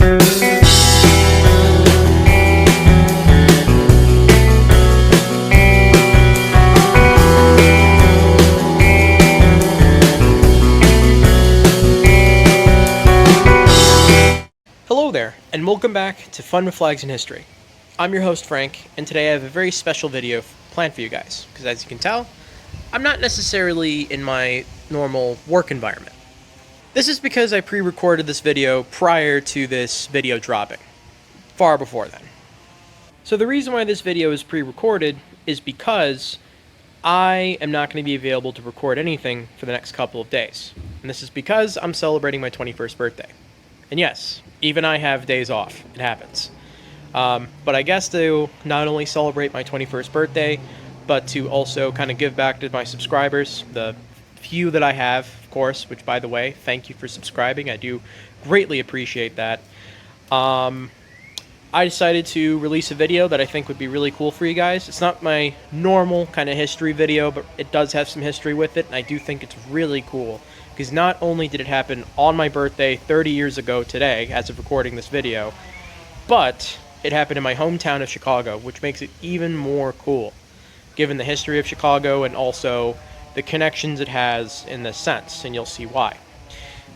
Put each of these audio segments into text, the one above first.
Hello there, and welcome back to Fun with Flags and History. I'm your host Frank, and today I have a very special video planned for you guys, because as you can tell, I'm not necessarily in my normal work environment. This is because I pre-recorded this video prior to this video dropping, far before then. So the reason why this video is pre-recorded is because I am not going to be available to record anything for the next couple of days. And this is because I'm celebrating my 21st birthday. And yes, even I have days off. It happens. But I guess to not only celebrate my 21st birthday, but to also kind of give back to my subscribers, the few that I have, of course, which, by the way, thank you for subscribing. I do greatly appreciate that. I decided to release a video that I think would be really cool for you guys. It's not my normal kind of history video, but it does have some history with it, and I do think it's really cool. Because not only did it happen on my birthday 30 years ago today, as of recording this video, but it happened in my hometown of Chicago, which makes it even more cool, given the history of Chicago and also the connections it has in this sense, and you'll see why.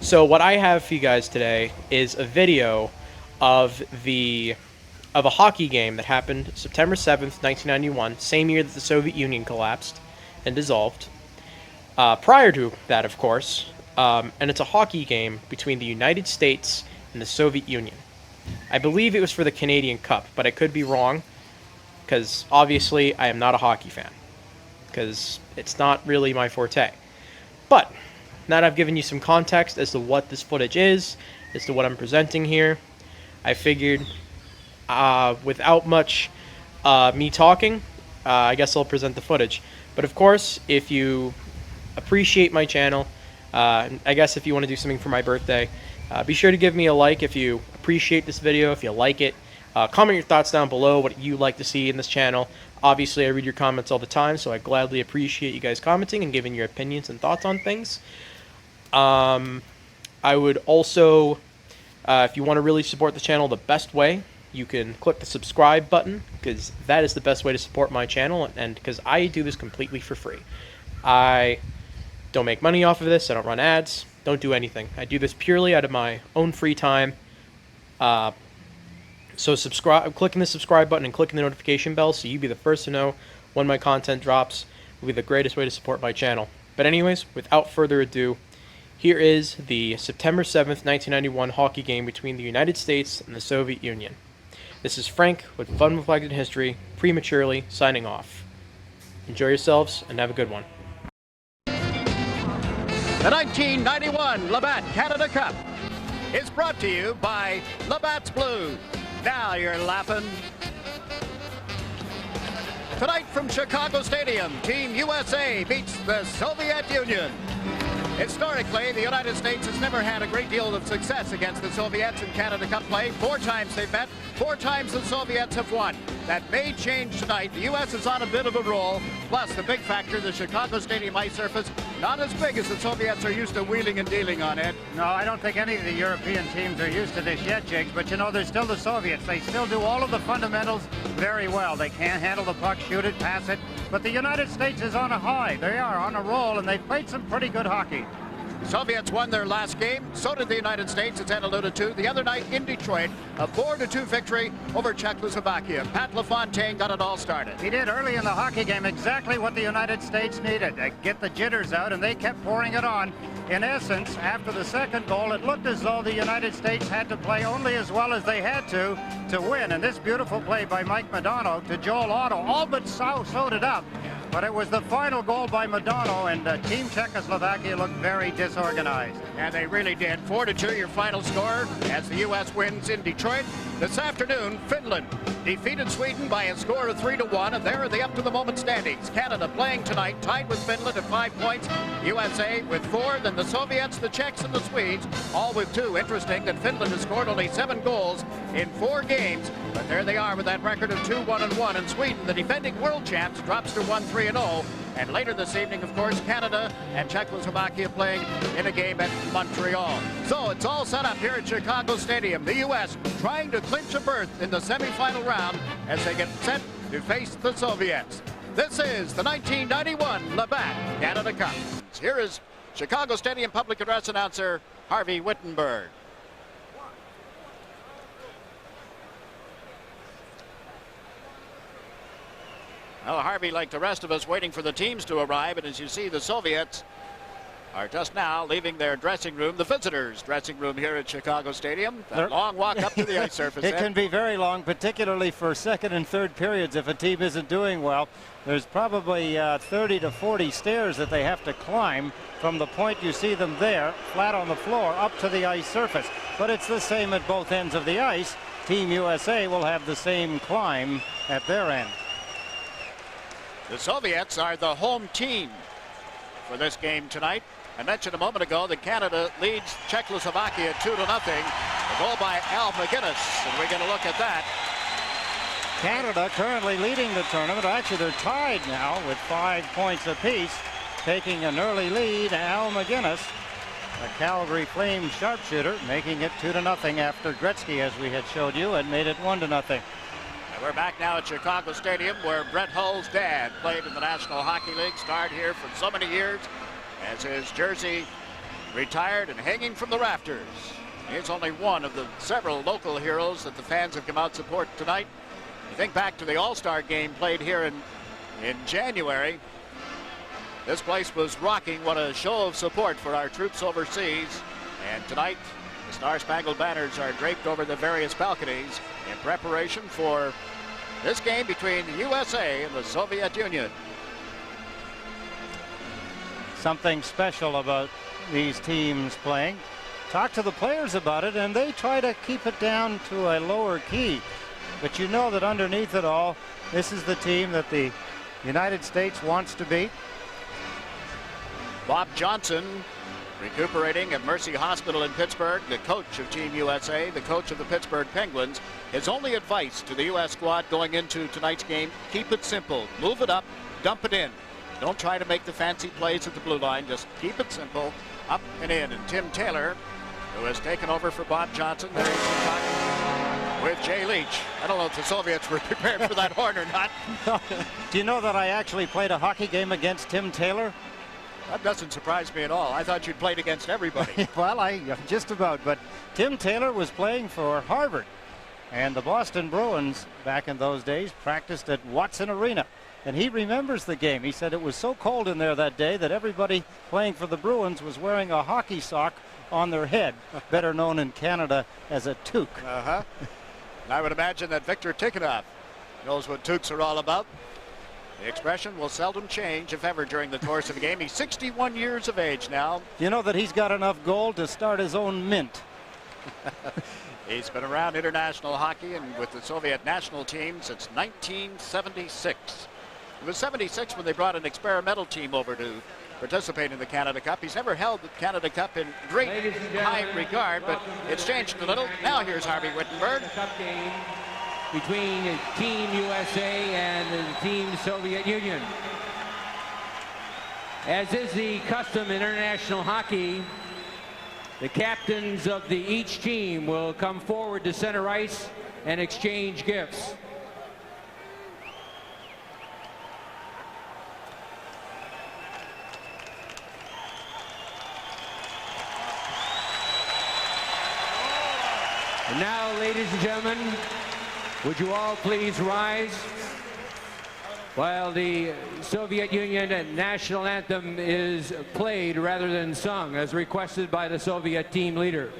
So what I have for you guys today is a video of a hockey game that happened September 7th, 1991, same year that the Soviet Union collapsed and dissolved. Prior to that, of course, and it's a hockey game between the United States and the Soviet Union. I believe it was for the Canadian Cup, but I could be wrong, because obviously I am not a hockey fan, because it's not really my forte. But now that I've given you some context as to what this footage is, as to what I'm presenting here, I figured without much me talking, I guess I'll present the footage. But of course, if you appreciate my channel, I guess if you want to do something for my birthday, be sure to give me a like if you appreciate this video, if you like it. Comment your thoughts down below, what you like to see in this channel. Obviously, I read your comments all the time, so I gladly appreciate you guys commenting and giving your opinions and thoughts on things. I would also, if you want to really support the channel the best way, you can click the subscribe button, because that is the best way to support my channel, and because I do this completely for free. I don't make money off of this, I don't run ads, don't do anything. I do this purely out of my own free time. So clicking the subscribe button and clicking the notification bell so you be the first to know when my content drops will be the greatest way to support my channel. But anyways, without further ado, here is the September 7th, 1991 hockey game between the United States and the Soviet Union. This is Frank with Fun with Flags and History, prematurely signing off. Enjoy yourselves and have a good one. The 1991 Labatt Canada Cup is brought to you by Labatt's Blues. Now you're laughing. Tonight from Chicago Stadium, Team USA beats the Soviet Union. Historically, the United States has never had a great deal of success against the Soviets in Canada Cup play. 4 times they've met, 4 times the Soviets have won. That may change tonight. The U.S. is on a bit of a roll. Plus, the big factor, the Chicago Stadium ice surface, not as big as the Soviets are used to wheeling and dealing on it. No, I don't think any of the European teams are used to this yet, Jigs. But, you know, they're still the Soviets. They still do all of the fundamentals very well. They can't handle the puck, shoot it, pass it. But the United States is on a high. They are on a roll, and they've played some pretty good hockey. Soviets won their last game. So did the United States, as Ed alluded to. The other night in Detroit, a 4-2 victory over Czechoslovakia. Pat LaFontaine got it all started. He did early in the hockey game exactly what the United States needed. Get the jitters out, and they kept pouring it on. In essence, after the second goal, it looked as though the United States had to play only as well as they had to win. And this beautiful play by Mike Modano to Joel Otto all but sewed it up. But it was the final goal by Modano, and Team Czechoslovakia looked very disorganized. And they really did. 4-2 your final score as the U.S. wins in Detroit. This afternoon, Finland defeated Sweden by a score of 3-1, and there are the up-to-the-moment standings. Canada playing tonight, tied with Finland at 5 points. USA with 4, then the Soviets, the Czechs, and the Swedes, all with 2. Interesting that Finland has scored only 7 goals in 4 games, but there they are with that record of 2-1-1. And Sweden, the defending world champs, drops to 1-3-0 And later this evening, of course, Canada and Czechoslovakia playing in a game at Montreal. So it's all set up here at Chicago Stadium. The U.S. trying to clinch a berth in the semifinal round as they get set to face the Soviets. This is the 1991 Labatt Canada Cup. Here is Chicago Stadium public address announcer Harvey Wittenberg. Well, Harvey, like the rest of us, waiting for the teams to arrive, and as you see, the Soviets are just now leaving their dressing room, the visitors' dressing room here at Chicago Stadium. That long walk up to the ice surface. It can be very long, particularly for second and third periods if a team isn't doing well. There's probably 30 to 40 stairs that they have to climb from the point you see them there, flat on the floor, up to the ice surface. But it's the same at both ends of the ice. Team USA will have the same climb at their end. The Soviets are the home team for this game tonight. I mentioned a moment ago that Canada leads Czechoslovakia 2-0. A goal by Al McGuinness, and we're going to look at that. Canada currently leading the tournament. Actually, they're tied now with 5 points apiece, taking an early lead. Al McGuinness, a Calgary Flames sharpshooter, making it 2-0 after Gretzky, as we had showed you, had made it 1-0. And we're back now at Chicago Stadium, where Brett Hull's dad played in the National Hockey League, starred here for so many years, as his jersey retired and hanging from the rafters. He's only one of the several local heroes that the fans have come out to support tonight. You think back to the All-Star game played here in January. This place was rocking. What a show of support for our troops overseas. And tonight, the Star-Spangled Banners are draped over the various balconies in preparation for this game between the USA and the Soviet Union. Something special about these teams playing. Talk to the players about it, and they try to keep it down to a lower key. But you know that underneath it all, this is the team that the United States wants to beat. Bob Johnson, recuperating at Mercy Hospital in Pittsburgh, the coach of Team USA, the coach of the Pittsburgh Penguins. His only advice to the U.S. squad going into tonight's game, keep it simple. Move it up, dump it in. Don't try to make the fancy plays at the blue line. Just keep it simple, up and in. And Tim Taylor, who has taken over for Bob Johnson, there he's talking with Jay Leach. I don't know if the Soviets were prepared for that horn or not. Do you know that I actually played a hockey game against Tim Taylor? That doesn't surprise me at all. I thought you'd played against everybody. Well, just about. But Tim Taylor was playing for Harvard. And the Boston Bruins, back in those days, practiced at Watson Arena. And he remembers the game. He said it was so cold in there that day that everybody playing for the Bruins was wearing a hockey sock on their head, better known in Canada as a toque. And I would imagine that Victor Tikhonov knows what toques are all about. The expression will seldom change, if ever, during the course of the game. He's 61 years of age now. You know that he's got enough gold to start his own mint. He's been around international hockey and with the Soviet national team since 1976. It was 76 when they brought an experimental team over to participate in the Canada Cup. He's never held the Canada Cup in great high regard, but it's changed a little. Now here's Harvey Wittenberg. Cup game between Team USA and the Team Soviet Union. As is the custom in international hockey, the captains of each team will come forward to center ice and exchange gifts. And now, ladies and gentlemen, would you all please rise while the Soviet Union national anthem is played rather than sung, as requested by the Soviet team leader.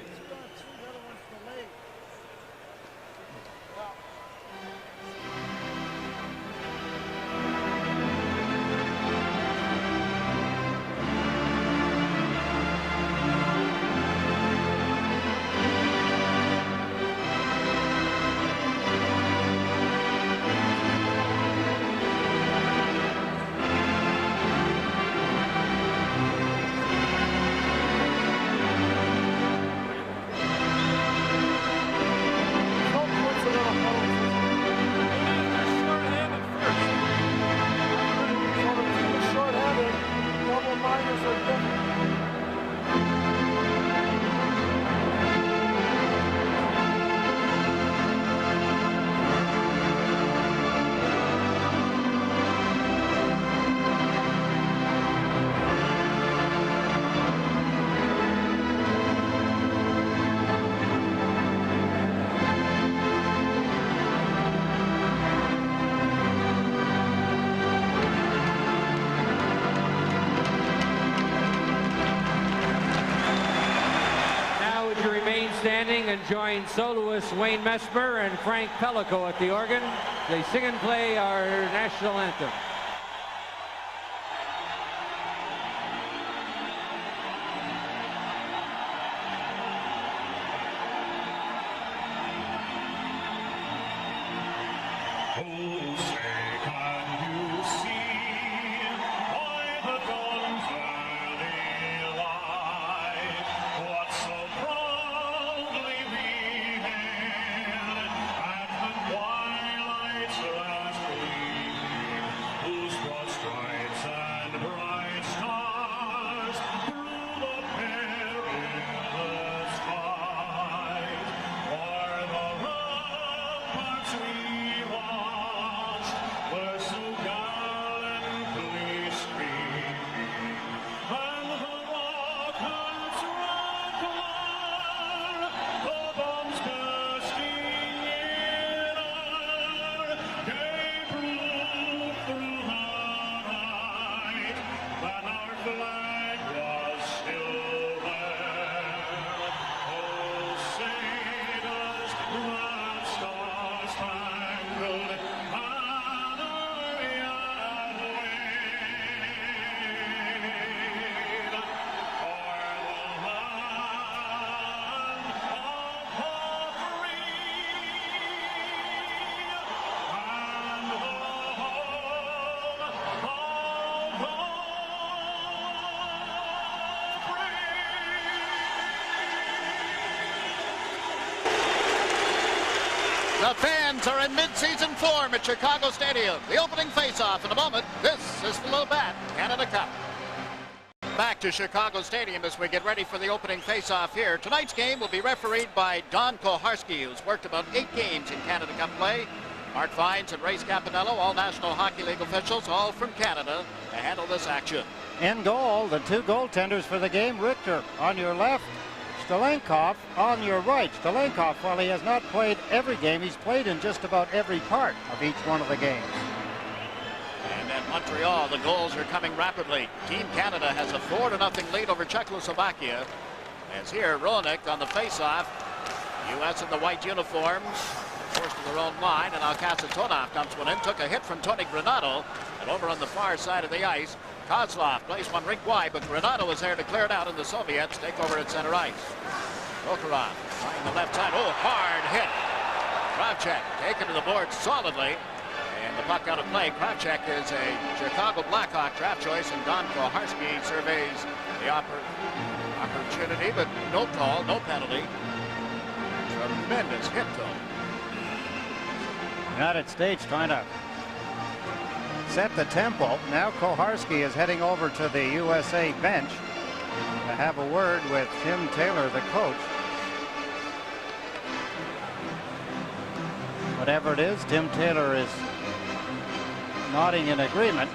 sing and join soloists Wayne Mesmer and Frank Pellico at the organ. They sing and play our national anthem. The fans are in mid-season form at Chicago Stadium. The opening face-off in a moment. This is the Labatt Canada Cup. Back to Chicago Stadium as we get ready for the opening face-off here. Tonight's game will be refereed by Don Koharski, who's worked about 8 games in Canada Cup play. Mark Vines and Ray Scapanello, all National Hockey League officials, all from Canada, to handle this action. In goal, the 2 goaltenders for the game. Richter on your left, Stalenkov on your right. Stalenkov, while he has not played every game, he's played in just about every part of each one of the games. And at Montreal, the goals are coming rapidly. Team Canada has a 4-0 lead over Czechoslovakia. As here, Roenick on the face-off. U.S. in the white uniforms, forced to their own line, and Alcacetona dumps one in. Took a hit from Tony Granato, and over on the far side of the ice, Kozlov plays one rink wide, but Granato is there to clear it out, and the Soviets take over at center ice. Tokarov trying the left side. Oh, hard hit. Kravchuk taken to the board solidly, and the puck out of play. Kravchuk is a Chicago Blackhawk draft choice, and Don Koharski surveys the opportunity, but no call, no penalty. Tremendous hit, though. United States trying to set the tempo. Now Koharski is heading over to the USA bench to have a word with Tim Taylor, the coach. Whatever it is, Tim Taylor is nodding in agreement.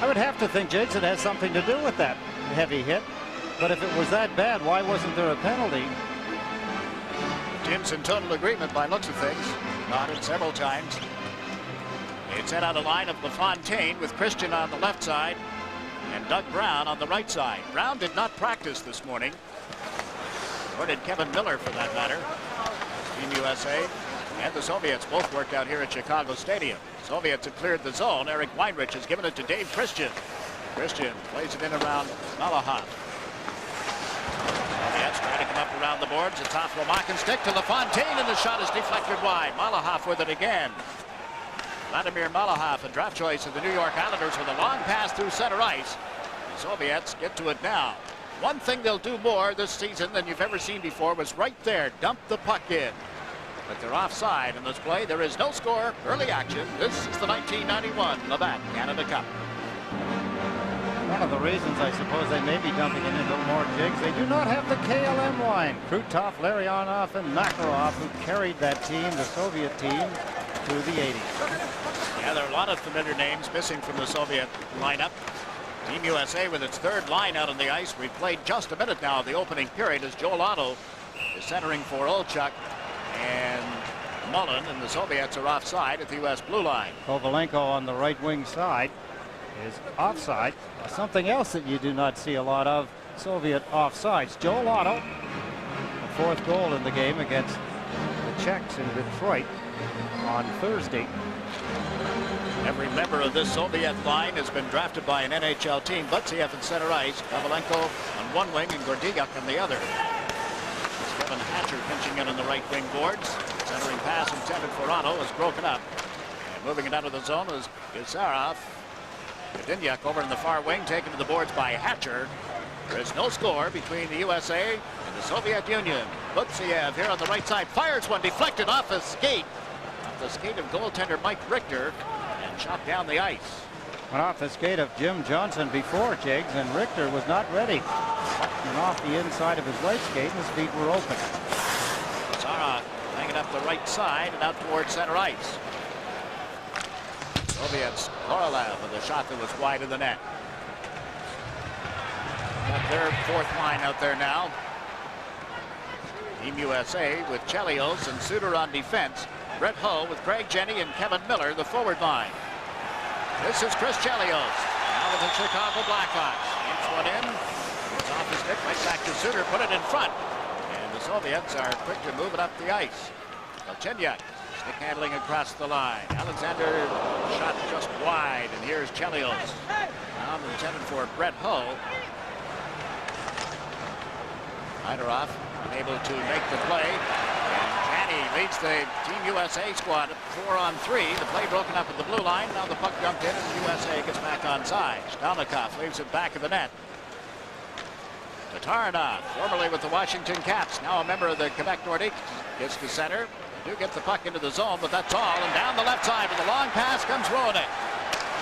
I would have to think, Jigs, it has something to do with that heavy hit. But if it was that bad, why wasn't there a penalty? Tim's in total agreement by looks of things. Nodded several times. It's set out a line of LaFontaine with Christian on the left side and Doug Brown on the right side. Brown did not practice this morning, or did Kevin Miller for that matter. Team USA and the Soviets both worked out here at Chicago Stadium. Soviets have cleared the zone. Eric Weinrich has given it to Dave Christian. Christian plays it in around Malahoff. Soviets trying to come up around the boards. It's off Lomakin stick to LaFontaine, and the shot is deflected wide. Malahoff with it again. Vladimir Malahoff, a draft choice of the New York Islanders, with a long pass through center ice. The Soviets get to it now. One thing they'll do more this season than you've ever seen before was right there, dump the puck in. But they're offside in this play. There is no score. Early action. This is the 1991 Labatt Canada Cup. One of the reasons I suppose they may be dumping in a little more, Jigs, they do not have the KLM line. Krutov, Larionov, and Makarov, who carried that team, the Soviet team, through the 80s. Yeah, there are a lot of familiar names missing from the Soviet lineup. Team USA with its third line out on the ice. We've played just a minute now of the opening period as Joel Otto is centering for Olchuk and Mullen, and the Soviets are offside at the U.S. blue line. Kovalenko on the right wing side is offside. Something else that you do not see a lot of, Soviet offsides. Joel Otto, a fourth goal in the game against the Czechs in Detroit on Thursday. Every member of this Soviet line has been drafted by an NHL team. Butziev in center ice, Kovalenko on one wing, and Gordiuk on the other. Kevin Hatcher pinching in on the right wing boards. Centering pass intended for Otto is broken up. And moving it out of the zone is Gazarov. Gordiuk over in the far wing, taken to the boards by Hatcher. There is no score between the USA and the Soviet Union. Butziev here on the right side fires one, deflected off his skate. Off the skate of goaltender Mike Richter. Shot down the ice. Went off the skate of Jim Johnson before, Jigs, and Richter was not ready. And off the inside of his right skate, and his feet were open. Zara hanging up the right side and out towards center ice. Soviets, Korolev with a shot that was wide of the net. Got their fourth line out there now. Team USA with Chelios and Suter on defense. Brett Hull with Craig Jenney and Kevin Miller, the forward line. This is Chris Chelios, now with the Chicago Blackhawks. Gets one in, it's off his stick, right back to Suter, put it in front. And the Soviets are quick to move it up the ice. Galchenyuk, stick handling across the line. Alexander shot just wide, and here's Chelios. Now intended for Brett Hull. Heiderhoff unable to make the play. Leads the Team USA squad 4-on-3. The play broken up at the blue line. Now the puck dumped in and the USA gets back onside. Stalnikov leaves it back of the net. Tatarinov, formerly with the Washington Caps, now a member of the Quebec Nordiques, gets to center. They do get the puck into the zone, but that's all. And down the left side with a long pass comes Roenick.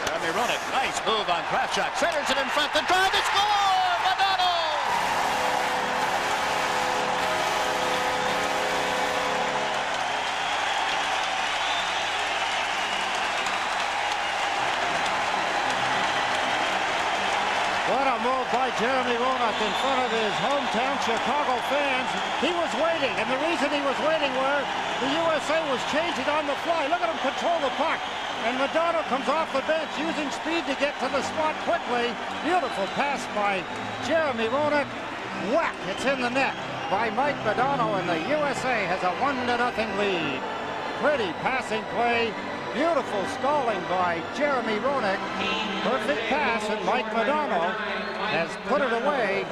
Jeremy Roenick, nice move on Kravchuk. Centers it in front. The drive, they score! Madonna! By Jeremy Roenick in front of his hometown Chicago fans. He was waiting, and the reason he was waiting was the USA was changing on the fly. Look at him control the puck. And Madonna comes off the bench using speed to get to the spot quickly. Beautiful pass by Jeremy Roenick. Whack! It's in the net by Mike Madonna, and the USA has a 1-0 lead. Pretty passing play. Beautiful stalling by Jeremy Roenick. Perfect pass, and Mike Madonna has put it away.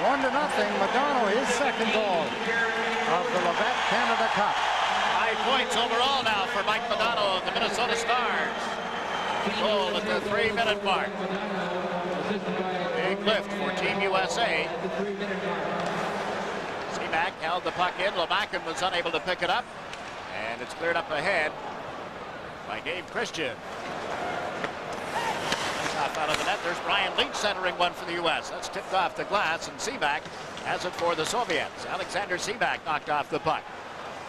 1-0. Madonna, his second goal of the Labatt Canada Cup. 5 points overall now for Mike Madonna of the Minnesota Stars. Goal at the 3-minute mark. Big lift for Team USA. Seaback held the puck in. Lamakin was unable to pick it up. And it's cleared up ahead by Dave Christian. Off out of the net. There's Brian Leach centering one for the U.S. That's tipped off the glass, and Seaback has it for the Soviets. Alexander Seaback knocked off the puck.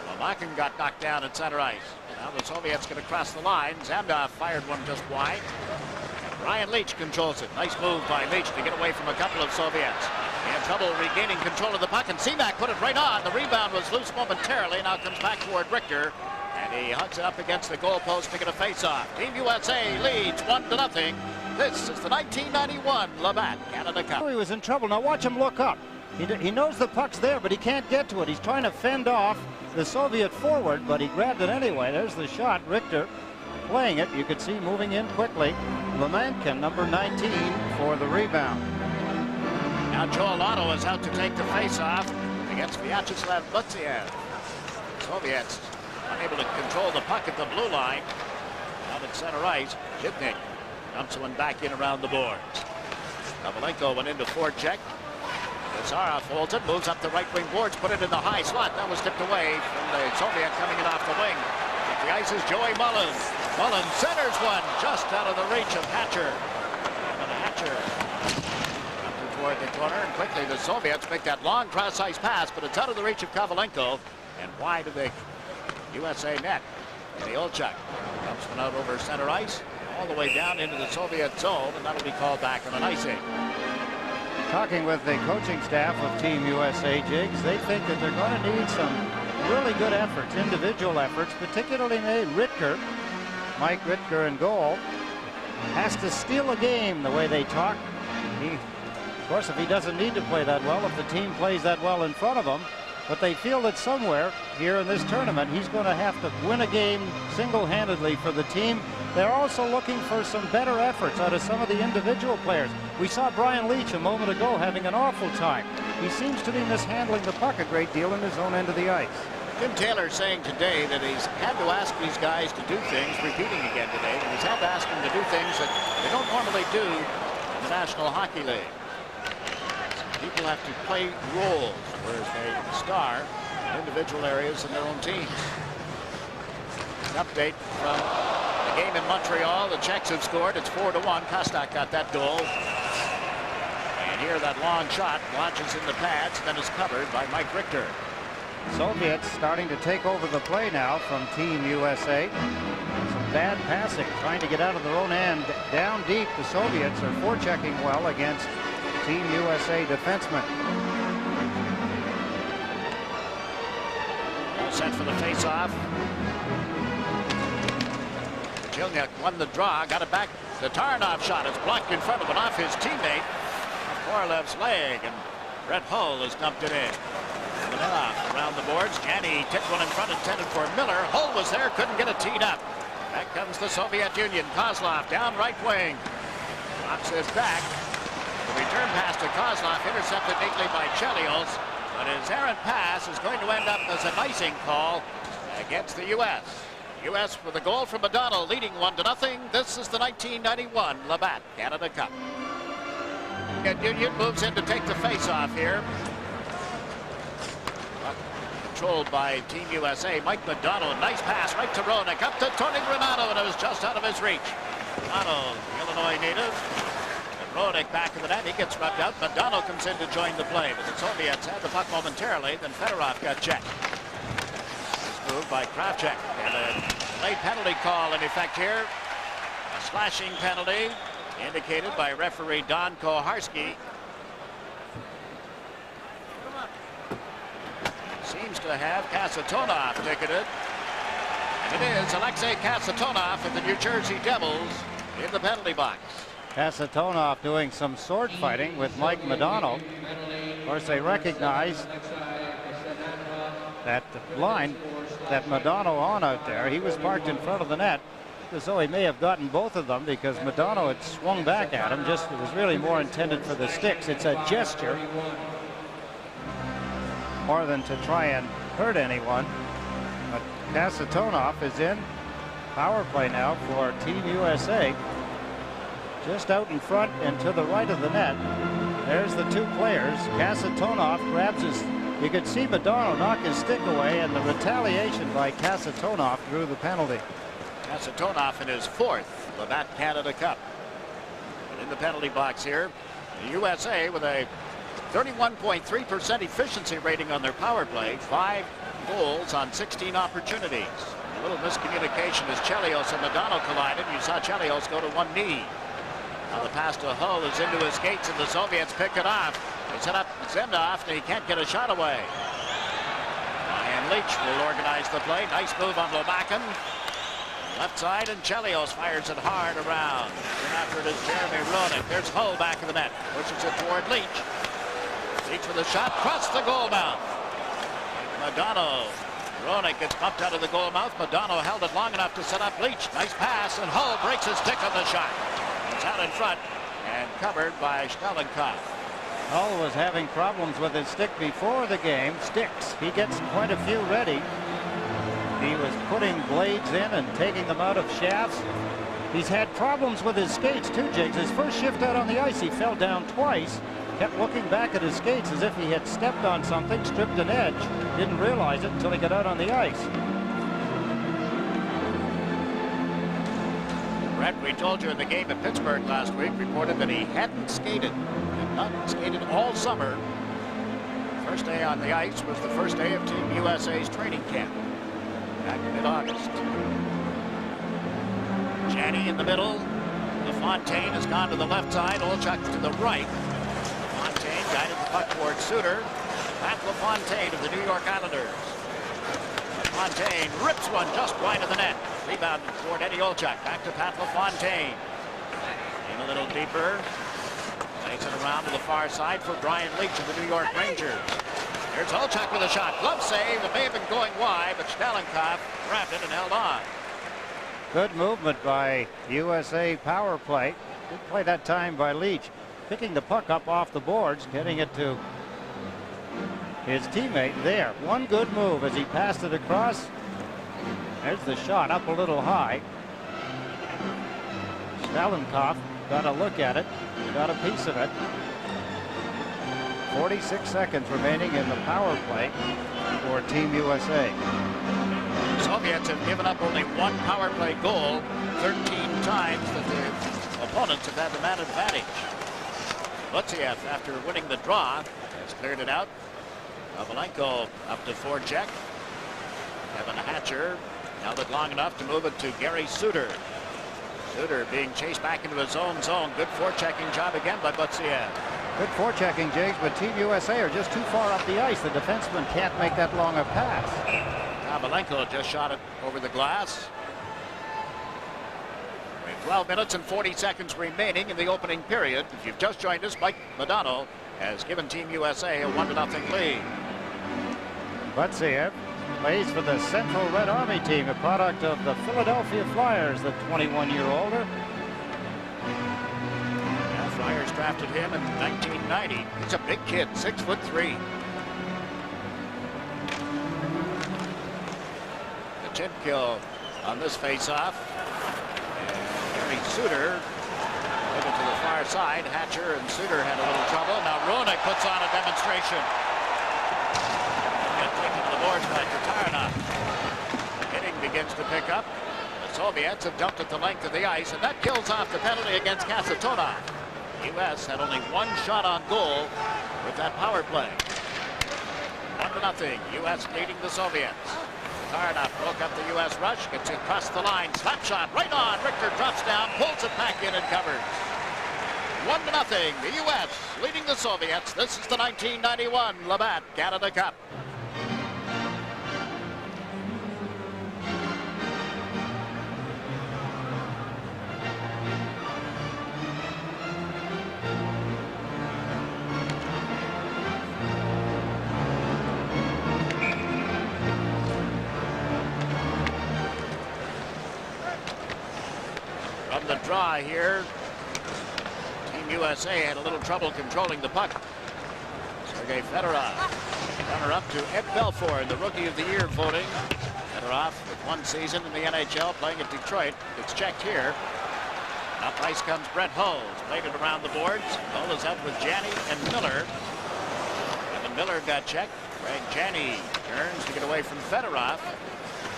Lamakin got knocked down at center ice. Now the Soviets going to cross the line. Zamdov fired one just wide. And Brian Leach controls it. Nice move by Leach to get away from a couple of Soviets. He had trouble regaining control of the puck, and Seaback put it right on. The rebound was loose momentarily. Now comes back toward Richter. And he hugs it up against the goalpost to get a face-off. Team USA leads 1-0. This is the 1991 Labatt Canada Cup. He was in trouble. Now watch him look up. He knows the puck's there, but he can't get to it. He's trying to fend off the Soviet forward, but he grabbed it anyway. There's the shot. Richter playing it. You could see moving in quickly. Lamankin, number 19, for the rebound. Now Joel Otto is out to take the face-off against Vyacheslav Butziev. Soviets unable to control the puck at the blue line. Out at center ice, Jitnik dumps one back in around the boards. Kovalenko went into forecheck. Nazarov holds it, moves up the right wing boards, put it in the high slot. That was tipped away from the Soviet coming in off the wing. At the ice is Joey Mullen. Mullen centers one just out of the reach of Hatcher. And Hatcher up toward the corner, and quickly the Soviets make that long cross-ice pass, but it's out of the reach of Kovalenko and wide of the USA net. And the Olchuk dumps one out over center ice, all the way down into the Soviet zone, and that'll be called back on an icing. Talking with the coaching staff of Team USA, Jigs, they think that they're going to need some really good efforts, individual efforts, particularly Rittker. Mike Rittker in goal has to steal a game the way they talk. Of course, if he doesn't need to play that well, if the team plays that well in front of him, but they feel that somewhere here in this tournament he's going to have to win a game single-handedly for the team. They're also looking for some better efforts out of some of the individual players. We saw Brian Leach a moment ago having an awful time. He seems to be mishandling the puck a great deal in his own end of the ice. Tim Taylor saying today that he's had to ask these guys to do things, repeating again today, and he's had to ask them to do things that they don't normally do in the National Hockey League. People have to play roles, whereas they star in individual areas in their own teams. An update from the game in Montreal. The Czechs have scored. It's 4-1. Kostak got that goal. And here that long shot launches in the pads, then is covered by Mike Richter. Soviets starting to take over the play now from Team USA. Some bad passing, trying to get out of their own end. Down deep, the Soviets are forechecking well against Team USA defensemen. All set for the face-off. Jilniak won the draw, got it back. The Taranov shot is blocked in front of it off his teammate. Korolev's leg, and Brett Hull has dumped it in. Manila around the boards. Ganny tipped one in front, intended for Miller. Hull was there, couldn't get it teed up. Back comes the Soviet Union. Kozlov down right wing. Knocks it back. The return pass to Kozlov, intercepted neatly by Chelios. But his errant pass is going to end up as an icing call against the U.S. U.S. with a goal from Madonna, leading 1-0. This is the 1991 Labatt Canada Cup. Union moves in to take the face-off here. Controlled by Team USA. Mike Madonna, nice pass right to Roenick, up to Tony Granato, and it was just out of his reach. Granato, Illinois native. And Roenick back in the net. He gets rubbed out. Madonna comes in to join the play, but the Soviets had the puck momentarily. Then Fedorov got checked. This move by Kravchuk, and a late penalty call in effect here. A slashing penalty indicated by referee Don Koharski. Seems to have Kasatonov ticketed. And it is Alexei Kasatonov of the New Jersey Devils in the penalty box. Kasatonov doing some sword fighting with Mike Madonna. Of course, they recognize that line that Madonna on out there. He was parked in front of the net, as though he may have gotten both of them, because Madonna had swung back at him. Just, it was really more intended for the sticks. It's a gesture more than to try and hurt anyone. But Kasatonov is in power play now for Team USA. Just out in front and to the right of the net. There's the two players. Kasatonov grabs his, you could see Madonna knock his stick away, and the retaliation by Kasatonov drew the penalty. Kasatonov in his fourth Labatt Canada Cup. And in the penalty box here, the USA with a 31.3% efficiency rating on their power play, 5 goals on 16 opportunities. A little miscommunication as Chelios and Madonna collided. You saw Chelios go to one knee. Now the pass to Hull is into his skates, and the Soviets pick it off. They set up Zemdov, and he can't get a shot away. Ryan Leach will organize the play. Nice move on Lomakin. Left side, and Chelios fires it hard around. And after it is Jeremy Roenick. There's Hull back of the net. Pushes it toward Leach. Leach with a shot, across the goal mouth. Madonna. Roenick gets bumped out of the goal mouth. Madonna held it long enough to set up Leach. Nice pass, and Hull breaks his stick on the shot. It's out in front and covered by Stelenkov. Hull was having problems with his stick before the game. Sticks. He gets quite a few ready. He was putting blades in and taking them out of shafts. He's had problems with his skates too, Jigs. His first shift out on the ice, he fell down twice. Kept looking back at his skates as if he had stepped on something, stripped an edge. Didn't realize it until he got out on the ice. Brett, we told you in the game at Pittsburgh last week, reported that he hadn't skated. Had not skated all summer. First day on the ice was the first day of Team USA's training camp back in mid-August. Janney in the middle. LaFontaine has gone to the left side. Olchuk to the right. LaFontaine guided the puck towards Suter. Pat LaFontaine of the New York Islanders. LaFontaine rips one just wide of the net. Rebound toward Eddie Olchuk. Back to Pat LaFontaine. In a little deeper. Takes it around to the far side for Brian Leach of the New York Rangers. Here's Olchuk with a shot. Glove save. It may have been going wide, but Stalenkov grabbed it and held on. Good movement by USA power play. Good play that time by Leach. Picking the puck up off the boards, getting it to his teammate there. One good move as he passed it across. There's the shot up a little high. Stalenkov got a look at it. Got a piece of it. 46 seconds remaining in the power play for Team USA. Soviets have given up only one power play goal 13 times that the opponents have had the man advantage. Lutziev, after winning the draw, has cleared it out. Pavlenko up to forecheck. Kevin Hatcher held it long enough to move it to Gary Suter. Suter being chased back into his own zone. Good forechecking job again by Lutziev. Good forechecking, James, but Team USA are just too far up the ice. The defenseman can't make that long a pass. Pavlenko just shot it over the glass. 12 minutes and 40 seconds remaining in the opening period. If you've just joined us, Mike Modano has given Team USA a 1-0 lead. Lutziev plays for the Central Red Army team, a product of the Philadelphia Flyers, the 21-year-older. Yeah, Flyers drafted him in 1990. He's a big kid, 6'3". The chin kill on this face-off. Gary Suter moving to the far side. Hatcher and Suter had a little trouble. Now Roenick puts on a demonstration. Get taken to the boards by Tatarynov. The hitting begins to pick up. The Soviets have jumped at the length of the ice, and that kills off the penalty against Kasatonov. U.S. had only one shot on goal with that power play. 1-0. U.S. leading the Soviets. Tatarynov broke up the U.S. rush, gets it across the line, slap shot right on. Richter drops down, pulls it back in and covers. 1-0. The U.S. leading the Soviets. This is the 1991 Labatt Canada Cup. From the draw here, Team USA had a little trouble controlling the puck. Sergei Fedorov, runner-up to Ed Belfour in the Rookie of the Year voting. Fedorov with one season in the NHL playing at Detroit. It's checked here. Up ice comes Brett Hull. Played it around the boards. Hull is out with Janney and Miller. Evan Miller got checked. Greg Janney turns to get away from Fedorov.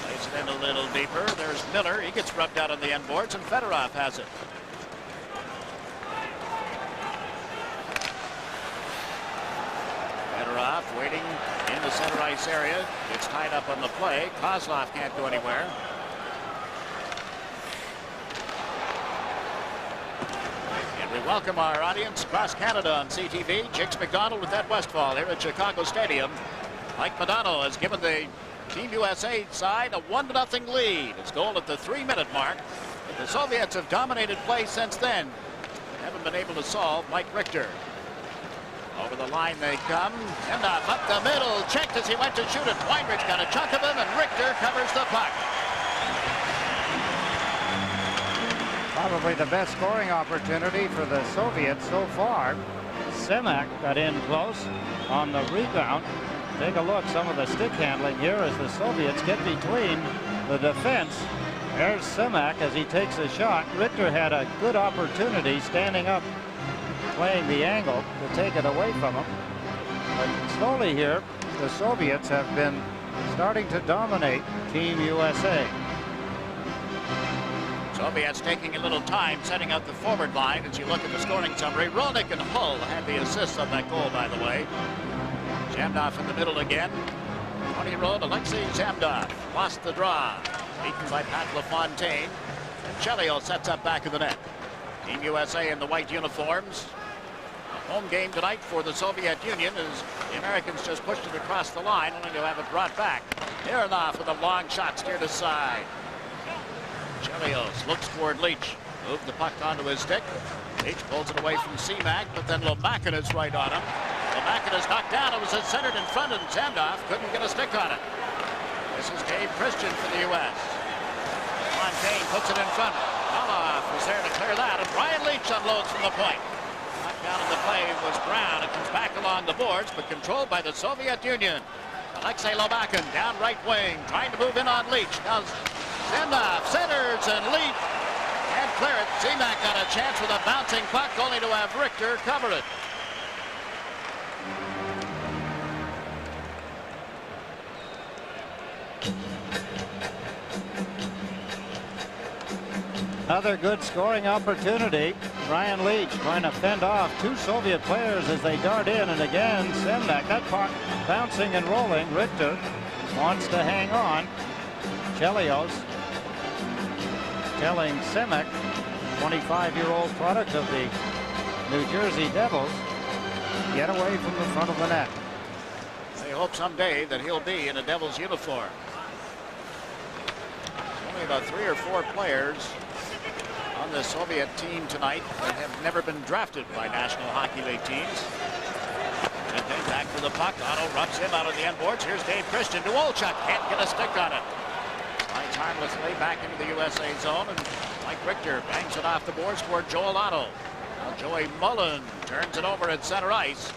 Plays it in a little deeper. There's Miller. He gets rubbed out on the end boards, and Fedorov has it. Fedorov waiting in the center ice area. Gets tied up on the play. Kozlov can't go anywhere. And we welcome our audience across Canada on CTV. Jigs McDonald with Ed Westfall here at Chicago Stadium. Mike Modano has given the Team USA side a 1-0 lead. It's goal at the 3-minute mark. But the Soviets have dominated play since then. Haven't been able to solve Mike Richter. Over the line they come. Emnoff up the middle. Checked as he went to shoot it. Weinrich got a chunk of him, and Richter covers the puck. Probably the best scoring opportunity for the Soviets so far. Semak got in close on the rebound. Take a look, some of the stick handling here as the Soviets get between the defense. There's Semak as he takes a shot. Richter had a good opportunity standing up, playing the angle to take it away from him. But slowly here, the Soviets have been starting to dominate Team USA. Soviets taking a little time setting up the forward line as you look at the scoring summary. Roenick and Hull had the assists on that goal, by the way. Zamdov in the middle again. 20-year-old Alexei Zamdov lost the draw. Beaten by Pat LaFontaine. And Chelio sets up back of the net. Team USA in the white uniforms. A home game tonight for the Soviet Union as the Americans just pushed it across the line, only to have it brought back. Aronoff with a long shot steered aside. Chelios looks toward Leach. Moved the puck onto his stick. Leach pulls it away from Semak, but then Lomakin is right on him. Lebakin is knocked down. It was centered in front, and Zamdov couldn't get a stick on it. This is Dave Christian for the U.S. Fontaine puts it in front. Olof was there to clear that, and Brian Leach unloads from the point. Knocked down in the play was Brown. It comes back along the boards, but controlled by the Soviet Union. Alexei Lebakin down right wing, trying to move in on Leach. Now Zamdov centers, and Leach can't clear it. Zemek got a chance with a bouncing puck, only to have Richter cover it. Another good scoring opportunity. Brian Leach trying to fend off two Soviet players as they dart in, and again Semnak, that puck bouncing and rolling. Richter wants to hang on. Chelios telling Semek, 25-year-old product of the New Jersey Devils, get away from the front of the net. They hope someday that he'll be in a Devils uniform. Only about 3 or 4 players on the Soviet team tonight that have never been drafted by National Hockey League teams. And then back for the puck. Otto rubs him out of the end boards. Here's Dave Christian to Olchuk. Can't get a stick on it. Slides harmlessly back into the USA zone, and Mike Richter bangs it off the boards toward Joel Otto. Now Joey Mullen turns it over at center ice.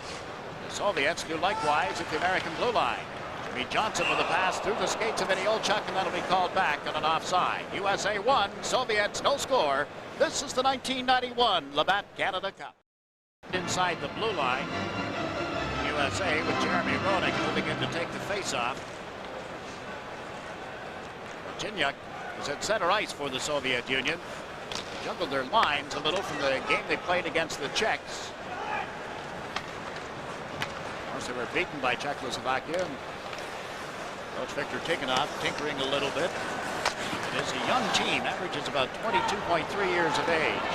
The Soviets do likewise at the American blue line. Jimmy Johnson with a pass through the skates of Eddie Olchuk, and that'll be called back on an offside. USA 1, Soviets no score. This is the 1991 Labatt Canada Cup. Inside the blue line, USA with Jeremy Roenick moving in to take the face-off. Chinyuk is at center ice for the Soviet Union. Juggled their lines a little from the game they played against the Czechs. Of course, they were beaten by Czechoslovakia. Coach Victor Tikhonov tinkering a little bit. It is a young team, averages about 22.3 years of age.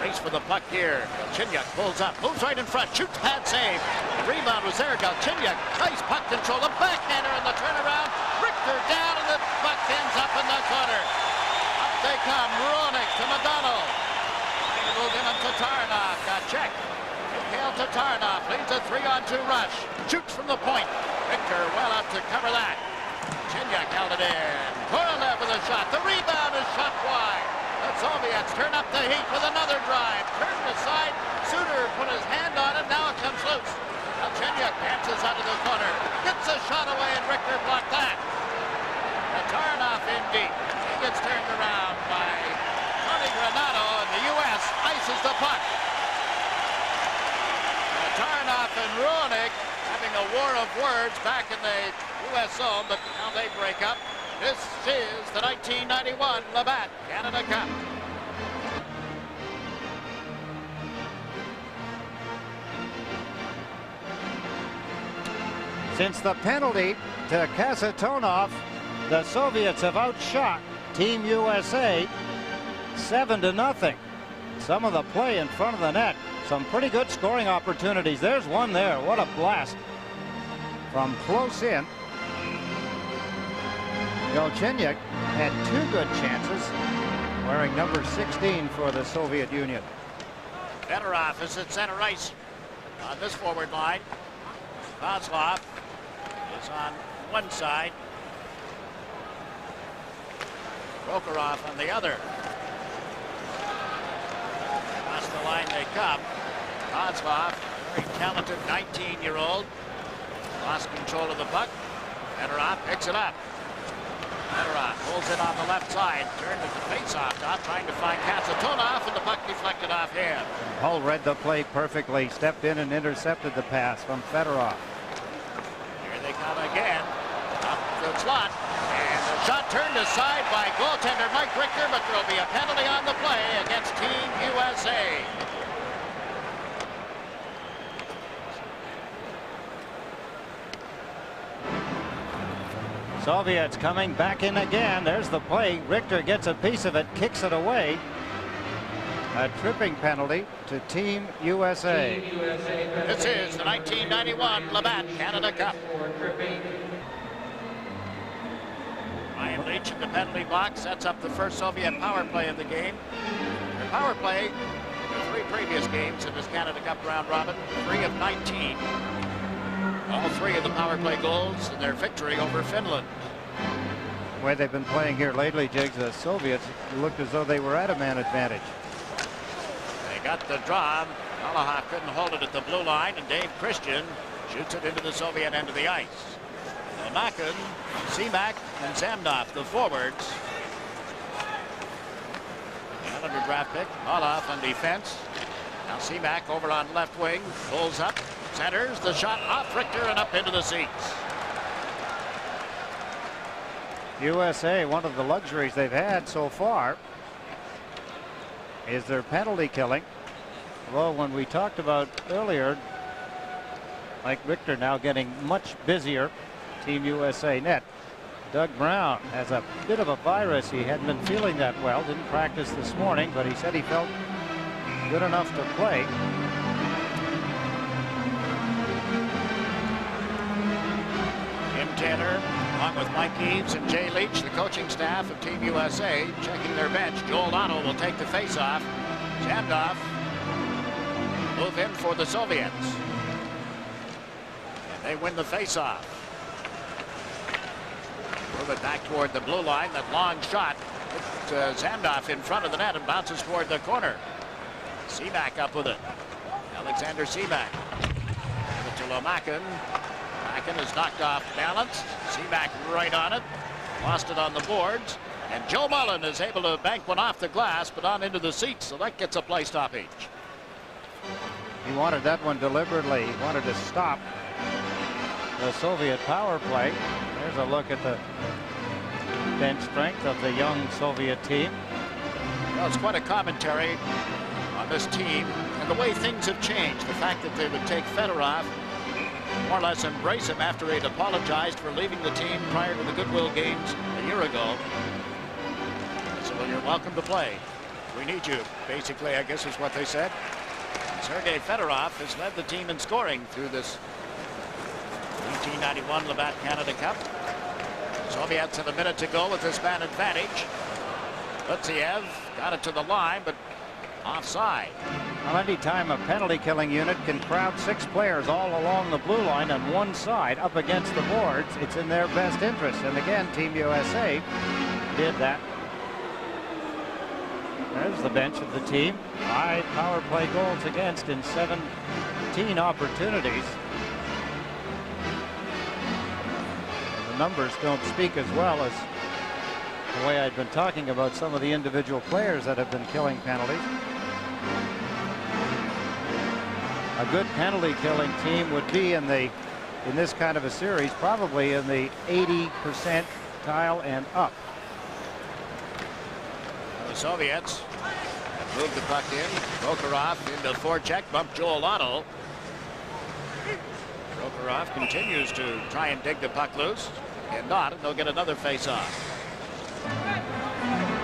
Race for the puck here. Galchenyuk pulls up, moves right in front, shoots, pad save. The rebound was there. Galchenyuk, nice puck control, a backhander in the turnaround. Richter down, and the puck ends up in the corner. Up they come, Roenick to McDonald. They move in on Tatarnov, got checked. Mikhail Tatarnov leads a 3-on-2 rush. Shoots from the point. Richter well up to cover that. Chinyuk held it in. Korolev with a shot. The rebound is shot wide. The Soviets turn up the heat with another drive. Turned aside. Suter put his hand on it. Now it comes loose. Now Chinyuk dances out of the corner. Gets a shot away, and Richter blocked that. Tatarnov in deep. He gets turned around by Tony Granato, and the U.S. ices the puck. Tatarnov and Roenick having a war of words back in the U.S. zone, but now they break up. This is the 1991 Labatt Canada Cup. Since the penalty to Kasatonov, the Soviets have outshot Team USA 7-0. Some of the play in front of the net. Some pretty good scoring opportunities. There's one there. What a blast from close in. Galchenyuk had 2 good chances, wearing number 16 for the Soviet Union. Fedorov is at center ice on this forward line. Kozlov is on one side. Prokhorov on the other. Across the line they come. Kozlov, very talented 19-year-old. Lost control of the puck. Fedorov picks it up. Fedorov pulls it on the left side. Turned at the face-off dot, trying to find Kasatonov, and the puck deflected off him. Hull read the play perfectly. Stepped in and intercepted the pass from Fedorov. Here they come again. Up the slot. And the shot turned aside by goaltender Mike Richter, but there will be a penalty on the play against Team USA. Soviets coming back in again. There's the play. Richter gets a piece of it, kicks it away. A tripping penalty to Team USA. This is the 1991 Labatt Canada Cup. Ryan Leach in the penalty box sets up the first Soviet power play of the game. Their power play the 3 previous games in this Canada Cup round robin, 3 of 19. All 3 of the power play goals in their victory over Finland. The way they've been playing here lately, Jigs, the Soviets looked as though they were at a man advantage. They got the draw. Malahoff couldn't hold it at the blue line, and Dave Christian shoots it into the Soviet end of the ice. Makin, Seamak, and Zamdov, the forwards. Another draft pick. Malahoff on defense. Now Seamak over on left wing. Pulls up, centers the shot off Richter and up into the seats. USA, one of the luxuries they've had so far is their penalty killing. Well, when we talked about earlier, like Richter now getting much busier, Team USA net. Doug Brown has a bit of a virus. He hadn't been feeling that well, didn't practice this morning, but he said he felt good enough to play. Jim Taylor, along with Mike Eaves and Jay Leach, the coaching staff of Team USA, checking their bench. Joel Otto will take the face-off. Zamdov move in for the Soviets. And they win the face-off. Move it back toward the blue line. That long shot. Zamdov in front of the net and bounces toward the corner. Seaback up with it. Alexander Seaback. Give it to Lomakin. Makin is knocked off balance. Seaback right on it. Lost it on the boards. And Joe Mullen is able to bank one off the glass, but on into the seats, so that gets a play stoppage. He wanted that one deliberately. He wanted to stop the Soviet power play. There's a look at the bench strength of the young Soviet team. Well, it's quite a commentary on this team and the way things have changed. The fact that they would take Fedorov, more or less embrace him after he'd apologized for leaving the team prior to the Goodwill games a year ago. So, well, you're welcome to play. We need you, basically, I guess is what they said. Sergei Fedorov has led the team in scoring through this 1991 Labatt Canada Cup. Soviets had a minute to go with this man advantage. Lutziev got it to the line, but offside. Well, any time a penalty killing unit can crowd 6 players all along the blue line on one side up against the boards, it's in their best interest. And again, Team USA did that. There's the bench of the team. 5 power play goals against in 17 opportunities. The numbers don't speak as well as the way I'd been talking about some of the individual players that have been killing penalties. A good penalty killing team would be in this kind of a series probably in the 80 percentile and up. The Soviets have moved the puck in. Prokhorov into forecheck, bumped Joel Otto. Prokhorov continues to try and dig the puck loose. And not, and they'll get another face-off.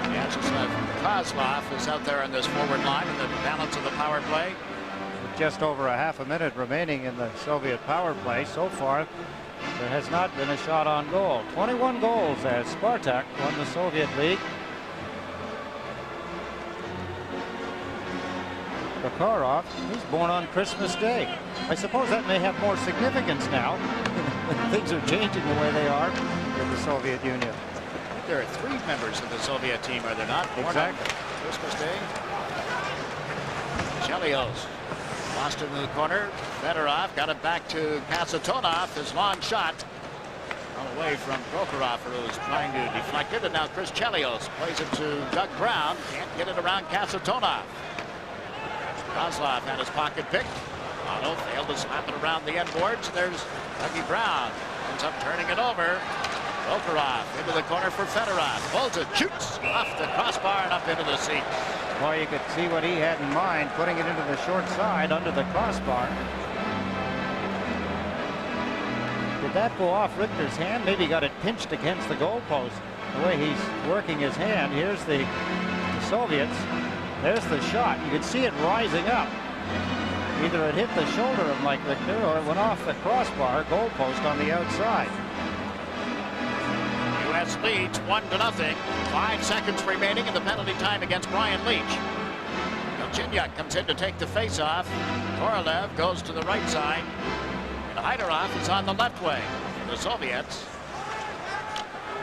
Vyacheslav Kozlov is out there on this forward line in the balance of the power play. With just over a half a minute remaining in the Soviet power play, so far there has not been a shot on goal. 21 goals as Spartak won the Soviet League. Prokhorov, he's born on Christmas Day. I suppose that may have more significance now. Things are changing the way they are in the Soviet Union. There are 3 members of the Soviet team, are there not? Born exactly. On Christmas Day. Chelios lost it in the corner. Fedorov got it back to Kasatonov. His long shot away from Prokhorov, who was trying to deflect it. And now Chris Chelios plays it to Doug Brown. Can't get it around Kasatonov. Kozlov had his pocket picked. Otto failed to slap it around the end boards. There's Dougie Brown. Ends up turning it over. Prokhorov into the corner for Fedorov. Pulls it, shoots off the crossbar and up into the seat. Boy, you could see what he had in mind, putting it into the short side under the crossbar. Did that go off Richter's hand? Maybe he got it pinched against the goalpost. The way he's working his hand. Here's the Soviets. There's the shot. You could see it rising up. Either it hit the shoulder of Mike Richter or it went off the crossbar goalpost on the outside. U.S. leads 1-0. 5 seconds remaining in the penalty time against Brian Leach. Chinyuk comes in to take the face-off. Korolev goes to the right side. And Heiderhoff is on the left wing for the Soviets.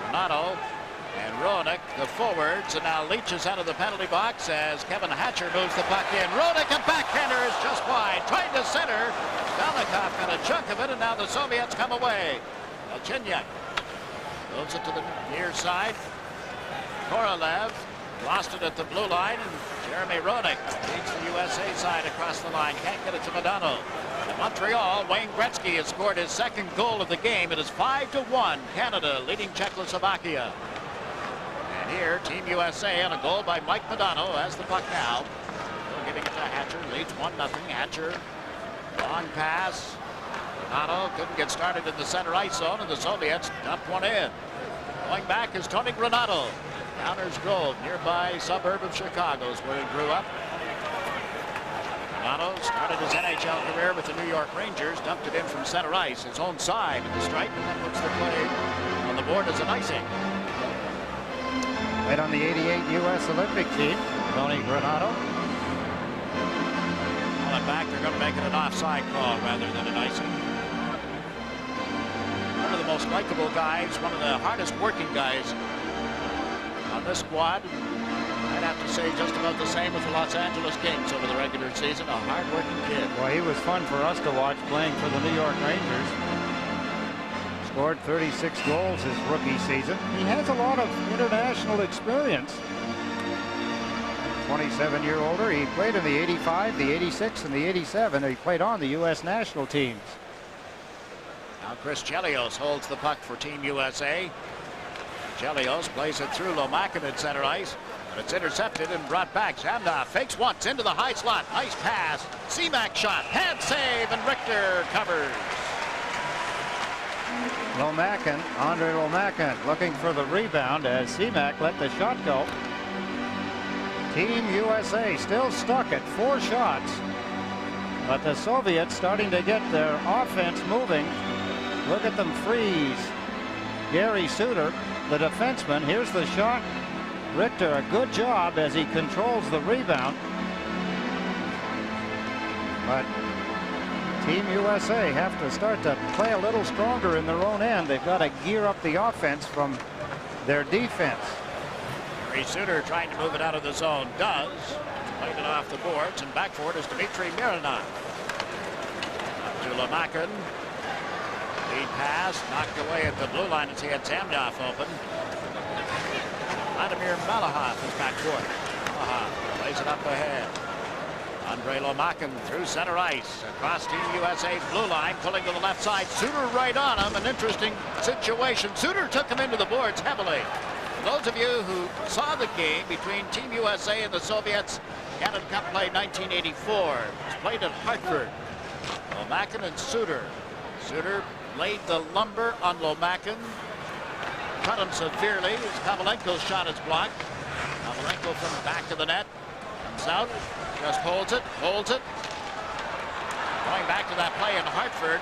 Renato and Roenick, the forwards, and now Leach is out of the penalty box as Kevin Hatcher moves the puck in. Roenick, a backhander, is just wide. Trying to center. Velnikov got a chunk of it, and now the Soviets come away. Chinyuk moves it to the near side. Korolev lost it at the blue line, and Jeremy Roenick leads the USA side across the line. Can't get it to Modano. In Montreal, Wayne Gretzky has scored his second goal of the game. It is 5-1. Canada leading Czechoslovakia. And here, Team USA on a goal by Mike Modano has the puck now. Still giving it to Hatcher. Leads 1-0. Hatcher, long pass. Modano couldn't get started in the center ice zone, and the Soviets dumped one in. Going back is Tony Granato. Downers Grove, nearby suburb of Chicago, is where he grew up. Granato started his NHL career with the New York Rangers, dumped it in from center ice, his own side in the stripe, and that puts the play on the board as an icing. Played on the '88 U.S. Olympic team, Tony Granato. Well, in fact, they're going to make it an offside call rather than an icing. One of the most likable guys, one of the hardest working guys on this squad. I'd have to say just about the same with the Los Angeles Kings over the regular season. A hard-working kid. Well, he was fun for us to watch playing for the New York Rangers. Scored 36 goals his rookie season. He has a lot of international experience. 27-year-older. He played in the '85, the '86, and the '87. He played on the U.S. national teams. Now Chris Chelios holds the puck for Team USA. Chelios plays it through Lomakin at center ice, but it's intercepted and brought back. Zamda fakes once into the high slot. Nice pass. Seamack shot. Hand save, and Richter covers. Lomakin, Andre Lomakin, looking for the rebound as Seamack let the shot go. Team USA still stuck at 4 shots, but the Soviets starting to get their offense moving. Look at them freeze. Gary Suter, the defenseman. Here's the shot. Richter, a good job as he controls the rebound. But Team USA have to start to play a little stronger in their own end. They've got to gear up the offense from their defense. Gary Suter trying to move it out of the zone. Does. Played it off the boards, and back for it is Dmitry Mironov. Up to Lomakin. Lead pass, knocked away at the blue line as he had Zamdov open. Vladimir Malahov is back for it. Malahov plays it up ahead. Andre Lomakin through center ice. Across Team USA's blue line, pulling to the left side. Suter right on him. An interesting situation. Suter took him into the boards heavily. For those of you who saw the game between Team USA and the Soviets, Canada Cup play 1984. It was played at Hartford. Lomakin and Suter. Suter laid the lumber on Lomakin. Cut him severely as Pavlenko's shot is blocked. Pavlenko from the back of the net. Comes out. Just holds it. Going back to that play in Hartford,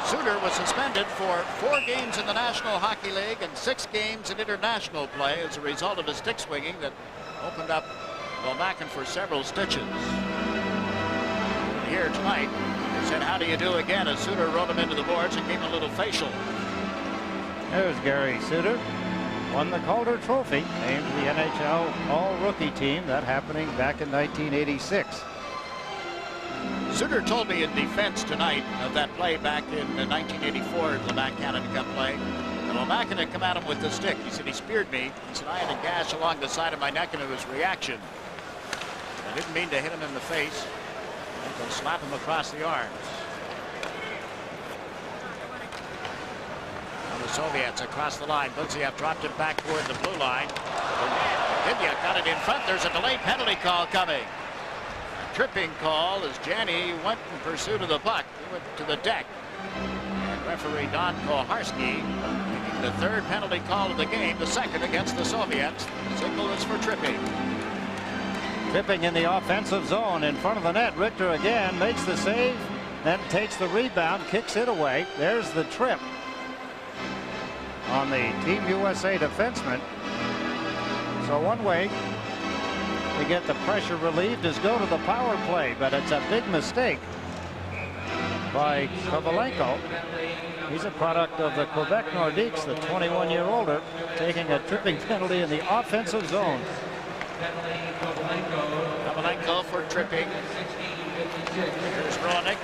Suter was suspended for 4 games in the National Hockey League and 6 games in international play as a result of his stick swinging that opened up Lomakin for several stitches. Here tonight, they said, "How do you do?" again as Suter rode him into the boards and gave him a little facial. There's Gary Suter. Won the Calder Trophy, named the NHL All-Rookie Team. That happening back in 1986. Suter told me in defense tonight of that play back in 1984, the back Canada Cup play, that Lomakin had come at him with the stick. He said, "He speared me." He said, "I had a gash along the side of my neck, and it was reaction. I didn't mean to hit him in the face. I can slap him across the arms." The Soviets across the line. Budziev dropped it back toward the blue line. Vidyuk got it in front. There's a delayed penalty call coming. A tripping call as Janney went in pursuit of the puck. He went to the deck. And referee Don Koharski making the 3rd penalty call of the game, the 2nd against the Soviets. The signal is for tripping. Tripping in the offensive zone in front of the net. Richter again makes the save, then takes the rebound, kicks it away. There's the trip on the Team USA defenseman. So one way to get the pressure relieved is go to the power play, but it's a big mistake by Kovalenko. He's a product of the Quebec Nordiques, the 21-year-older, taking a tripping penalty in the offensive zone. Kovalenko for tripping. Here's Roenick.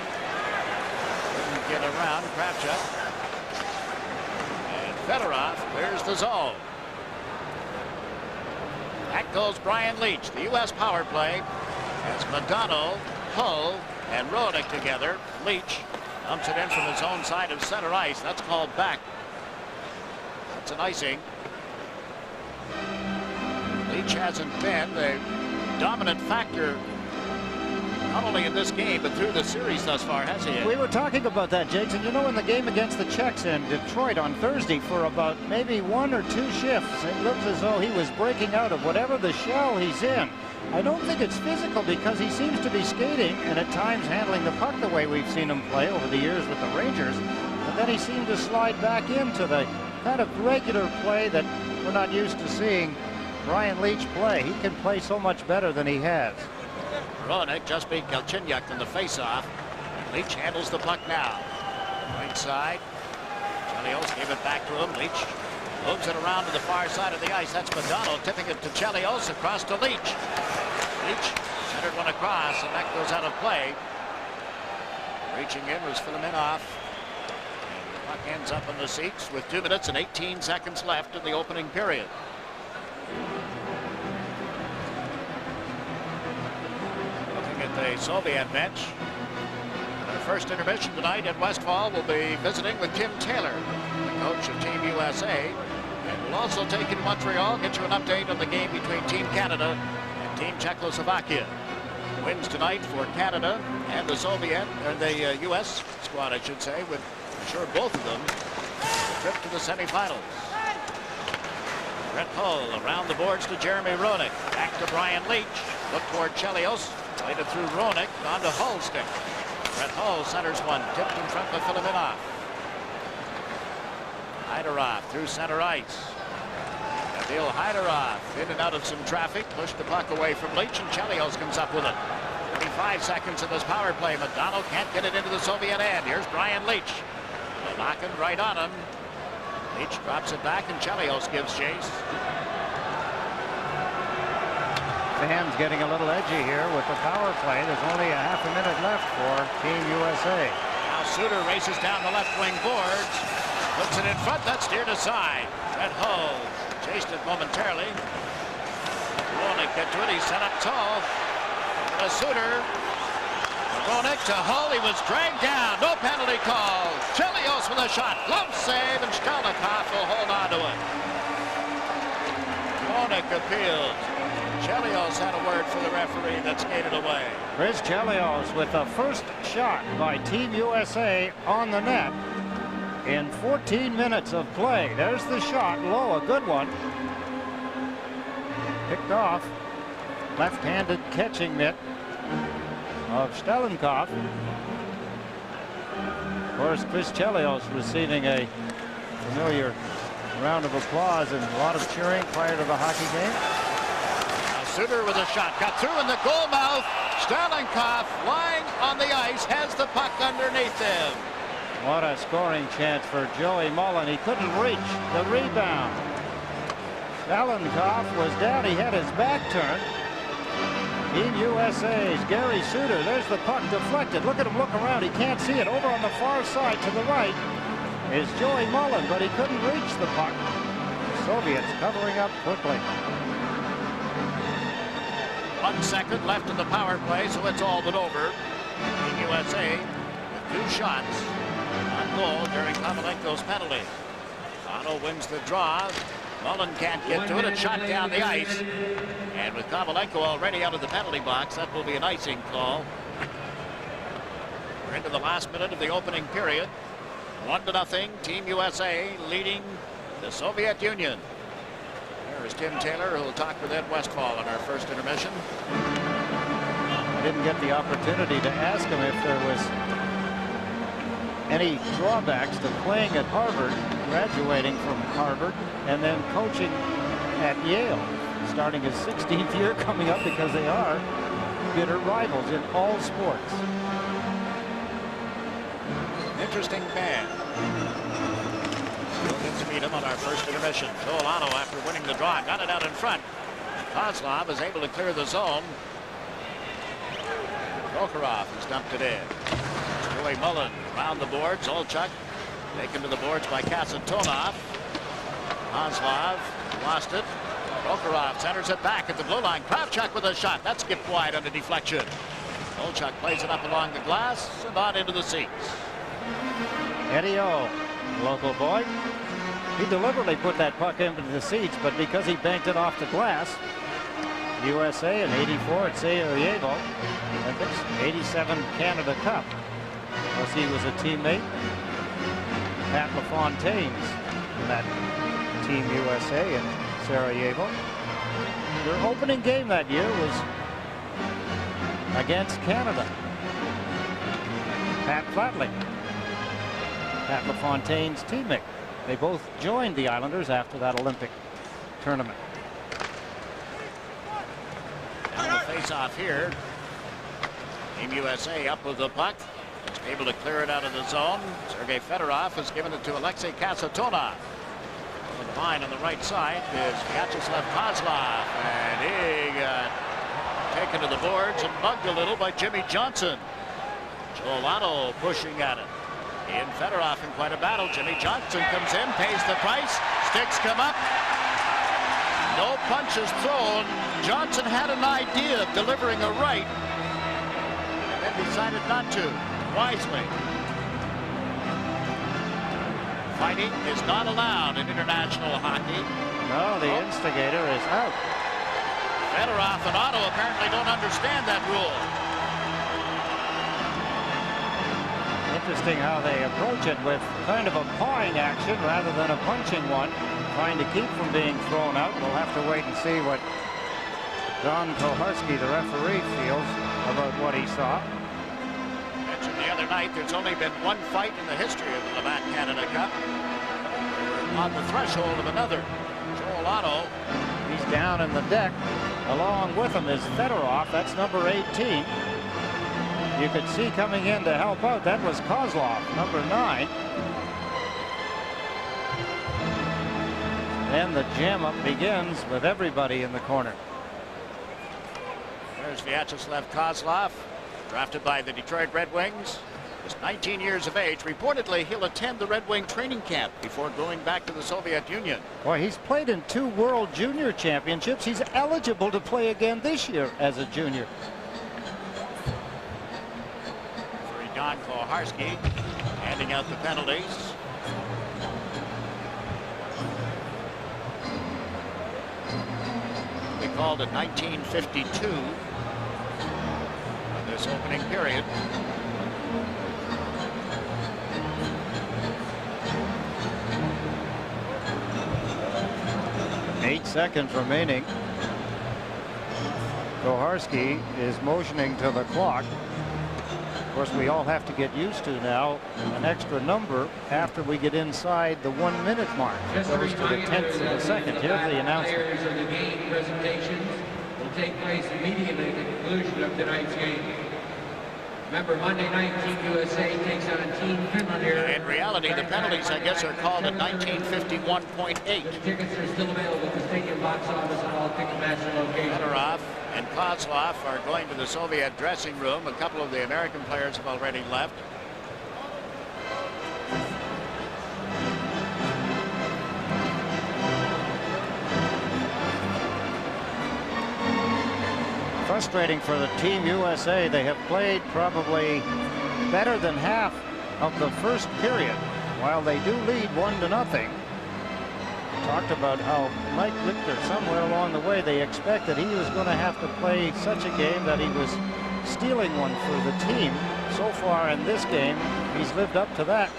Didn't get around Kravchuk. And Fedorov clears the zone. Back goes Brian Leach. The U.S. power play has Madonna, Hull, and Roenick together. Leach dumps it in from his own side of center ice. That's called back. That's an icing. Leach hasn't been the dominant factor, not only in this game, but through the series thus far, has he? We were talking about that, Jakes, and you know, in the game against the Czechs in Detroit on Thursday, for about maybe 1 or 2 shifts, it looks as though he was breaking out of whatever the shell he's in. I don't think it's physical because he seems to be skating and at times handling the puck the way we've seen him play over the years with the Rangers. But then he seemed to slide back into the kind of regular play that we're not used to seeing Brian Leach play. He can play so much better than he has. Roenick just beat Galchenyuk in the faceoff. Leach handles the puck now. Right side. Chelios gave it back to him. Leach moves it around to the far side of the ice. That's Madonna tipping it to Chelios across to Leach. Leach centered one across, and that goes out of play. Reaching in was Filiminov. And the puck ends up in the seats with 2 minutes and 18 seconds left in the opening period. Looking at the Soviet bench. Our first intermission tonight at Westfall will be visiting with Tim Taylor, the coach of Team USA. And we'll also take you to Montreal, get you an update on the game between Team Canada and Team Czechoslovakia. Wins tonight for Canada and the Soviet, or the U.S. squad, I should say, with, I'm sure, both of them, a trip to the semifinals. Brett Hull around the boards to Jeremy Roenick. Back to Brian Leach. Look toward Chelios. Played it through Roenick. On to Hull's stick. Brett Hull centers one. Tipped in front of Filiminov. Hyderov through center ice. Nabil Hyderov in and out of some traffic. Pushed the puck away from Leach, and Chelios comes up with it. 25 seconds in this power play. Madonna can't get it into the Soviet end. Here's Brian Leach. Knocking right on him. Leach drops it back, and Chelios gives chase. Fans getting a little edgy here with the power play. There's only a half a minute left for Team USA. Now Suter races down the left wing boards. Puts it in front. That's steered aside. Brett Hull chased it momentarily. Roenick get to it. He's set up tall. Suter. Roenick to Hull. He was dragged down. No penalty call. Chelios with a shot. Glove save, and Stelnikov will hold on to it. Roenick appeals. Chelios had a word for the referee that skated away. Chris Chelios with the first shot by Team USA on the net in 14 minutes of play. There's the shot, low, a good one. Picked off. Left-handed catching mitt of Stelnikov. Of course, Chris Chelios receiving a familiar round of applause and a lot of cheering prior to the hockey game. Suter with a shot, got through in the goal mouth. Stelnikov lying on the ice, has the puck underneath him. What a scoring chance for Joey Mullen. He couldn't reach the rebound. Stelnikov was down, he had his back turned. Team USA's Gary Suter, there's the puck deflected. Look at him look around, he can't see it. Over on the far side to the right is Joey Mullen, but he couldn't reach the puck. The Soviets covering up quickly. 1 second left in the power play, so it's all but over. Team USA with 2 shots on goal during Kovalenko's penalty. Bono wins the draw. Mullen can't get to it. It's shot down the ice. And with Kovalenko already out of the penalty box, that will be an icing call. We're into the last minute of the opening period. 1-0, Team USA leading the Soviet Union. There's Tim Taylor, who will talk with Ed Westfall in our first intermission. I didn't get the opportunity to ask him if there was any drawbacks to playing at Harvard, graduating from Harvard, and then coaching at Yale. starting his 16th year coming up, because they are bitter rivals in all sports. Interesting band. We'll get to meet him on our first intermission. Joel Otto, after winning the draw, got it out in front. Kozlov is able to clear the zone. Prokhorov has dumped it in. Joey Mullen around the boards. Olchuk taken to the boards by Kasatonov. Kozlov lost it. Prokhorov centers it back at the blue line. Kravchuk with a shot. That skipped wide under deflection. Olchuk plays it up along the glass and on into the seats. Eddie O, local boy. He deliberately put that puck into the seats, but because he banked it off the glass, USA in '84 at Sarajevo, Olympics, '87 Canada Cup. Plus he was a teammate, Pat LaFontaine's, in that Team USA in Sarajevo. Their opening game that year was against Canada. Pat Flatley, Pat LaFontaine's teammate. They both joined the Islanders after that Olympic tournament. Now the face-off here. Team USA up with the puck. Is able to clear it out of the zone. Sergei Fedorov has given it to Alexei Kasatonov. On the line on the right side is Vyacheslav Kozlov, and he got taken to the boards and mugged a little by Jimmy Johnson. Joel Otto pushing at it. And Fedorov in quite a battle. Jimmy Johnson comes in, pays the price. Sticks come up. No punches thrown. Johnson had an idea of delivering a right, and then decided not to, wisely. Fighting is not allowed in international hockey. No, the instigator is out. Fedorov and Otto apparently don't understand that rule. Interesting how they approach it, with kind of a pawing action rather than a punching one, trying to keep from being thrown out. We'll have to wait and see what Don Koharski, the referee, feels about what he saw. Mentioned the other night, there's only been one fight in the history of the Labatt Canada Cup. We're on the threshold of another. Joel Otto. He's down in the deck. Along with him is Fedorov. That's number 18. You could see coming in to help out, that was Kozlov, number 9. Then the jam up begins with everybody in the corner. There's Vyacheslav Kozlov, drafted by the Detroit Red Wings. He's 19 years of age. Reportedly, he'll attend the Red Wing training camp before going back to the Soviet Union. Boy, he's played in 2 World Junior Championships. He's eligible to play again this year as a junior. Don Koharski handing out the penalties. We called it 1952 in this opening period. Eight seconds remaining. Koharski is motioning to the clock. Of course, we all have to get used to now an extra number after we get inside the 1 minute mark. It goes to the 10th of a second. Here's the announcement. Of the game presentations will take place immediately at the conclusion of tonight's game. Remember, Monday night, Team USA takes on Team Finland here. In reality, the penalties, I guess, are called at 1951.8. The tickets are still available at the stadium box office and all Ticketmaster locations. Fedorov and Kozlov are going to the Soviet dressing room. A couple of the American players have already left. Frustrating for the Team USA. They have played probably better than half of the first period, while they do lead 1-0. Talked about how Mike Richter, somewhere along the way, they expected he was going to have to play such a game that he was stealing one for the team. So far in this game, he's lived up to that.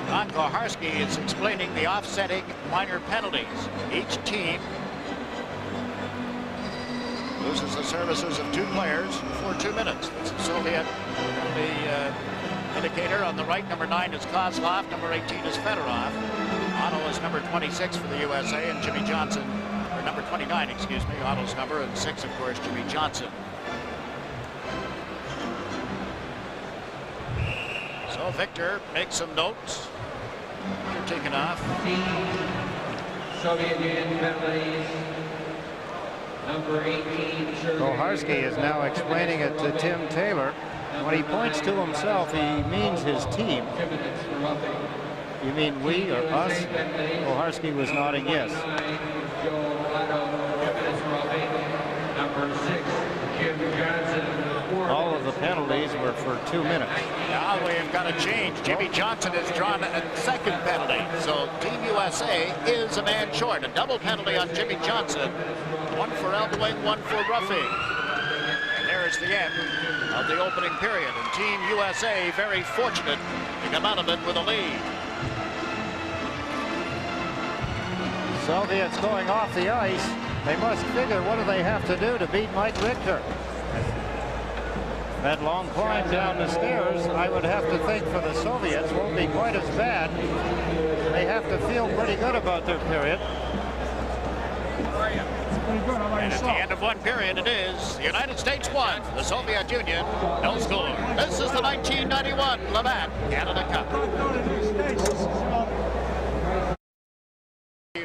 Don Koharski is explaining the offsetting minor penalties. Each team loses the services of 2 players for 2 minutes. It's the Soviet penalty indicator on the right. Number 9 is Kozlov. Number 18 is Fedorov. On Otto is number 26 for the USA, and Jimmy Johnson, or number 29, excuse me, Otto's number, and 6, of course, Jimmy Johnson. So Victor makes some notes. They're taken off. Soviet Union penalties. Number 18. Koharski is now explaining it to Tim Taylor. When he points to himself, he means his team. You mean we or us? Koharski was nodding yes. Number 6, Jim Johnson. All of the penalties were for 2 minutes. Now we have got a change. Jimmy Johnson has drawn a second penalty. So Team USA is a man short. A double penalty on Jimmy Johnson. One for elbowing, one for roughing. And there's the end of the opening period. And Team USA very fortunate to come out of it with a lead. Soviets going off the ice. They must figure, what do they have to do to beat Mike Richter? That long climb down the stairs, I would have to think, for the Soviets won't be quite as bad. They have to feel pretty good about their period. And at the end of one period, it is the United States 1, the Soviet Union no score. This is the 1991 Labatt Canada Cup.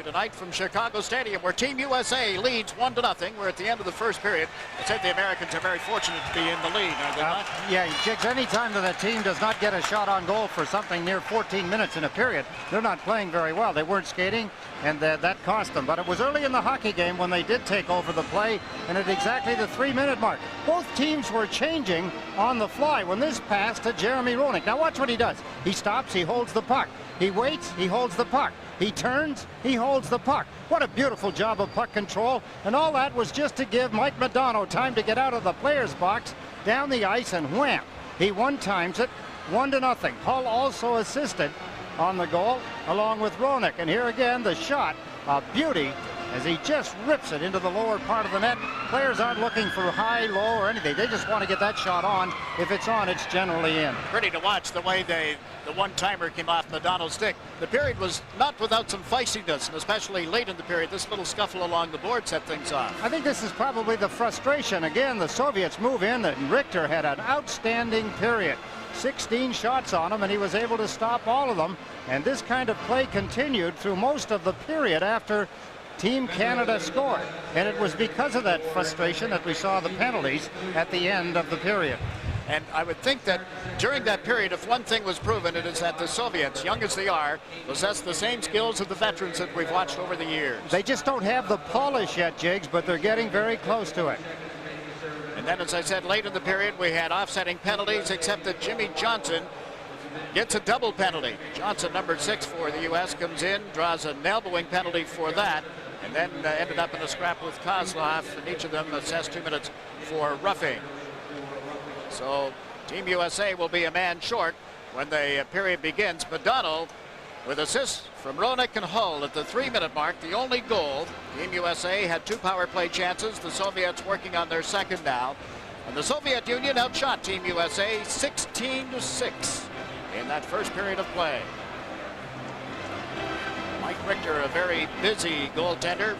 Tonight from Chicago Stadium, where Team USA leads 1-0. We're at the end of the first period. I said the Americans are very fortunate to be in the lead, are they not? Yeah, Jigs, anytime that a team does not get a shot on goal for something near 14 minutes in a period, they're not playing very well. They weren't skating, and that cost them. But it was early in the hockey game when they did take over the play, and at exactly the 3-minute mark, both teams were changing on the fly when this passed to Jeremy Roenick. Now watch what he does. He stops, he holds the puck. He waits, he holds the puck. He turns, he holds the puck. What a beautiful job of puck control. And all that was just to give Mike Modano time to get out of the player's box, down the ice, and wham. He one-times it, 1-0. Hull also assisted on the goal, along with Roenick. And here again, the shot, a beauty, as he just rips it into the lower part of the net. Players aren't looking for high, low, or anything. They just want to get that shot on. If it's on, it's generally in. Pretty to watch the way the one-timer came off Modano's stick. The period was not without some feistiness, and especially late in the period, this little scuffle along the board set things off. I think this is probably the frustration. Again, the Soviets move in, and Richter had an outstanding period. 16 shots on him, and he was able to stop all of them. And this kind of play continued through most of the period after Team Canada scored. And it was because of that frustration that we saw the penalties at the end of the period. And I would think that during that period, if one thing was proven, it is that the Soviets, young as they are, possess the same skills of the veterans that we've watched over the years. They just don't have the polish yet, Jigs, but they're getting very close to it. And then, as I said, late in the period, we had offsetting penalties, except that Jimmy Johnson gets a double penalty. Johnson, number 6 for the U.S., comes in, draws an elbowing penalty for that, and then ended up in a scrap with Kozlov, and each of them assessed 2 minutes for roughing. So Team USA will be a man short when the period begins. Modano with assists from Roenick and Hull at the 3-minute mark, the only goal. Team USA had 2 power play chances. The Soviets working on their second now. And the Soviet Union outshot Team USA 16-6 in that first period of play. Mike Richter, a very busy goaltender.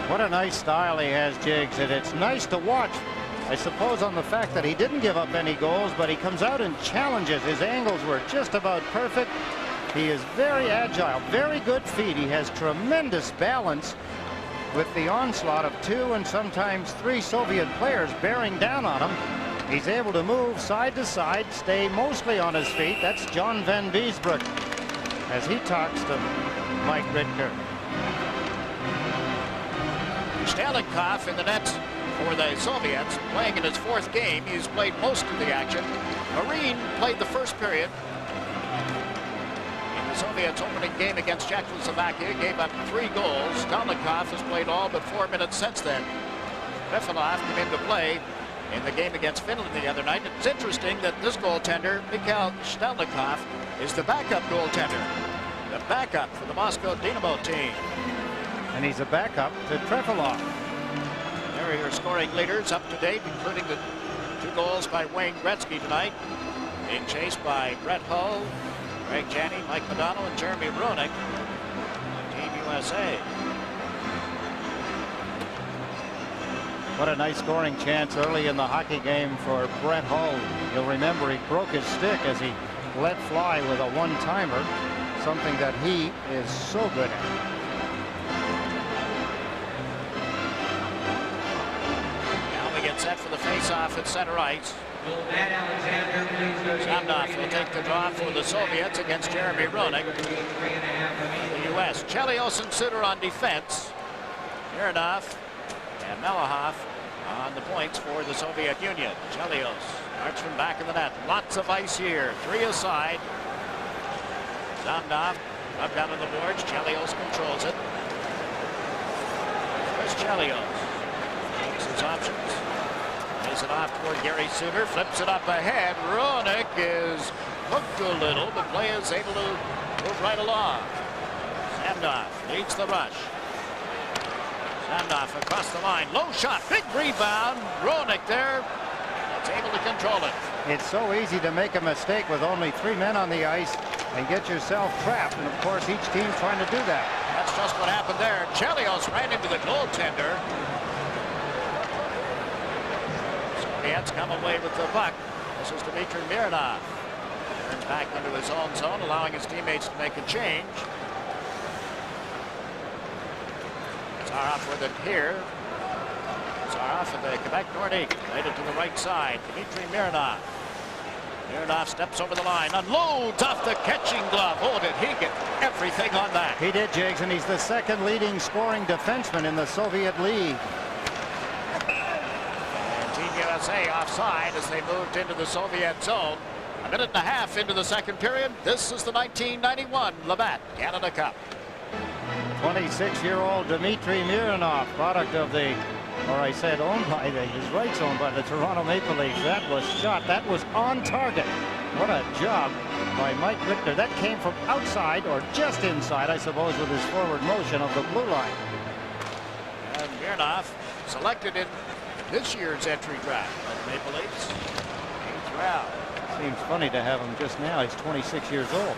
What a nice style he has, Jigs, and it's nice to watch. I suppose on the fact that he didn't give up any goals, but he comes out and challenges. His angles were just about perfect. He is very agile, very good feet. He has tremendous balance with the onslaught of 2 and sometimes 3 Soviet players bearing down on him. He's able to move side to side, stay mostly on his feet. That's John Van Beesbroek as he talks to Mike Richter. Stalinkov in the net for the Soviets, playing in his 4th game. He's played most of the action. Marine played the first period in the Soviets' opening game against Czechoslovakia, gave up 3 goals. Stalinkov has played all but 4 minutes since then. Trefilov came into play in the game against Finland the other night. It's interesting that this goaltender, Mikhail Stalinkov, is the backup goaltender. The backup for the Moscow Dynamo team. And he's a backup to Trefilov. There are your scoring leaders up to date, including the 2 goals by Wayne Gretzky tonight, being chased by Brett Hull Greg Janney, Mike Modano, and Jeremy Roenick on Team USA. What a nice scoring chance early in the hockey game for Brett Hull. You'll remember he broke his stick as he let fly with a one-timer, something that he is so good at. Now we get set for the face-off at center ice. Samdov will take the draw for the Soviets against Jeremy Roenick. The U.S. Chelios and Suter on defense. Mironov and Melahoff on the points for the Soviet Union. Chelios starts from back of the net. Lots of ice here. 3 aside. Samdov up down on the boards. Chelios controls it. There's Chelios. Takes his options. Plays it off toward Gary Suter. Flips it up ahead. Roenick is hooked a little, but play is able to move right along. Samdov leads the rush. Samdov across the line. Low shot. Big rebound. Roenick there. It's able to control it. It's so easy to make a mistake with only 3 men on the ice and get yourself trapped. And of course, each team's trying to do that. That's just what happened there. Chelios ran into the goaltender. Soviets come away with the puck. This is Dmitry Mironov. Turns back into his own zone, allowing his teammates to make a change. Zaroff with it here. Zaroff at the Quebec Nordique. Played it to the right side. Dmitry Mironov. Mironov steps over the line. Unloads off the catching glove. Oh, did he get everything on that? He did, Jigs, and he's the second leading scoring defenseman in the Soviet League. And Team USA offside as they moved into the Soviet zone. A minute and a half into the second period. This is the 1991 Labatt Canada Cup. 26-year-old Dmitry Mironov, product of the, or I said owned by his rights owned by the Toronto Maple Leafs. That was shot. That was on target. What a job by Mike Richter. That came from outside or just inside, I suppose, with his forward motion of the blue line. And Mironov selected in this year's entry draft of the Maple Leafs. 8th round. Seems funny to have him just now. He's 26 years old.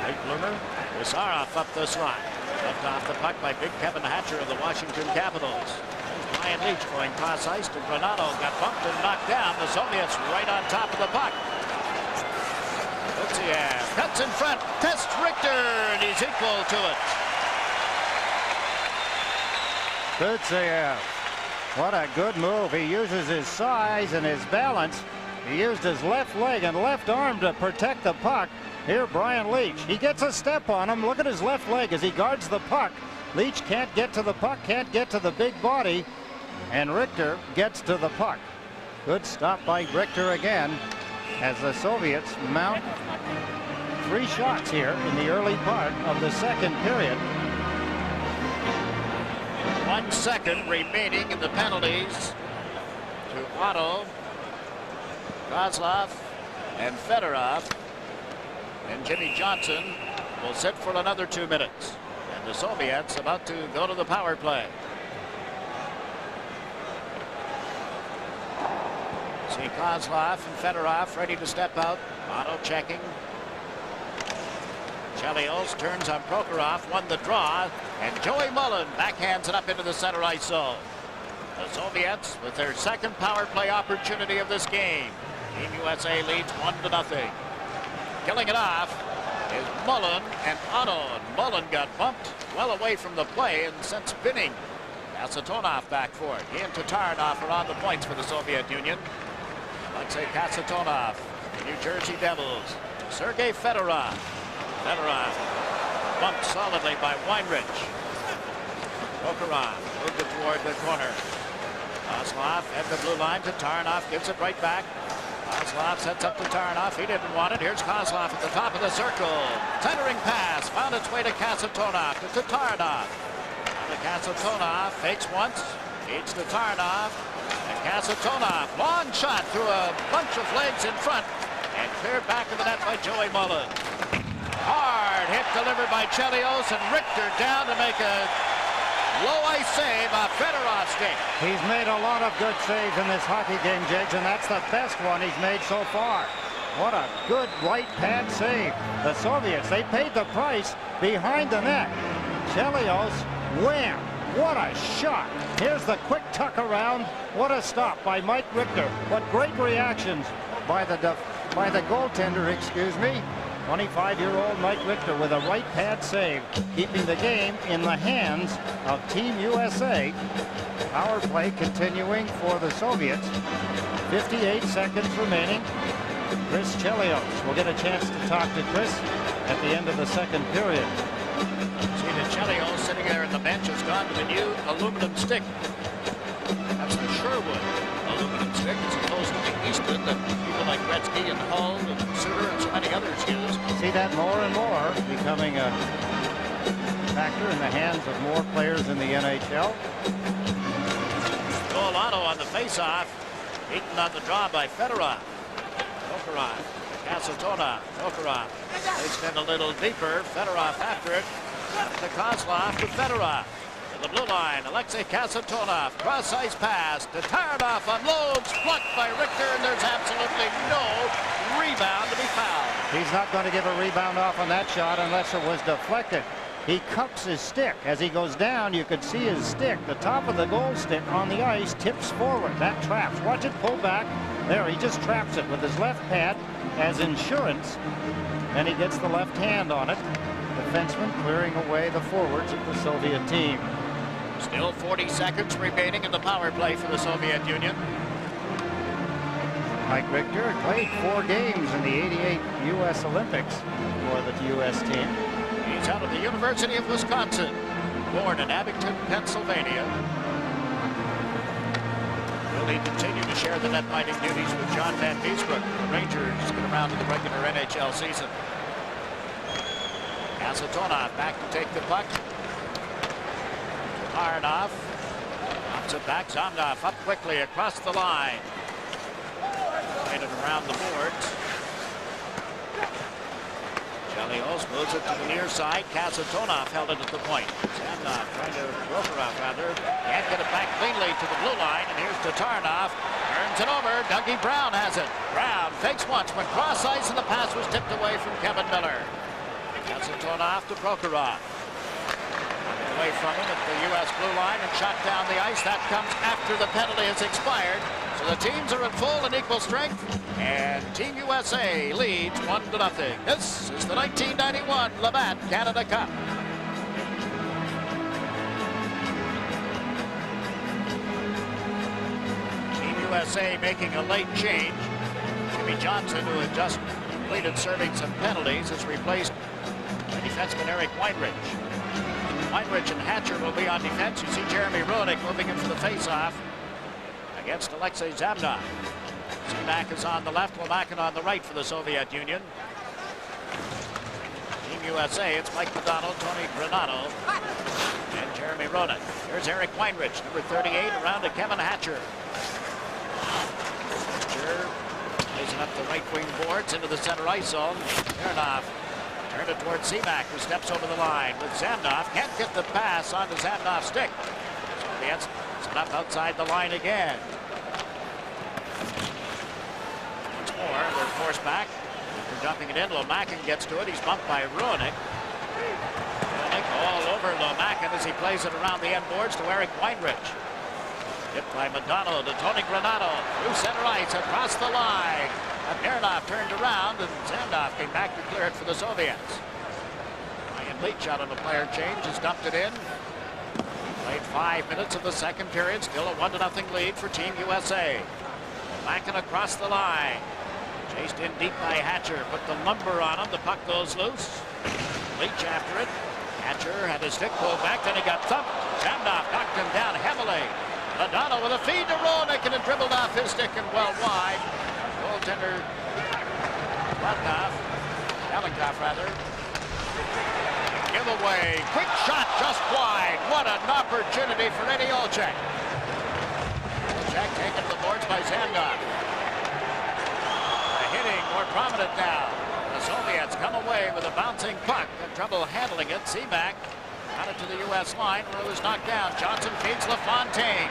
Mike Bloomer. Zaroff up this line. Left off the puck by Big Kevin Hatcher of the Washington Capitals. There's Brian Leach going cross ice to Granado. Got bumped and knocked down. The Soviets right on top of the puck. Lutziev cuts in front. Tests Richter, and he's equal to it. Lutziev. What a good move. He uses his size and his balance. He used his left leg and left arm to protect the puck. Here, Brian Leach. He gets a step on him. Look at his left leg as he guards the puck. Leach can't get to the puck, can't get to the big body, and Richter gets to the puck. Good stop by Richter again as the Soviets mount 3 shots here in the early part of the second period. 1 second remaining in the penalties to Otto, Kozlov, and Fedorov. And Jimmy Johnson will sit for another 2 minutes. And the Soviets about to go to the power play. See Kozlov and Fedorov ready to step out. Otto checking. Chelios turns on Prokhorov, won the draw. And Joey Mullen backhands it up into the center ice zone. The Soviets with their second power play opportunity of this game. Team USA leads 1-0. Killing it off is Mullen and Otto. Mullen got bumped well away from the play and sent spinning. Kasatonov back for it. He and Tatarnov are on the points for the Soviet Union. Alexei Kasatonov, the New Jersey Devils. Sergei Fedorov. Fedorov bumped solidly by Weinrich. Prokhorov moved it toward the corner. Kozlov at the blue line. Tatarnov gives it right back. Kozlov sets up to Tatarnov. He didn't want it. Here's Kozlov at the top of the circle. Centering pass. Found its way to Kasatonov. To Tatarnov. To Kasatonov. Fakes once. Feeds to Tatarnov. And Kasatonov. Long shot through a bunch of legs in front. And cleared back to the net by Joey Mullen. Hard hit delivered by Chelios. And Richter down to make a low ice save off Fedorov's stick. He's made a lot of good saves in this hockey game, Jigs, and that's the best one he's made so far. What a good right pad save. The Soviets, they paid the price behind the net. Chelios, wham! What a shot. Here's the quick tuck around. What a stop by Mike Richter. What great reactions by the goaltender, excuse me. 25-year-old Mike Richter with a right pad save, keeping the game in the hands of Team USA. Power play continuing for the Soviets. 58 seconds remaining. Chris Chelios. We'll get a chance to talk to Chris at the end of the second period. See that Chelios sitting there at the bench has gone to the new aluminum stick. That's the Sherwood aluminum stick as opposed to the Easton that people like Gretzky and Hull and Suter and so many others use. See that more and more becoming a factor in the hands of more players in the NHL. Golano on the faceoff, beaten on the draw by Fedorov. Prokhorov, Kasatonov, Prokhorov. Placed in a little deeper. Fedorov after it. To Kozlov to Fedorov. To the blue line, Alexei Kasatonov. Cross-ice pass to Taranov. Unloads, blocked by Richter, and there's absolutely no rebound to be found. He's not going to give a rebound off on that shot unless it was deflected. He cups his stick. As he goes down, you could see his stick. The top of the goal stick on the ice tips forward. That traps. Watch it pull back. There, he just traps it with his left pad as insurance. And he gets the left hand on it. Defenseman clearing away the forwards of the Soviet team. Still 40 seconds remaining in the power play for the Soviet Union. Mike Richter played 4 games in the '88 U.S. Olympics for the U.S. team. He's out of the University of Wisconsin, born in Abington, Pennsylvania. Will he continue to share the net-minding duties with John Van Beesbrook? The Rangers get around to the regular NHL season. Kasatonov back to take the puck. Taranov pops it back. Zamnov up quickly across the line. Played it around the boards. Chelios moves it to the near side. Kasatonov held it at the point. Zamnov trying to Prokhorov rather. Can't get it back cleanly to the blue line. And here's to Taranov. Turns it over. Dougie Brown has it. Brown fakes once, went cross ice, and the pass was tipped away from Kevin Miller. Kasatonov to Prokhorov. Away from him at the U.S. blue line and shot down the ice. That comes after the penalty has expired. So the teams are at full and equal strength. And Team USA leads 1-0. This is the 1991 Labatt Canada Cup. Team USA making a late change. Jimmy Johnson, who had just completed serving some penalties, is replaced by defenseman Eric Weinrich. Weinrich and Hatcher will be on defense. You see Jeremy Roenick moving in for the faceoff against Alexei Zamnov. Seaback is on the left, Lomakin on the right for the Soviet Union. Team USA, it's Mike McDonald, Tony Granato, and Jeremy Roenick. Here's Eric Weinrich, number 38, around to Kevin Hatcher. Hatcher raising up the right wing boards into the center ice zone. Taranov turned it towards Seaback, who steps over the line with Zamnov. Can't get the pass onto Zamnov's stick. Soviets up outside the line again. Once more, they're forced back. They're dumping it in. Lomakin gets to it. He's bumped by Roenick. Roenick all over Lomakin as he plays it around the end boards to Eric Weinrich. Hit by Madonna to Tony Granato. Through center ice, across the line. Taranov turned around, and Zamnov came back to clear it for the Soviets. Ryan Leach out on a player change has dumped it in. Played 5 minutes of the second period. Still a 1-0 lead for Team USA. Mackin across the line. Chased in deep by Hatcher. Put the lumber on him. The puck goes loose. Leach after it. Hatcher had his stick pulled back. Then he got thumped. Zamnov knocked him down heavily. Madonna with a feed to Roenick, and it dribbled off his stick and well wide. Goaltender Kalinkoff rather. Giveaway. Quick shot just wide. What an opportunity for Eddie Olczyk. Olczyk taken to the boards by Zamnov. The hitting more prominent now. The Soviets come away with a bouncing puck. Had trouble handling it. Seaback got it to the U.S. line where it was knocked down. Johnson feeds LaFontaine.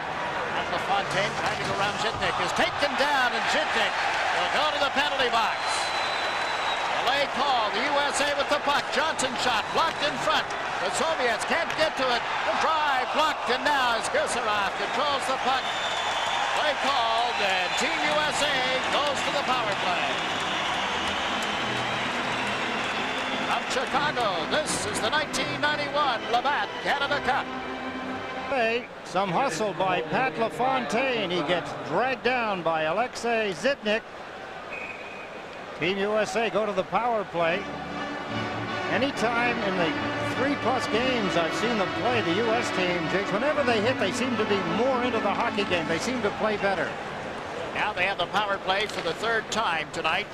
And LaFontaine trying to go around Zhitnik is taken down, and Zhitnik will go to the penalty box. Play call. The USA with the puck. Johnson shot blocked in front. The Soviets can't get to it. The drive blocked, and now as Gusarov controls the puck. Play called, and Team USA goes to the power play. From Chicago, this is the 1991 Labatt Canada Cup. Some hustle by Pat LaFontaine. He gets dragged down by Alexei Zitnik. Team USA go to the power play. Anytime in the 3+ games I've seen them play, the U.S. team, Jigs, whenever they hit, they seem to be more into the hockey game. They seem to play better. Now they have the power play for the 3rd time tonight.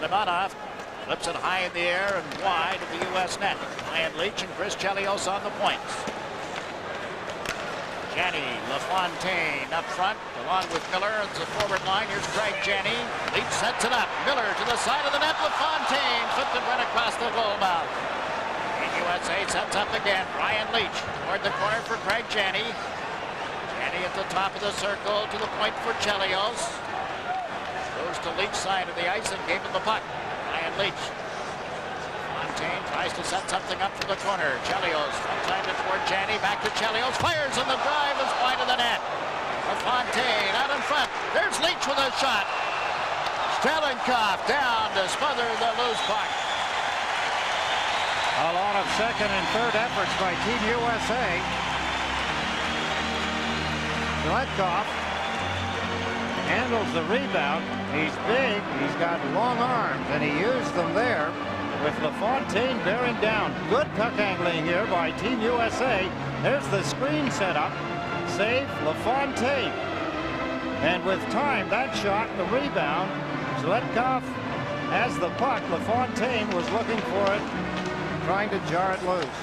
Ivanov flips it high in the air and wide of the U.S. net. Ryan Leach and Chris Chelios on the points. Janney, LaFontaine up front, along with Miller at the forward line. Here's Craig Janney. Leach sets it up. Miller to the side of the net. LaFontaine flipped it right across the goal mouth. And USA sets up again. Ryan Leach toward the corner for Craig Janney. Janney at the top of the circle to the point for Chelios. Goes to Leach side of the ice and gave him the puck. Ryan Leach. LaFontaine tries to set something up from the corner. Chelios front-timed it toward Janney. Back to Chelios. Fires and the drive is wide of the net. LaFontaine out in front. There's Leach with a shot. Stelenkov down to smother the loose puck. A lot of second and third efforts by Team USA. Zletkov handles the rebound. He's big. He's got long arms, and he used them there with LaFontaine bearing down. Good puck angling here by Team USA. There's the screen set up. Save LaFontaine. And with time, that shot, the rebound, Zletkov has the puck. LaFontaine was looking for it, trying to jar it loose.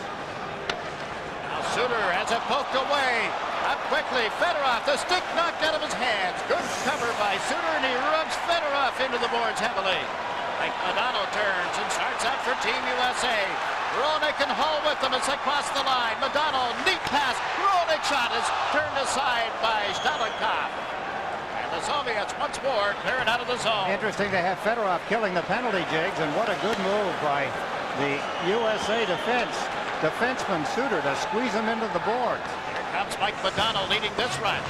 Now Suter has it poked away. Up quickly, Fedorov, the stick knocked out of his hands. Good cover by Suter, and he rubs Fedorov into the boards heavily. Mike Modano turns and starts out for Team USA. Roenick and Hull with them as they cross the line. Modano, neat pass. Roenick shot is turned aside by Stelenkov. And the Soviets once more clear it out of the zone. Interesting to have Fedorov killing the penalty, Jigs, and what a good move by the USA defenseman Suter to squeeze him into the boards. Here comes Mike Modano leading this run.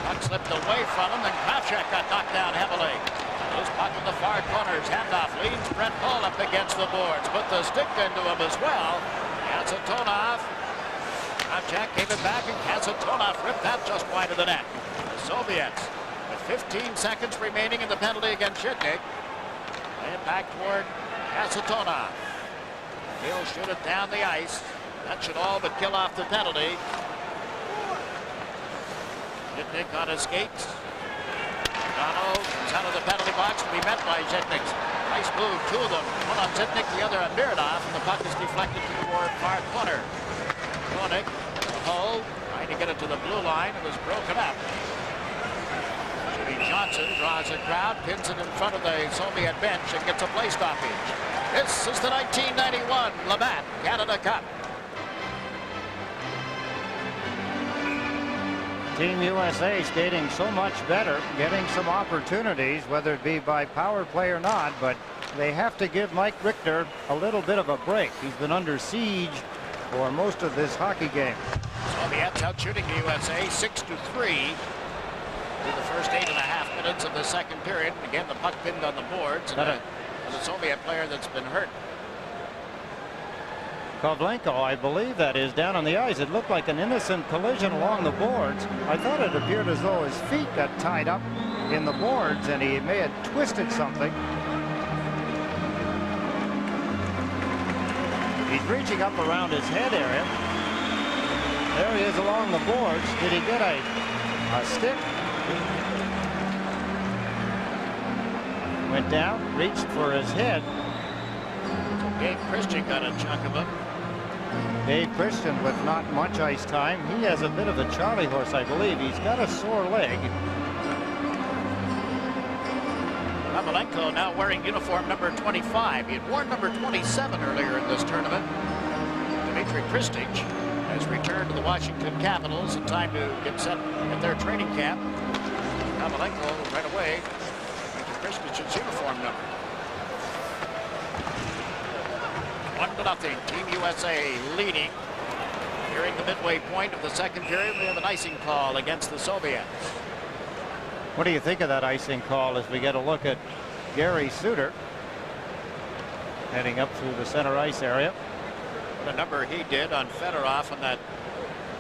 Puck slipped away from him, and Kravchuk got knocked down heavily. Loose puck in the far corners. Handoff leads Brent Hull up against the boards. Put the stick into him as well. Katsatonov. Kravchuk gave it back, and Katsatonov ripped that just wide of the net. The Soviets, with 15 seconds remaining in the penalty against Zitnik, play it back toward Katsatonov. He'll shoot it down the ice. That should all but kill off the penalty. Zitnik on his skates. Donald comes out of the penalty box to be met by Zitnik's. Nice move, 2 of them. One on Zitnik, the other on Mironov, and the puck is deflected toward far corner. Roenick, the Hull, trying to get it to the blue line. It was broken up. Jimmy Johnson draws a crowd, pins it in front of the Soviet bench, and gets a play stoppage. This is the 1991 Labatt Canada Cup. Team USA skating so much better, getting some opportunities, whether it be by power play or not, but they have to give Mike Richter a little bit of a break. He's been under siege for most of this hockey game. Soviets out shooting the USA 6-3 through the first 8.5 minutes of the second period. Again, the puck pinned on the boards, and a Soviet player that's been hurt. Kovlenko, I believe that is, down on the ice. It looked like an innocent collision along the boards. I thought it appeared as though his feet got tied up in the boards and he may have twisted something. He's reaching up around his head area. There he is along the boards. Did he get a stick? Went down, reached for his head. Dave Christian got a chunk of him. Dave Christian with not much ice time. He has a bit of a Charlie horse, I believe. He's got a sore leg. Pavlenko now wearing uniform number 25. He had worn number 27 earlier in this tournament. Dmitry Kristich has returned to the Washington Capitals in time to get set at their training camp. Pavlenko right away into Kristich's uniform number. 1-0. Team USA leading. Nearing the midway point of the second period, we have an icing call against the Soviets. What do you think of that icing call as we get a look at Gary Suter heading up through the center ice area? The number he did on Fedorov on that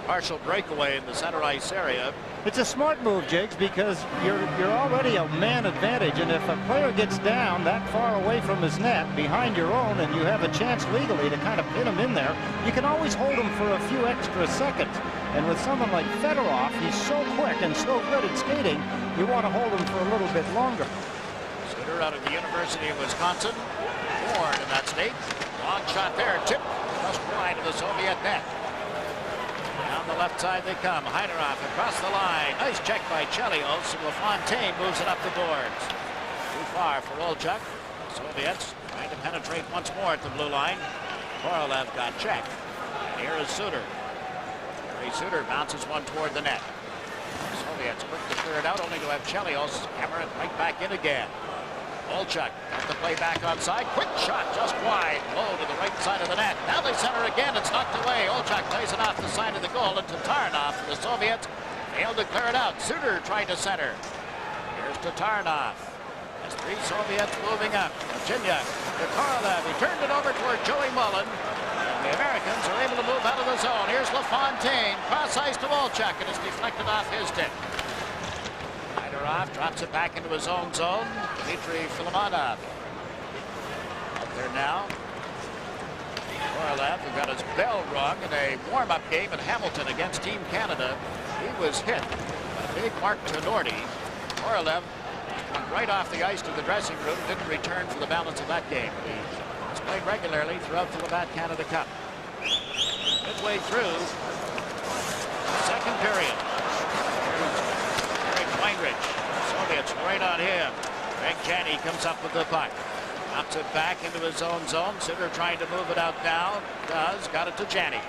partial breakaway in the center ice area. It's a smart move, Jigs, because you're already a man advantage, and if a player gets down that far away from his net behind your own and you have a chance legally to kind of pin him in there, you can always hold him for a few extra seconds. And with someone like Fedorov, he's so quick and so good at skating, you want to hold him for a little bit longer. Suter out of the University of Wisconsin, born in that state. Long shot there, tipped just wide of the Soviet net. Down the left side they come. Heineroff across the line. Nice check by Chelios. LaFontaine moves it up the boards. Too far for Olchuk. Soviets trying to penetrate once more at the blue line. Korolev got checked. Here is Suter. Suter bounces one toward the net. Soviets quick to clear it out, only to have Chelios hammer it right back in again. Olchuk got the play back onside. Quick shot just wide. Low to the right side of the net. Now they center again. It's knocked away. Olchuk plays it off the side of the goal. And Tatarnov for the Soviets failed to clear it out. Suter tried to center. Here's Tatarnov. There's 3 Soviets moving up. Virginia to Korolev. He turned it over toward Joey Mullen. And the Americans are able to move out of the zone. Here's LaFontaine. Cross ice to Olchuk, and it's deflected off his stick. Drops it back into his own zone. Dmitry Filimonov up there now. Korolev, who got his bell rung in a warm-up game in Hamilton against Team Canada. He was hit by big Mark Tenorti. Korolev went right off the ice to the dressing room, didn't return for the balance of that game. He has played regularly throughout the Labatt Canada Cup. Midway through the second period. Weinrich. Soviets right on him. Greg Janney comes up with the puck. Drops it back into his own zone. Suter trying to move it out now. Does. Got it to Janney.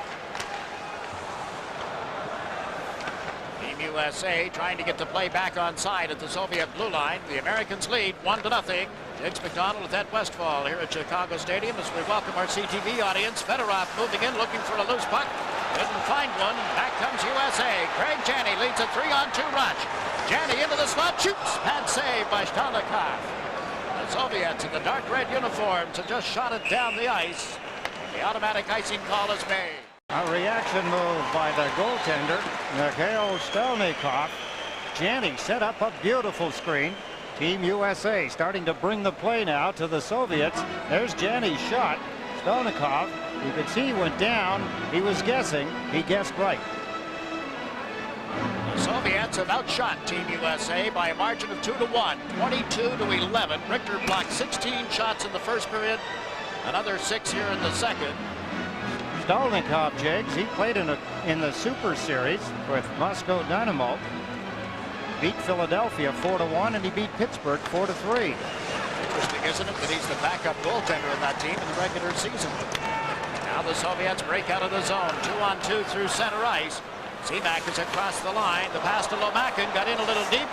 Team USA trying to get the play back on side at the Soviet blue line. The Americans lead 1-0. Diggs McDonald with Ed Westfall here at Chicago Stadium as we welcome our CTV audience. Fedorov moving in, looking for a loose puck. Didn't find one. Back comes USA. Greg Janney leads a 3-on-2 rush. Janney into the slot, shoots. Pad save by Stalnikov. The Soviets in the dark red uniforms have just shot it down the ice. The automatic icing call is made. A reaction move by the goaltender, Mikhail Stalnikov. Janney set up a beautiful screen. Team USA starting to bring the play now to the Soviets. There's Janney's shot. Stalnikov, you could see he went down. He was guessing. He guessed right. The Soviets have outshot Team USA by a margin of 2-1, 22-11. Richter blocked 16 shots in the first period, another 6 here in the second. Stalnikov, Jigs, he played in the Super Series with Moscow Dynamo. Beat Philadelphia 4-1, and he beat Pittsburgh 4-3. Interesting, isn't it, that he's the backup goaltender in that team in the regular season. Now the Soviets break out of the zone. 2-on-2 through center ice. Seaback is across the line. The pass to Lomakin got in a little deep.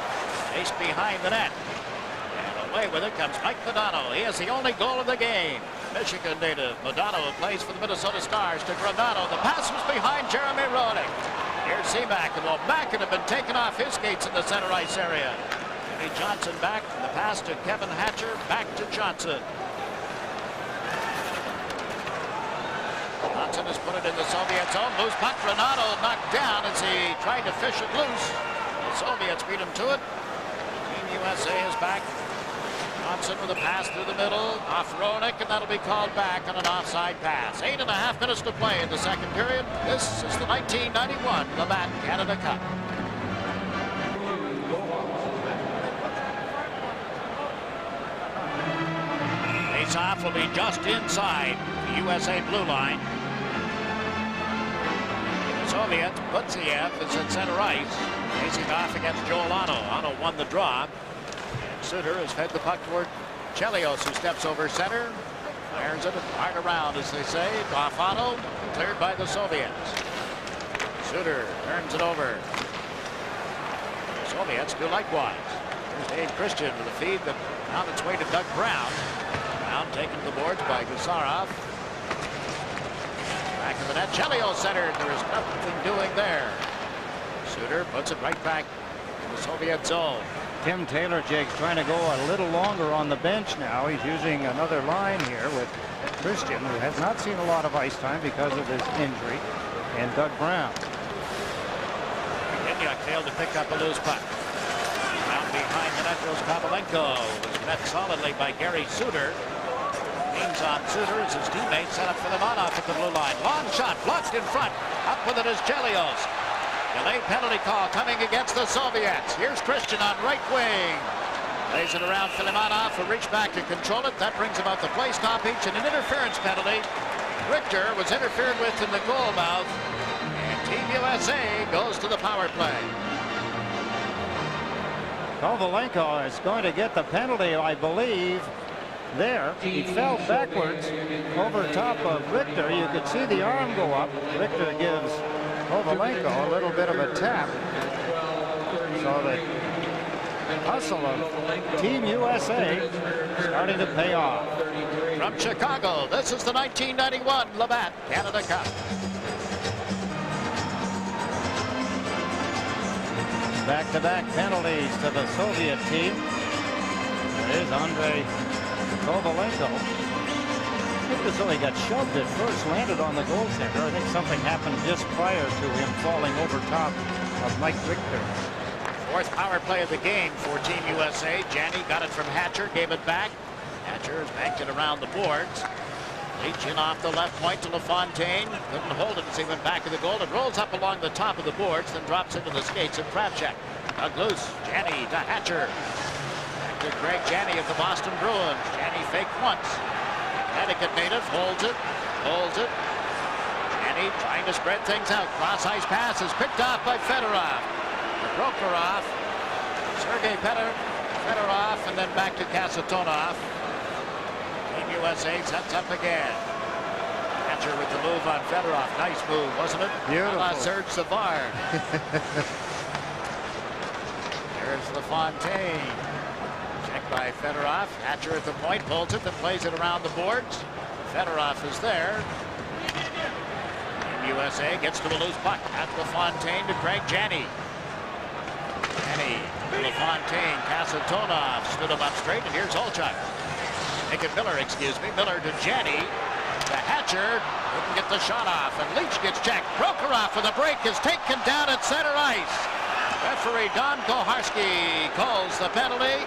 Chased behind the net. And away with it comes Mike Modano. He is the only goal of the game. Michigan native Modano plays for the Minnesota Stars to Granado. The pass was behind Jeremy Roenick. Here's Seaback, and Lomakin had been taken off his skates in the center ice area. Jimmy Johnson back. The pass to Kevin Hatcher. Back to Johnson. Johnson has put it in the Soviet zone. Loose puck. Renato knocked down as he tried to fish it loose. The Soviets beat him to it. Team USA is back. Johnson with a pass through the middle. Off Roenick, and that'll be called back on an offside pass. 8.5 minutes to play in the second period. This is the 1991 Labatt Canada Cup. Face-off will be just inside the USA blue line. The Soviets, Butziev is at center ice, facing off against Joel Ano. Ano won the draw. And Suter has fed the puck toward Chelios, who steps over center. Fires it hard around, as they say. Off Ano, cleared by the Soviets. Suter turns it over. The Soviets do likewise. Here's Dave Christian with a feed that found its way to Doug Brown. Brown taken to the boards by Gusarov. Back of the net, Chelios centered. There is nothing doing there. Suter puts it right back in the Soviet zone. Tim Taylor, Jake, trying to go a little longer on the bench now. He's using another line here with Christian, who has not seen a lot of ice time because of his injury, and Doug Brown. Inyuk failed to pick up a loose puck. Around behind the net goes Kovalenko. Was met solidly by Gary Suter. Leans on Suter as his teammate set up for the Monov at the blue line. Long shot blocked in front. Up with it is Chelios. Delayed penalty call coming against the Soviets. Here's Christian on right wing. Lays it around Filimonov, who reached back to control it. That brings about the play stoppage and an interference penalty. Richter was interfered with in the goal mouth. And Team USA goes to the power play. Kovalenko is going to get the penalty, I believe. There, he fell backwards over top of Richter. You could see the arm go up. Richter gives Kovalenko a little bit of a tap. So the hustle of Team USA starting to pay off. From Chicago, this is the 1991 Labatt Canada Cup. Back-to-back penalties to the Soviet team. There is Andrei Kovalenko. I think as though he got shoved at first, landed on the goaltender. I think something happened just prior to him falling over top of Mike Richter. Fourth power play of the game for Team USA. Janney got it from Hatcher, gave it back. Hatcher has banked it around the boards. Leach in off the left point to LaFontaine. Couldn't hold it as he went back to the goal. It rolls up along the top of the boards, then drops into the skates of Kravchuk. Dug loose. Janney to Hatcher. Back to Greg Janney of the Boston Bruins. Janney faked once. Connecticut native holds it. Holds it. Janney trying to spread things out. Cross ice pass is picked off by Fedorov. Prokhorov. Sergei Fedorov, and then back to Kasatonov. Team USA sets up again. Hatcher with the move on Fedorov. Nice move, wasn't it? Beautiful. Serge Savard. There's LaFontaine. Checked by Fedorov. Hatcher at the point, holds it, then plays it around the boards. Fedorov is there. Team USA gets to a loose puck. At LaFontaine to Craig Janney. Janney, LaFontaine, Kasatonov stood him up straight, and here's Olchuk. Miller, excuse me. Miller to Janney. To Hatcher. Couldn't get the shot off, and Leach gets checked. Prokhorov with a break is taken down at center ice. Referee Don Koharski calls the penalty.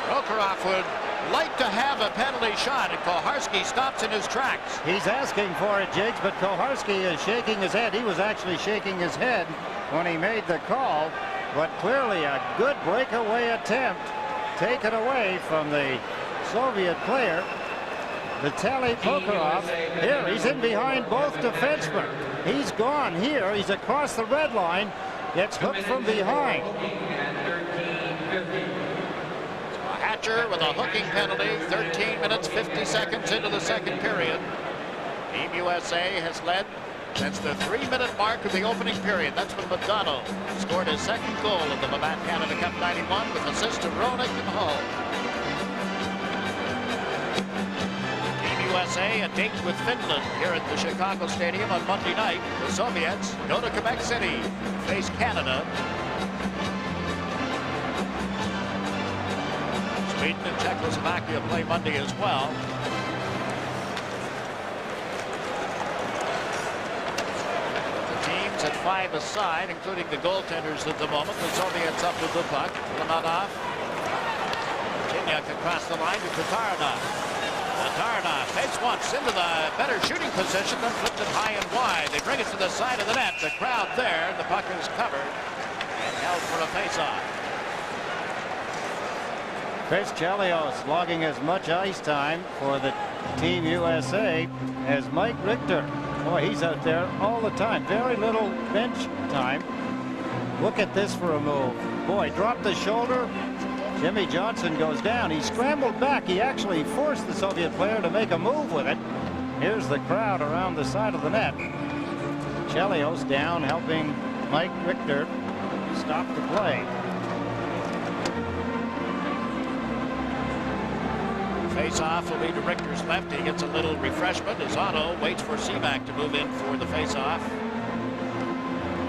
Prokhorov would like to have a penalty shot, and Koharski stops in his tracks. He's asking for it, Jigs, but Koharski is shaking his head. He was actually shaking his head when he made the call, but clearly a good breakaway attempt taken away from the Soviet player, Vitaly Prokhorov. Here, he's in behind both defensemen. He's gone here. He's across the red line. Gets hooked from behind. Hatcher with a hooking penalty. 13 minutes, 50 seconds into the second period. Team USA has led since the 3-minute mark of the opening period. That's when McDonald scored his second goal of the Labatt Canada Cup 91 with assists to Roenick and Hull. USA a date with Finland here at the Chicago Stadium on Monday night. The Soviets go to Quebec City to face Canada. Sweden and Czechoslovakia play Monday as well. The teams at 5 aside, including the goaltenders at the moment. The Soviets up with the puck. Lamanov. Inyuk across the line to Tatarynov. Tatarynov takes once into the better shooting position, then flipped it high and wide. They bring it to the side of the net. The crowd there. The puck is covered and held for a faceoff. Chris Chelios logging as much ice time for the Team USA as Mike Richter. Boy, he's out there all the time. Very little bench time. Look at this for a move. Boy, dropped the shoulder. Jimmy Johnson goes down. He scrambled back. He actually forced the Soviet player to make a move with it. Here's the crowd around the side of the net. Chelios down, helping Mike Richter stop the play. Face-off will be to Richter's left. He gets a little refreshment as Otto waits for Seaback to move in for the face-off.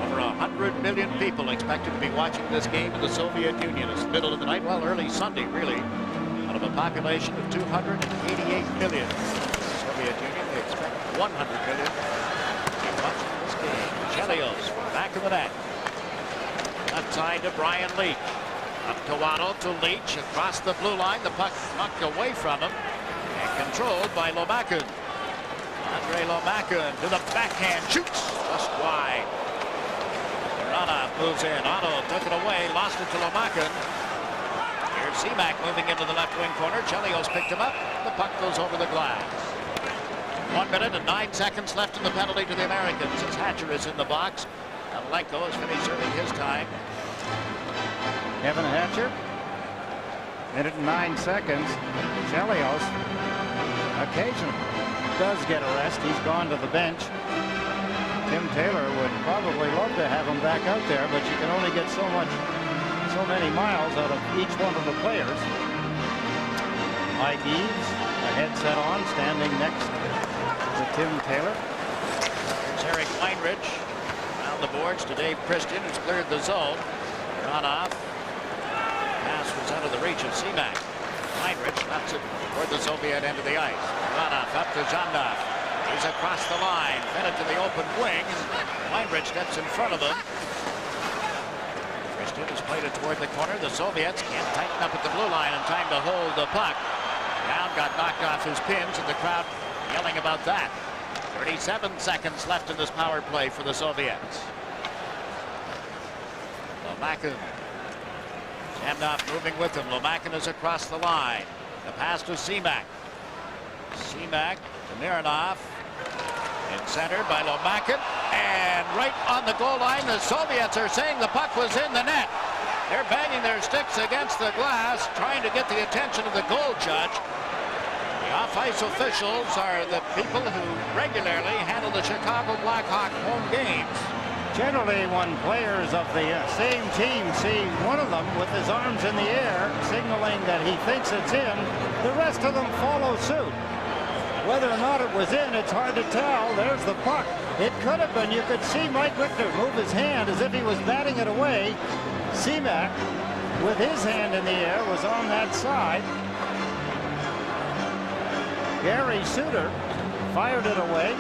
Over 100 million people expected to be watching this game in the Soviet Union. It's the middle of the night, well, early Sunday, really. Out of a population of 288 million. Soviet Union, they expect 100 million to be watching this game. Chelios from back of the net. Left side to Brian Leach. Up to Otto to Leach across the blue line. The puck knocked away from him and controlled by Lomakin. Andre Lomakin to the backhand, shoots just wide. Rana moves in. Otto took it away, lost it to Lomakin. Here's Seaback moving into the left wing corner. Chelios picked him up. The puck goes over the glass. 1 minute and 9 seconds left in the penalty to the Americans as Hatcher is in the box. Lenko is finished serving his time. Kevin Hatcher. Minute and 9 seconds. Chelios occasionally does get a rest. He's gone to the bench. Tim Taylor would probably love to have him back out there, but you can only get so many miles out of each one of the players. Mike Eaves, a headset on, standing next to Tim Taylor. Here's Eric Weinrich around the boards to Dave Christian, who's cleared the zone. Run off. Pass was out of the reach of Seaback. Weinrich knocks it toward the Soviet end of the ice. Ranoff up to Zhandov. He's across the line, fed it to the open wing. Weinrich steps in front of him. Christian has played it toward the corner. The Soviets can't tighten up at the blue line in time to hold the puck. Down got knocked off his pins, and the crowd yelling about that. 37 seconds left in this power play for the Soviets. Lomakin. Zhandov moving with him. Lomakin is across the line. The pass to Seaback. Seaback to Mironov. In center by Lomakin. And right on the goal line, the Soviets are saying the puck was in the net. They're banging their sticks against the glass, trying to get the attention of the goal judge. The off-ice officials are the people who regularly handle the Chicago Blackhawk home games. Generally, when players of the same team see one of them with his arms in the air, signaling that he thinks it's in, the rest of them follow suit. Whether or not it was in, it's hard to tell. There's the puck. It could have been. You could see Mike Richter move his hand as if he was batting it away. Seaback, with his hand in the air, was on that side. Gary Suter fired it away.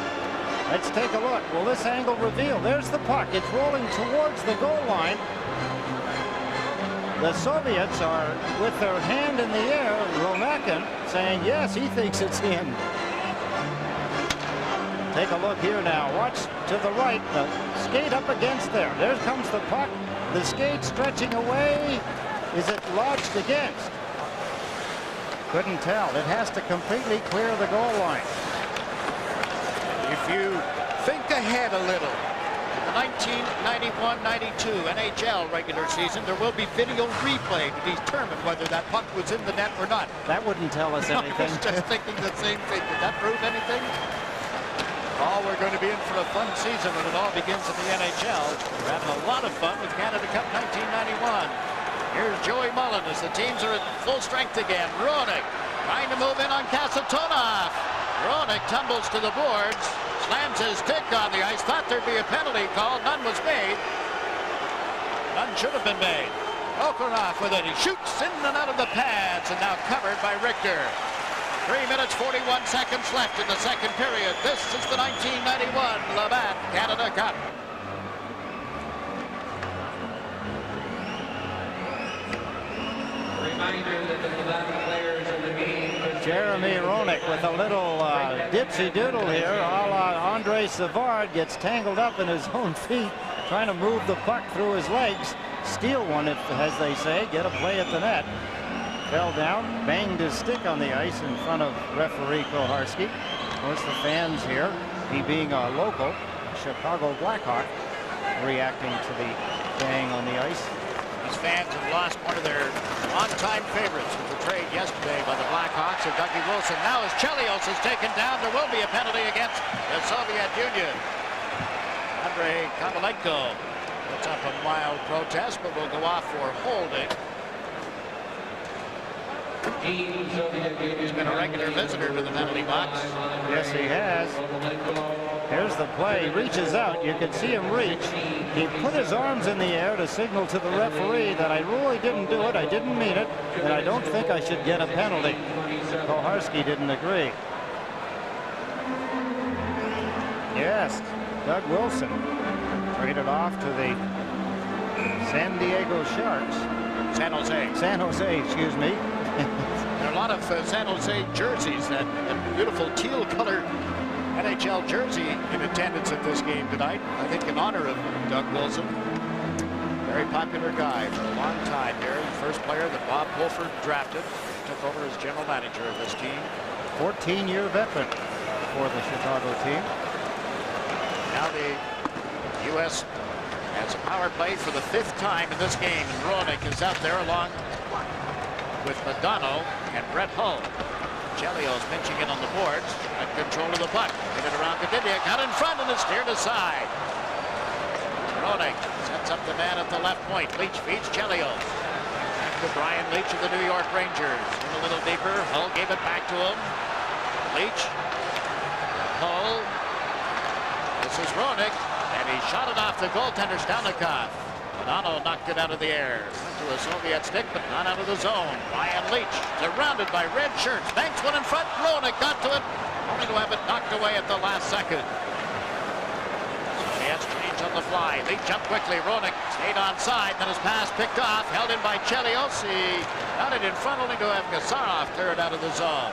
Let's take a look. Will this angle reveal? There's the puck. It's rolling towards the goal line. The Soviets are with their hand in the air. Lomakin saying, yes, he thinks it's in. Take a look here now. Watch to the right. The skate up against there. There comes the puck. The skate stretching away. Is it lodged against? Couldn't tell. It has to completely clear the goal line. If you think ahead a little, the 1991-92 NHL regular season, there will be video replay to determine whether that puck was in the net or not. That wouldn't tell us anything. I was just thinking the same thing. Did that prove anything? Oh, we're going to be in for a fun season when it all begins in the NHL. We're having a lot of fun with Canada Cup 1991. Here's Joey Mullen as the teams are at full strength again. Roenick trying to move in on Kasatonov. Roenick tumbles to the boards, slams his stick on the ice. Thought there'd be a penalty called. None was made. None should have been made. Okonoff with it. He shoots in and out of the pads and now covered by Richter. 3 minutes, 41 seconds left in the second period. This is the 1991 Labatt Canada Cup. Reminder that the Labatt players are the game. Jeremy Roenick with a little dipsy doodle here, a la Andre Savard, gets tangled up in his own feet, trying to move the puck through his legs, steal one, as they say, get a play at the net. Fell down, banged his stick on the ice in front of referee Koharski. Of course, the fans here, he being a local Chicago Blackhawk, reacting to the bang on the ice. These fans have lost one of their on-time favorites with the trade yesterday by the Blackhawks of Dougie Wilson. Now as Chelios is taken down, there will be a penalty against the Soviet Union. Andrei Kovalenko puts up a mild protest, but will go off for holding. He's been a regular visitor to the penalty box. Yes, he has. Here's the play. He reaches out. You can see him reach. He put his arms in the air to signal to the referee that I really didn't do it. I didn't mean it. And I don't think I should get a penalty. Koharski didn't agree. Yes, Doug Wilson traded off to the San Diego Sharks. San Jose, excuse me. There are a lot of San Jose jerseys, that beautiful teal color NHL jersey in attendance at this game tonight. I think in honor of Doug Wilson. Very popular guy for a long time here. The first player that Bob Wolford drafted. Took over as general manager of this team. 14-year veteran for the Chicago team. Now the U.S. has a power play for the 5th time in this game. And Roenick is out there along with Madonna and Brett Hull. Chelios pinching in on the boards. Got control of the puck. Get it around Gadindia. Got in front and is steered aside. Roenick sets up the man at the left point. Leach feeds Chelios. Back to Brian Leach of the New York Rangers. In a little deeper. Hull gave it back to him. Leach. Hull. This is Roenick. And he shot it off the goaltender Stalnikov. Madonna knocked it out of the air. Went to a Soviet stick, but not out of the zone. Brian Leach surrounded by red shirts. Banks one in front. Roenick got to it, only to have it knocked away at the last second. Soviets change on the fly. Leach jumped quickly. Roenick stayed onside. Then his pass picked off. Held in by Chelios. He got it in front, only to have Gasarov clear it out of the zone.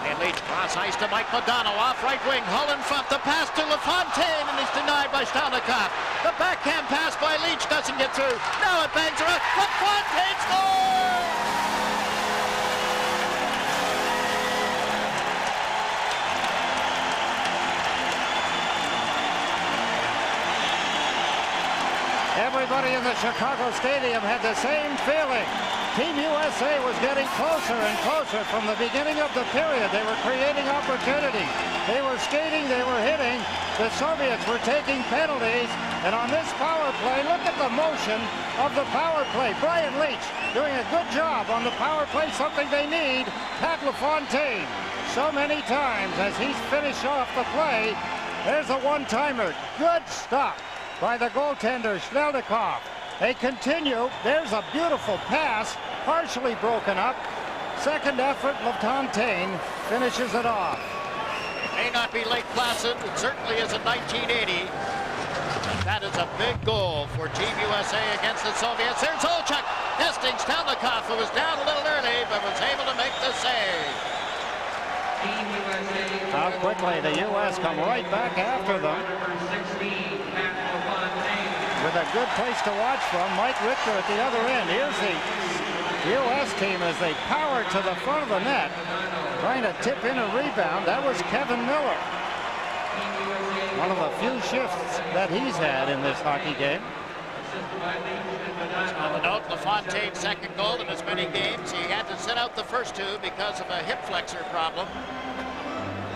And Leach cross ice to Mike Modano off right wing. Hull in front. The pass to LaFontaine, and he's denied by Stalnikov. The backhand pass by Leach doesn't get through. Now it bangs around. LaFontaine scores! Everybody in the Chicago Stadium had the same feeling. Team USA was getting closer and closer from the beginning of the period. They were creating opportunities. They were skating, they were hitting. The Soviets were taking penalties. And on this power play, look at the motion of the power play. Brian Leach doing a good job on the power play, something they need. Pat LaFontaine, so many times as he's finished off the play. There's a one-timer. Good stop by the goaltender, Stelnikov. They continue. There's a beautiful pass, partially broken up. Second effort, LaFontaine finishes it off. It may not be Lake Placid. It certainly is in 1980. That is a big goal for Team USA against the Soviets. There's Olchuk testing Stelnikov, who was down a little early, but was able to make the save. How quickly the U.S. come right back after them. With a good place to watch from, Mike Richter at the other end. Here's the U.S. team as they power to the front of the net, trying to tip in a rebound. That was Kevin Miller. One of the few shifts that he's had in this hockey game. On the note, LaFontaine's second goal in as many games. He had to sit out the first two because of a hip flexor problem.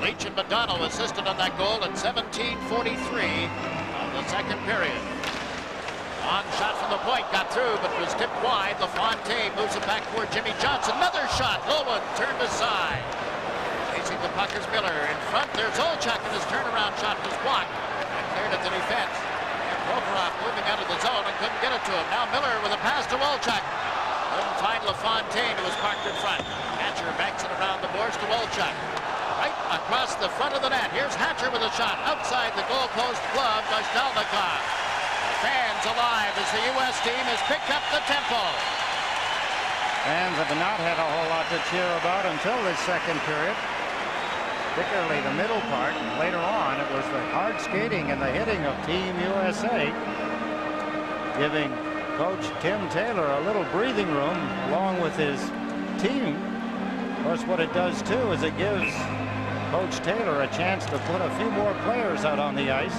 Leach and Madonna assisted on that goal at 17:43 of the second period. Long shot from the point, got through, but was tipped wide. LaFontaine moves it back toward Jimmy Johnson. Another shot. Low one turned aside. Facing the puck is Miller. In front, there's Olchuk, and his turnaround shot was blocked and cleared at the defense. And Provorov moving out of the zone and couldn't get it to him. Now Miller with a pass to Olchuk. Couldn't find LaFontaine, who was parked in front. Hatcher banks it around the boards to Olchuk. Right across the front of the net. Here's Hatcher with a shot outside the goalpost, glove by Stelnikov. Fans alive as the U.S. team has picked up the tempo. Fans have not had a whole lot to cheer about until this second period, particularly the middle part. Later on, it was the hard skating and the hitting of Team USA, giving Coach Tim Taylor a little breathing room along with his team. Of course, what it does, too, is it gives Coach Taylor a chance to put a few more players out on the ice.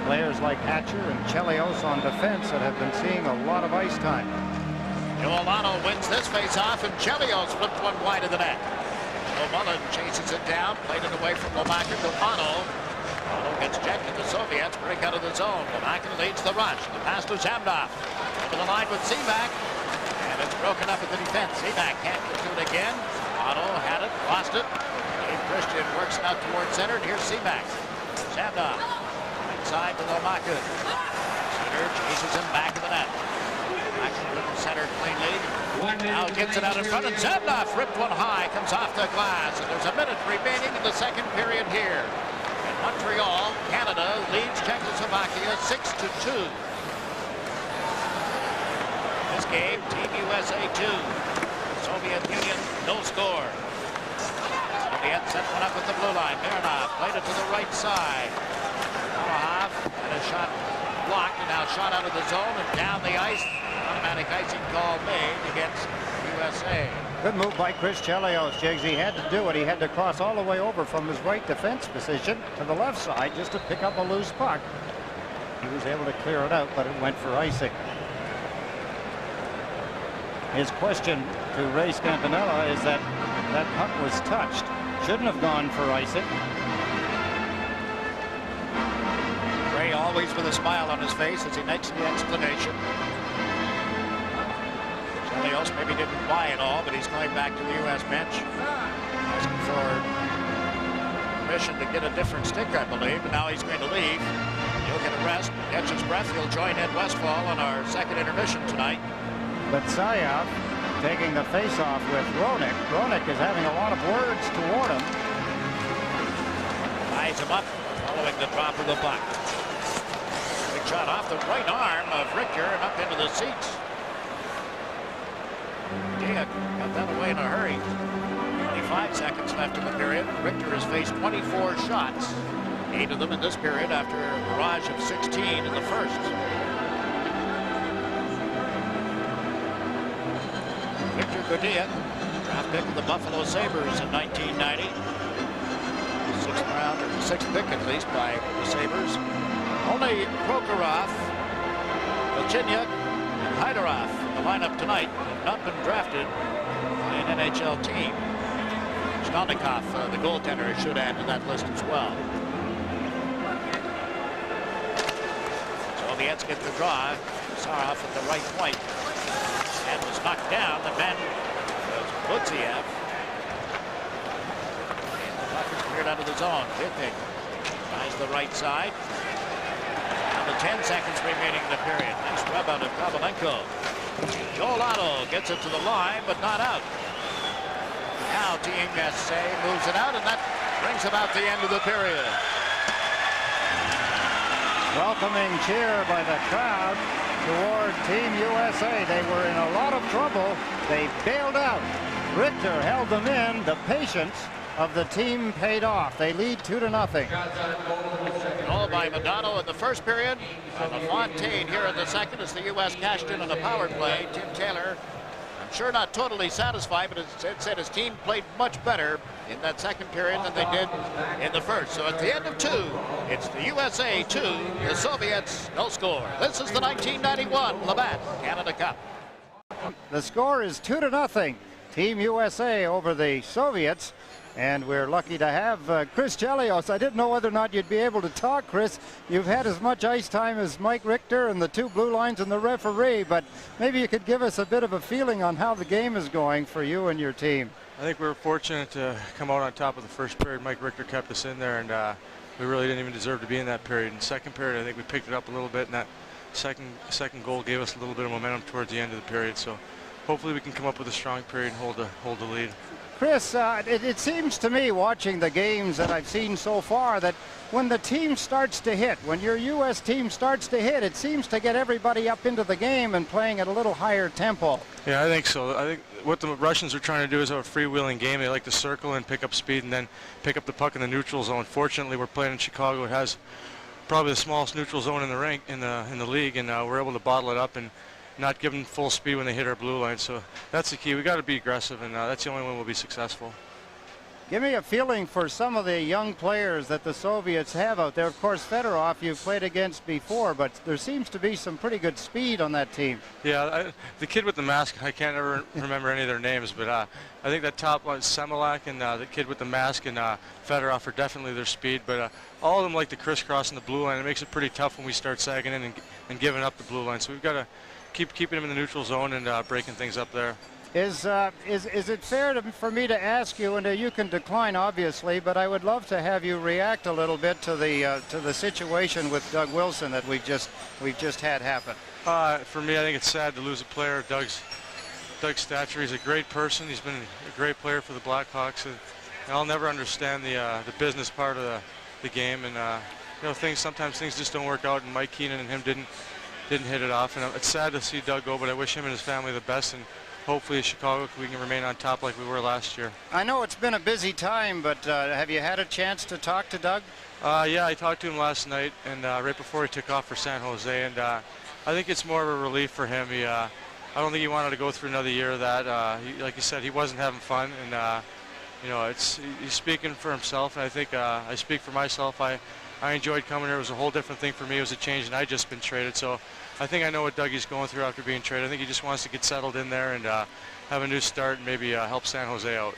Players like Hatcher and Chelios on defense that have been seeing a lot of ice time. Joelano wins this face-off, and Chelios flipped one wide of the net. Joe Mullen chases it down, played it away from Lomakin to Ono. Ono gets checked, and the Soviets break out of the zone. Lomakin leads the rush. The pass to Zamdov. Over the line with Seaback. And And it's broken up at the defense. Seaback can't get to it again. Otto had it, lost it. Dave Christian works it out towards center, and here's Seaback. Shabda, right side to Lomaku. Center chases him back to the net. Back to the center cleanly. Now gets it out in front, and Shabda ripped one high, comes off the glass, and there's a minute remaining in the second period here. In Montreal, Canada leads Czechoslovakia 6-2. This game, Team USA 2. Soviet Union, no score. Soviet set one up at the blue line. Mironov played it to the right side. Kolohav had a shot blocked, and now shot out of the zone and down the ice. Automatic icing call made against USA. Good move by Chris Chelios, Jiggs. He had to do it. He had to cross all the way over from his right defense position to the left side just to pick up a loose puck. He was able to clear it out, but it went for icing. His question to Ray Scampanella is that that puck was touched. Shouldn't have gone for icing. Ray always with a smile on his face as he makes the explanation. Chelios maybe didn't buy it all, but he's going back to the U.S. bench, asking for permission to get a different stick, I believe, and now he's going to leave. He'll get a rest, catch his breath. He'll join Ed Westfall on our second intermission tonight. But Sayav taking the face-off with Roenick. Roenick is having a lot of words toward him. Ties him up, following the drop of the puck. Big shot off the right arm of Richter and up into the seats. Dia got that away in a hurry. 25 seconds left in the period. Richter has faced 24 shots. 8 of them in this period after a barrage of 16 in the first. Victor Gudea, draft pick of the Buffalo Sabres in 1990. Sixth round, or sixth pick at least by the Sabres. Only Prokhorov, Vachinyuk, and Hyderov in the lineup tonight have not been drafted by an NHL team. Stalnikov, the goaltender, should add to that list as well. Soviets get the draw. Sarov at the right point. And was knocked down. The man was Budziev. And the puck is cleared out of the zone. Vitek tries the right side. Down to 10 seconds remaining in the period. Nice rub out of Kovalenko. Joel Otto gets it to the line, but not out. Now Team USA moves it out, and that brings about the end of the period. Welcoming cheer by the crowd toward Team USA. They were in a lot of trouble. They bailed out. Richter held them in. The patience of the team paid off. They lead 2-0. Goal by Madonna in the first period. LaFontaine here in the second as the U.S. cashed in on a power play. Tim Taylor, I'm sure not totally satisfied, but as Ed said, his team played much better in that second period than they did in the first. So at the end of 2, it's the USA 2, the Soviets no score. This is the 1991 Labatt Canada Cup. The score is 2-0. Team USA over the Soviets. And we're lucky to have Chris Chelios. I didn't know whether or not you'd be able to talk, Chris. You've had as much ice time as Mike Richter and the 2 blue lines and the referee, but maybe you could give us a bit of a feeling on how the game is going for you and your team. I think we were fortunate to come out on top of the first period. Mike Richter kept us in there, and we really didn't even deserve to be in that period. In the second period, I think we picked it up a little bit, and that second goal gave us a little bit of momentum towards the end of the period. So hopefully we can come up with a strong period and hold the lead. Chris, it seems to me, watching the games that I've seen so far, that when the team starts to hit, when your U.S. team starts to hit, it seems to get everybody up into the game and playing at a little higher tempo. Yeah, I think so. I think what the Russians are trying to do is have a freewheeling game. They like to circle and pick up speed and then pick up the puck in the neutral zone. Fortunately, we're playing in Chicago. It has probably the smallest neutral zone in the league, and we're able to bottle it up and not give them full speed when they hit our blue line. So that's the key. We got to be aggressive, and that's the only way we'll be successful. Give me a feeling for some of the young players that the Soviets have out there. Of course, Fedorov you've played against before, but there seems to be some pretty good speed on that team. Yeah, the kid with the mask, I can't ever remember any of their names, but I think that top one, Semilak, and the kid with the mask and Fedorov are definitely their speed, but all of them like to crisscross in the blue line. It makes it pretty tough when we start sagging in and giving up the blue line. So we've got to keeping him in the neutral zone and breaking things up there. Is it fair for me to ask you, and you can decline obviously, but I would love to have you react a little bit to the situation with Doug Wilson that we've just had happen? For me, I think it's sad to lose a player. Doug's stature. He's a great person. He's been a great player for the Blackhawks, and I'll never understand the business part of the game. And you know, sometimes things just don't work out, and Mike Keenan and him didn't hit it off. And it's sad to see Doug go, but I wish him and his family the best. And hopefully, Chicago, we can remain on top like we were last year. I know it's been a busy time, but have you had a chance to talk to Doug? Yeah, I talked to him last night, and right before he took off for San Jose, and I think it's more of a relief for him. I don't think he wanted to go through another year of that. Like you said, he wasn't having fun, and you know, he's speaking for himself, and I think I speak for myself. I enjoyed coming here. It was a whole different thing for me. It was a change, and I just been traded, so I think I know what Dougie's going through after being traded. I think he just wants to get settled in there and have a new start and maybe help San Jose out.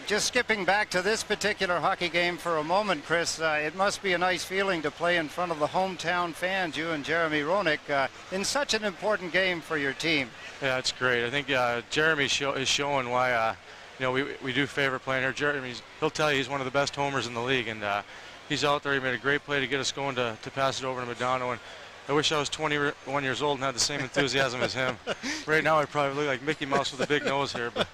Just skipping back to this particular hockey game for a moment, Chris, it must be a nice feeling to play in front of the hometown fans, you and Jeremy Roenick, in such an important game for your team. Yeah, it's great. I think Jeremy is showing why you know, we do favor playing here. He'll tell you he's one of the best homers in the league, and he's out there. He made a great play to get us going to pass it over to Modano. And I wish I was 21 years old and had the same enthusiasm as him. Right now, I probably look like Mickey Mouse with a big nose here. But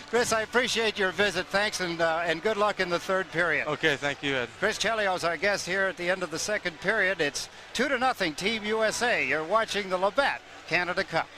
Chris, I appreciate your visit. Thanks, and good luck in the third period. Okay, thank you, Ed. Chris Chelios, our guest here at the end of the second period. It's 2-0 Team USA. You're watching the Labatt Canada Cup.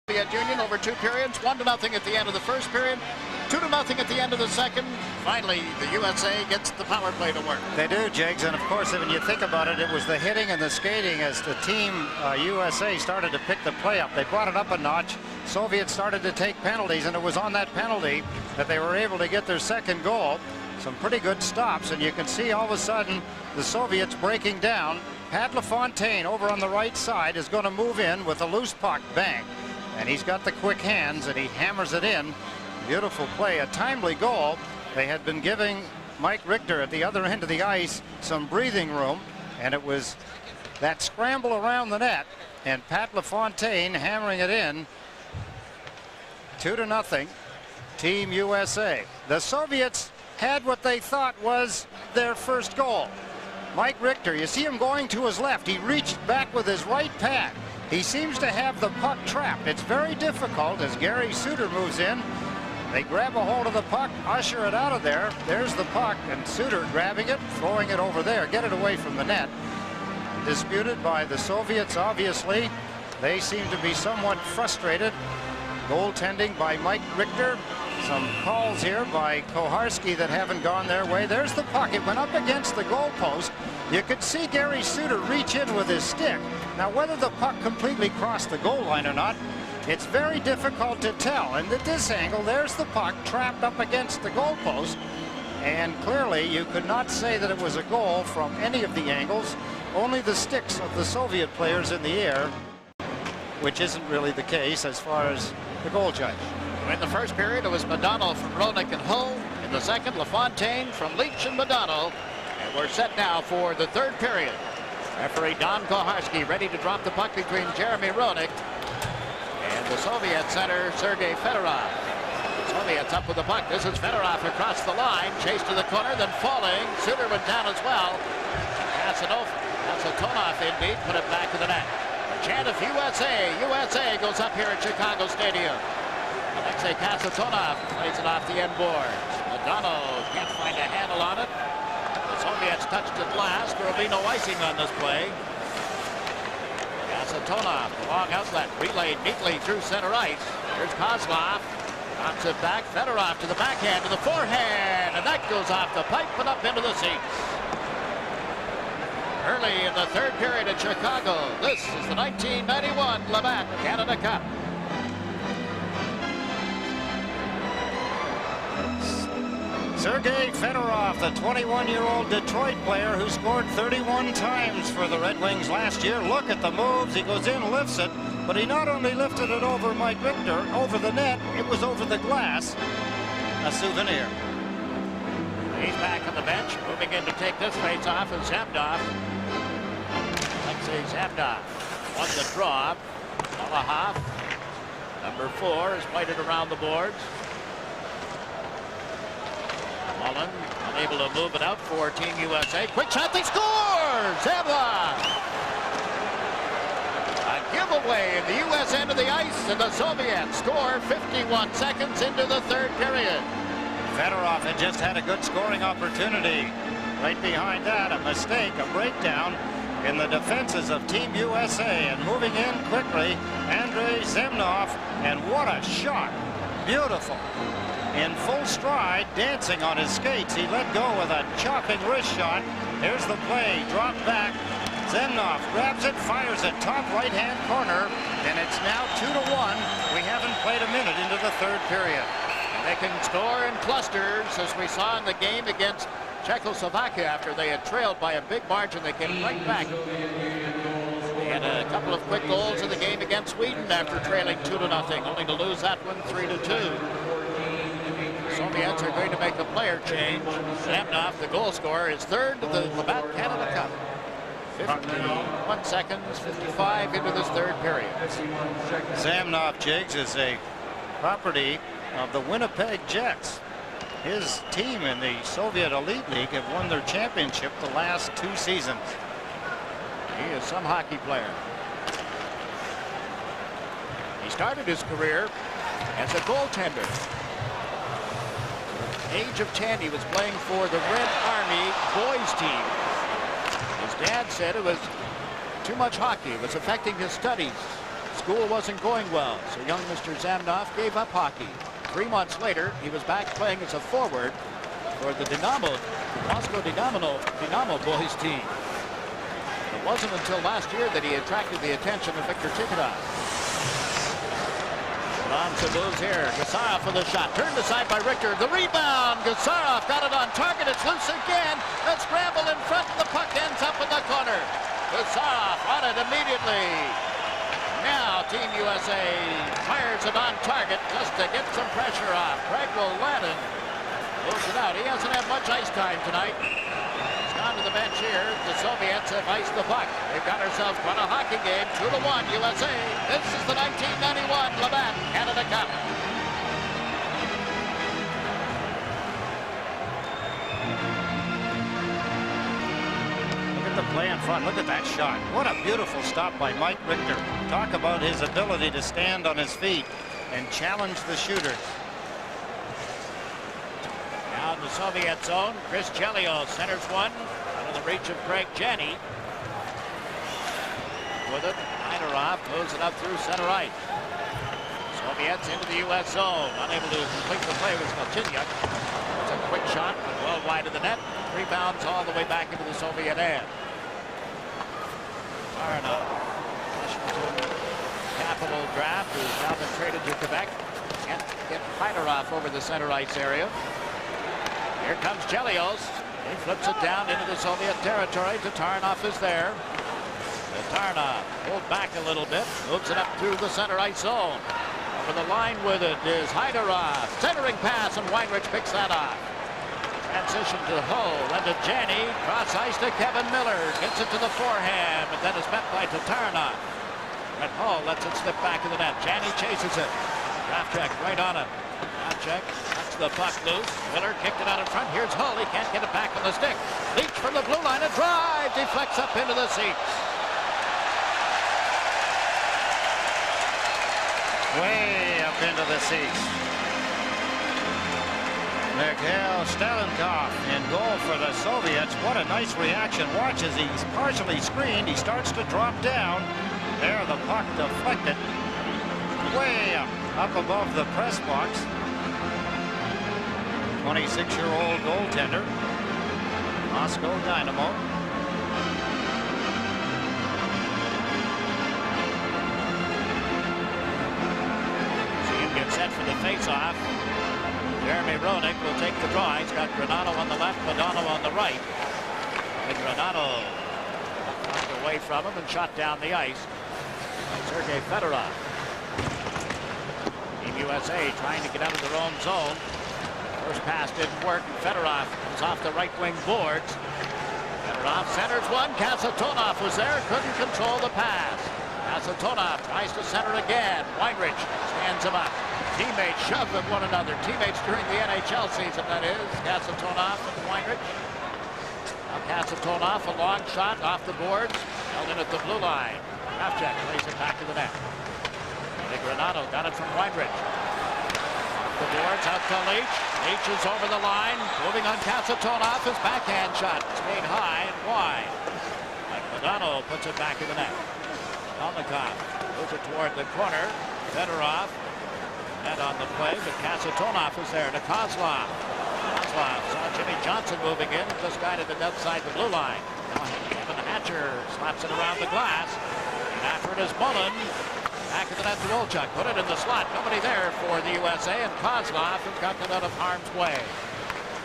Soviet Union over 2 periods, 1-0 at the end of the first period, 2-0 at the end of the second. Finally, the USA gets the power play to work. They do, Jigs, and of course, when you think about it, it was the hitting and the skating as the team USA started to pick the play up. They brought it up a notch. Soviets started to take penalties, and it was on that penalty that they were able to get their second goal. Some pretty good stops, and you can see all of a sudden the Soviets breaking down. Pat LaFontaine over on the right side is going to move in with a loose puck. Bang. And he's got the quick hands, and he hammers it in. Beautiful play, a timely goal. They had been giving Mike Richter at the other end of the ice some breathing room, and it was that scramble around the net, and Pat LaFontaine hammering it in. 2-0, Team USA. The Soviets had what they thought was their first goal. Mike Richter, you see him going to his left. He reached back with his right pad. He seems to have the puck trapped. It's very difficult as Gary Suter moves in. They grab a hold of the puck, usher it out of there. There's the puck, and Suter grabbing it, throwing it over there, get it away from the net. Disputed by the Soviets, obviously. They seem to be somewhat frustrated. Goaltending by Mike Richter. Some calls here by Koharski that haven't gone their way. There's the puck. It went up against the goalpost. You could see Gary Suter reach in with his stick. Now, whether the puck completely crossed the goal line or not, it's very difficult to tell. And at this angle, there's the puck trapped up against the goalpost. And clearly, you could not say that it was a goal from any of the angles. Only the sticks of the Soviet players in the air, which isn't really the case as far as the goal judge. In the first period, it was Modano from Roenick and Hull. In the second, LaFontaine from Leach and Modano. And we're set now for the third period. Referee Don Koharski ready to drop the puck between Jeremy Roenick and the Soviet center, Sergei Fedorov. The Soviets up with the puck. This is Fedorov across the line. Chased to the corner, then falling. Suter went down as well. Kasatonov indeed put it back to the net. The chant of USA, USA goes up here at Chicago Stadium. Alexei Kasatonov plays it off the end boards. Modano can't find a handle on it. The Soviets touched it last. There will be no icing on this play. Kasatonov, long outlet, relayed neatly through center ice. Here's Kozlov. Knocks it back. Fedorov to the backhand, to the forehand. And that goes off the pipe and up into the seats. Early in the third period in Chicago, this is the 1991 Labatt Canada Cup. Sergei Fedorov, the 21-year-old Detroit player who scored 31 times for the Red Wings last year. Look at the moves. He goes in, lifts it, but he not only lifted it over Mike Richter, over the net, it was over the glass. A souvenir. He's back on the bench, moving in to take this face-off is Zamdov. Alexei Zamdov won the draw. Malahoff, number 4, has played it around the boards. Mullen unable to move it out for Team USA. Quick shot, they score! Zemlov! A giveaway in the U.S. end of the ice, and the Soviets score 51 seconds into the third period. Fedorov had just had a good scoring opportunity. Right behind that, a mistake, a breakdown in the defenses of Team USA, and moving in quickly, Andrei Zemlov, and what a shot. Beautiful. In full stride, dancing on his skates. He let go with a chopping wrist shot. Here's the play, drop back. Zemlov grabs it, fires it, top right-hand corner, and it's now 2-1. We haven't played a minute into the third period. They can score in clusters, as we saw in the game against Czechoslovakia after they had trailed by a big margin. They came right back. They had a couple of quick goals in the game against Sweden after trailing 2-0, only to lose that one 3-2. Soviets are going to make a player change. Zemlov, the goal scorer, is third to the Labatt Canada Cup. 51 seconds, 55 into this third period. Zemlov, Jigs, is a property of the Winnipeg Jets. His team in the Soviet Elite League have won their championship the last 2 seasons. He is some hockey player. He started his career as a goaltender. Age of 10, he was playing for the Red Army boys team. His dad said it was too much hockey. It was affecting his studies. School wasn't going well, so young Mr. Zemlov gave up hockey. 3 months later, he was back playing as a forward for the Moscow Dynamo boys team. It wasn't until last year that he attracted the attention of Viktor Tikhonov. Lots of moves here. Gusarov with a shot. Turned aside by Richter. The rebound. Gusarov got it on target. It's loose again. A scramble in front. The puck ends up in the corner. Gusarov on it immediately. Now Team USA fires it on target just to get some pressure off. Craig Willadin moves it out. He hasn't had much ice time tonight. He's gone to the bench here. The Soviets have iced the puck. They've got ourselves quite a hockey game. 2-1 USA. This is the 1991 Labatt Canada Cup. The play in front. Look at that shot. What a beautiful stop by Mike Richter. Talk about his ability to stand on his feet and challenge the shooters. Now in the Soviet zone, Chris Chelios centers one out of the reach of Craig Janney. With it, Heinerov moves it up through center ice. Soviets into the U.S. zone. Unable to complete the play with Smelchinyuk. It's a quick shot, well wide of the net. Rebounds all the way back into the Soviet end. Tarnov, Washington Capital draft, who's now been traded to Quebec. Can't get Heinerov over the center ice area. Here comes Chelios. He flips it down into the Soviet territory. Tarnov is there. Tarnov pulled back a little bit, moves it up through the center ice zone. Over the line with it is Heinerov. Centering pass, and Weinrich picks that off. Transition to Hull, then to Janney. Cross ice to Kevin Miller. Gets it to the forehand, but then is met by Tatarnov. But Hull lets it slip back in the net. Janney chases it. Grafcheck right on it. Grafcheck knocks the puck loose. Miller kicked it out in front. Here's Hull. He can't get it back on the stick. Leach from the blue line. A drive. Deflects up into the seats. Way up into the seats. Mikhail Stelenkov in goal for the Soviets. What a nice reaction. Watch as he's partially screened. He starts to drop down. There, the puck deflected way up above the press box. 26-year-old goaltender, Moscow Dynamo. See him get set for the face-off. Jeremy Roenick will take the draw. He's got Granato on the left, Madonna on the right. And Granato knocked away from him and shot down the ice. Sergei Fedorov. Team USA trying to get out of their own zone. First pass didn't work, and Fedorov was off the right wing boards. Fedorov centers one. Kasatonov was there, couldn't control the pass. Kasatonov tries to center again. Weinrich stands him up. Teammates shove at one another. Teammates during the NHL season, that is. Kasatonov and Weinrich. Now Kasatonov, a long shot off the boards. Held in at the blue line. Kravchuk plays it back to the net. Granado got it from Weinrich. Off the boards, out to Leach. Leach is over the line. Moving on Kasatonov. His backhand shot. It's made high and wide. Madano puts it back in the net. Melnikov moves it toward the corner. Fedorov. Net on the play, but Kasatonov is there to Kozlov. Kozlov saw Jimmy Johnson moving in. Just guided the net side, the blue line. Now Kevin Hatcher slaps it around the glass. And after it is Mullen. Back of the net to Olchuk. Put it in the slot. Nobody there for the USA. And Kozlov has gotten it out of harm's way.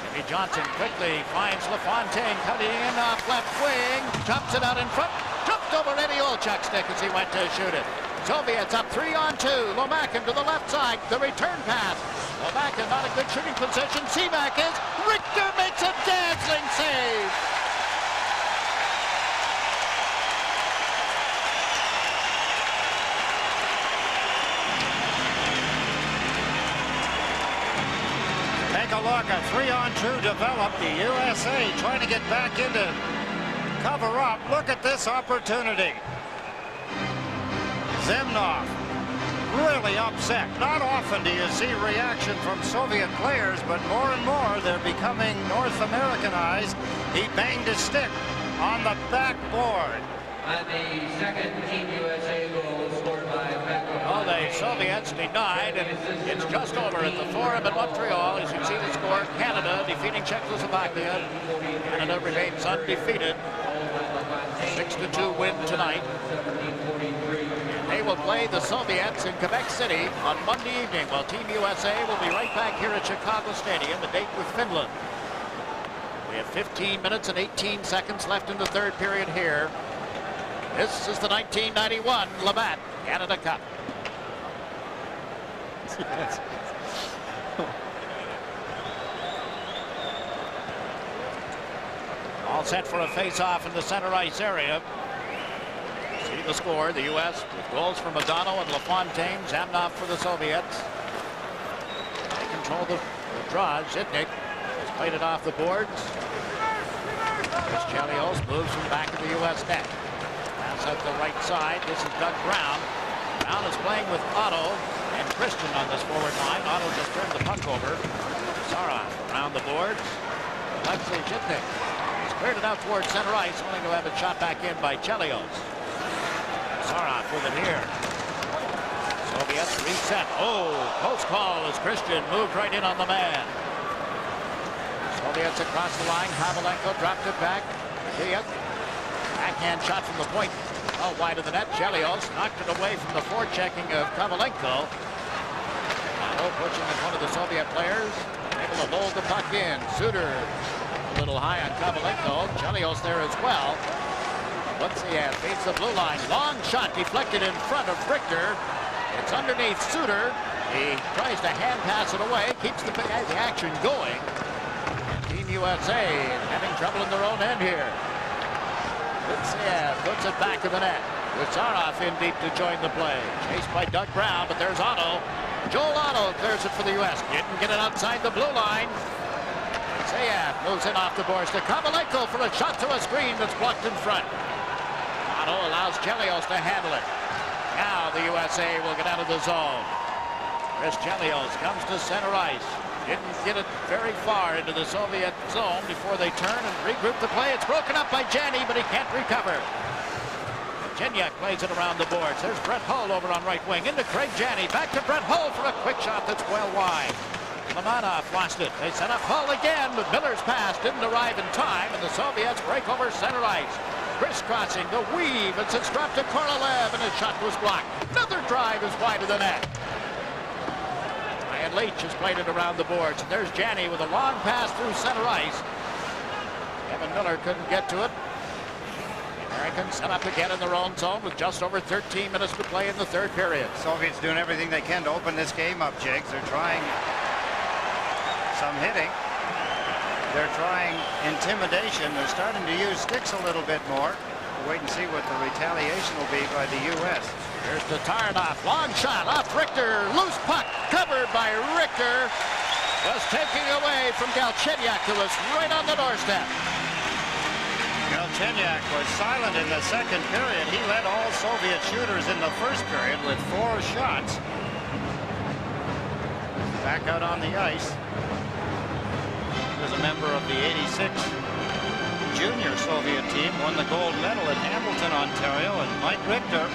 Jimmy Johnson quickly finds LaFontaine cutting in off left wing. Jumps it out in front. Jumped over Eddie Olchuk's stick as he went to shoot it. Soviets up 3-on-2. Lomakin to the left side. The return pass. Lomakin not a good shooting position. Seaback is. Richter makes a dazzling save. Take a look, a 3-on-2 developed. The USA trying to get back into cover up. Look at this opportunity. Zemnov really upset. Not often do you see reaction from Soviet players, but more and more they're becoming North Americanized. He banged his stick on the backboard. And the second Team USA goal scored by Well, the Soviets denied, and it's just over at the Forum in Montreal. As you see the score, Canada defeating Czechoslovakia. Canada remains undefeated. 6-2 win tonight. They will play the Soviets in Quebec City on Monday evening, while Team USA will be right back here at Chicago Stadium, a date with Finland. We have 15 minutes and 18 seconds left in the third period here. This is the 1991 Labatt Canada Cup. All set for a face-off in the center ice area. See the score, the U.S. with goals from Madano and LaFontaine. Zamnov for the Soviets. They control the draw. Zitnik has played it off the boards. Chris Chelios moves from the back of the U.S. net. Pass out the right side. This is Doug Brown. Brown is playing with Otto and Christian on this forward line. Otto just turned the puck over. Sarah around the boards. Alexei Zitnik has cleared it out towards center ice, only to have it shot back in by Chelios. Sarah with it here. Soviets reset. Oh, close call as Christian moved right in on the man. Soviets across the line. Kovalenko dropped it back. Backhand shot from the point. Oh, wide of the net. Chelios knocked it away from the forechecking of Kovalenko. Oh, pushing in front of the Soviet players. Able to hold the puck in. Suter a little high on Kovalenko. Chelios there as well. Let's see, feeds the blue line. Long shot deflected in front of Richter. It's underneath Suter. He tries to hand pass it away. Keeps the action going. Team USA having trouble in their own end here. Litsev puts it back to the net. Gusarov in deep to join the play. Chased by Doug Brown, but there's Otto. Joel Otto clears it for the U.S. Didn't get it outside the blue line. Litsev moves in off the boards to Kovalenko for a shot to a screen that's blocked in front. Otto allows Chelios to handle it. Now the USA will get out of the zone. Chris Chelios comes to center ice. Didn't get it very far into the Soviet zone before they turn and regroup the play. It's broken up by Janney, but he can't recover. Gignac plays it around the boards. There's Brett Hull over on right wing. Into Craig Janney. Back to Brett Hull for a quick shot that's well wide. Lamanov lost it. They set up Hull again, but Miller's pass didn't arrive in time, and the Soviets break over center ice. Crisscrossing the weave. It's dropped to Korolev, and his shot was blocked. Another drive is wide of the net. And Leach has played it around the boards. And there's Janney with a long pass through center ice. Kevin Miller couldn't get to it. The Americans set up again in their own zone with just over 13 minutes to play in the third period. Soviets doing everything they can to open this game up, Jigs. They're trying some hitting. They're trying intimidation. They're starting to use sticks a little bit more. to wait and see what the retaliation will be by the U.S. Here's Tataranoff, long shot off Richter, loose puck, covered by Richter, was taking away from Galchenyuk, who was right on the doorstep. Galchenyuk was silent in the second period. He led all Soviet shooters in the first period with 4 shots. Back out on the ice. He was a member of the '86 junior Soviet team, won the gold medal at Hamilton, Ontario, and Mike Richter,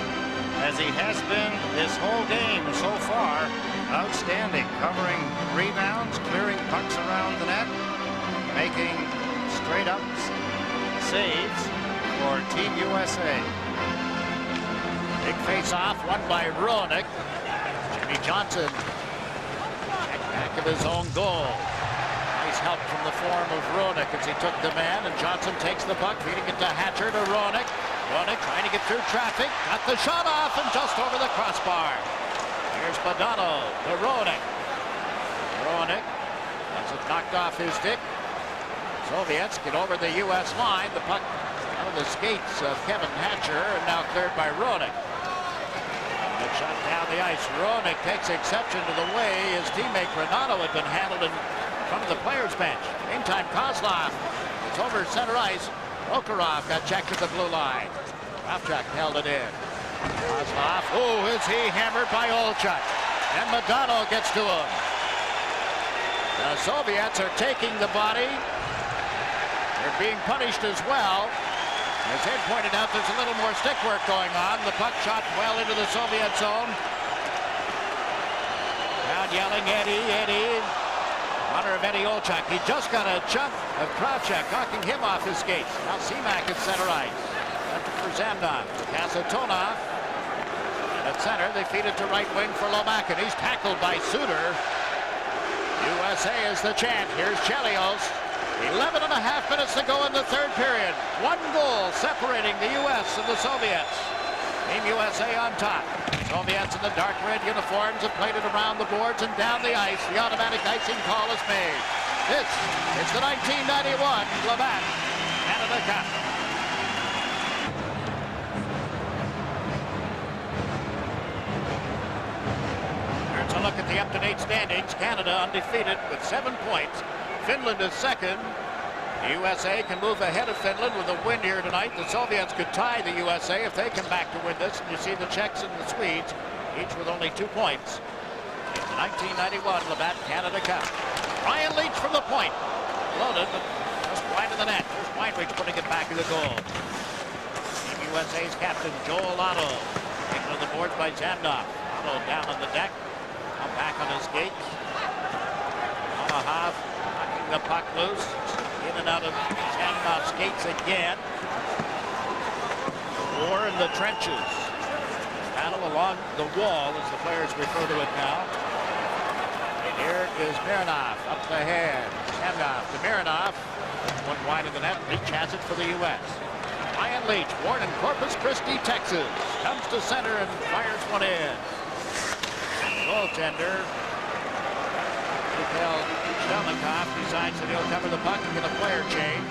as he has been this whole game so far, outstanding, covering rebounds, clearing pucks around the net, making straight up saves for Team USA. Big face-off, won by Roenick. Jimmy Johnson, back of his own goal. Nice help from the form of Roenick as he took the man, and Johnson takes the puck, feeding it to Hatcher to Roenick. Roenick trying to get through traffic, got the shot off and just over the crossbar. Here's Badano to Roenick. Roenick has it knocked off his stick. Soviets get over the U.S. line. The puck out of the skates of Kevin Hatcher and now cleared by Roenick. And shot down the ice. Roenick takes exception to the way his teammate Granato had been handled in front of the players' bench. Meantime, Kozlov is over center ice. Okarov got checked at the blue line. Kovchuk held it in. Kozlov, oh, is he hammered by Olchuk. And Madano gets to him. The Soviets are taking the body. They're being punished as well. As Ed pointed out, there's a little more stick work going on. The puck shot well into the Soviet zone. Crowd yelling, Eddie, Eddie. Honor of Eddie Olchuk. He just got a jump of Kovchuk, knocking him off his skates. Now Seamak at center ice. Left it for Zamdon. Kasatonov. And at center, they feed it to right wing for Lomakin. He's tackled by Suter. USA is the chant. Here's Chelios. 11 and a half minutes to go in the third period. 1 goal separating the U.S. and the Soviets. Team USA on top. Soviets in the dark red uniforms have played it around the boards and down the ice. The automatic icing call is made. This is the 1991 Labatt Canada Cup. Here's a look at the up-to-date standings. Canada undefeated with 7 points. Finland is second. The USA can move ahead of Finland with a win here tonight. The Soviets could tie the USA if they come back to win this. And you see the Czechs and the Swedes, each with only 2 points. It's the 1991 Labatt Canada Cup. Ryan Leach from the point. Loaded, but just wide of the net. There's Weinrich putting it back in the goal. Team USA's captain, Joel Otto. Taken to the boards by Zamdov. Otto down on the deck. Now back on his skates. Omaha knocking the puck loose. In and out of Zamdov's skates again. War in the trenches. Battle along the wall, as the players refer to it now. And here is Mironov up the head. Zamdov to Mironov. One wide of the net. Leach has it for the U.S. Ryan Leach, born in Corpus Christi, Texas, comes to center and fires one in. Goaltender Mikhail Stelnikov decides that he'll cover the puck and get a player change.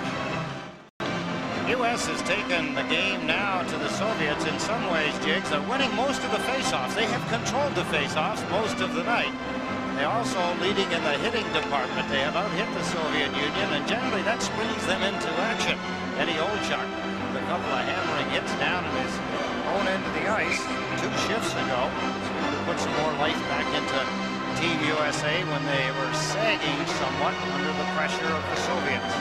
The U.S. has taken the game now to the Soviets in some ways, Jigs. They're winning most of the faceoffs. They have controlled the faceoffs most of the night. They're also leading in the hitting department. They have out-hit the Soviet Union, and generally that springs them into action. Eddie Olchuk with a couple of hammering hits down in his own end of the ice 2 shifts ago. To put some more life back into Team USA when they were sagging somewhat under the pressure of the Soviets.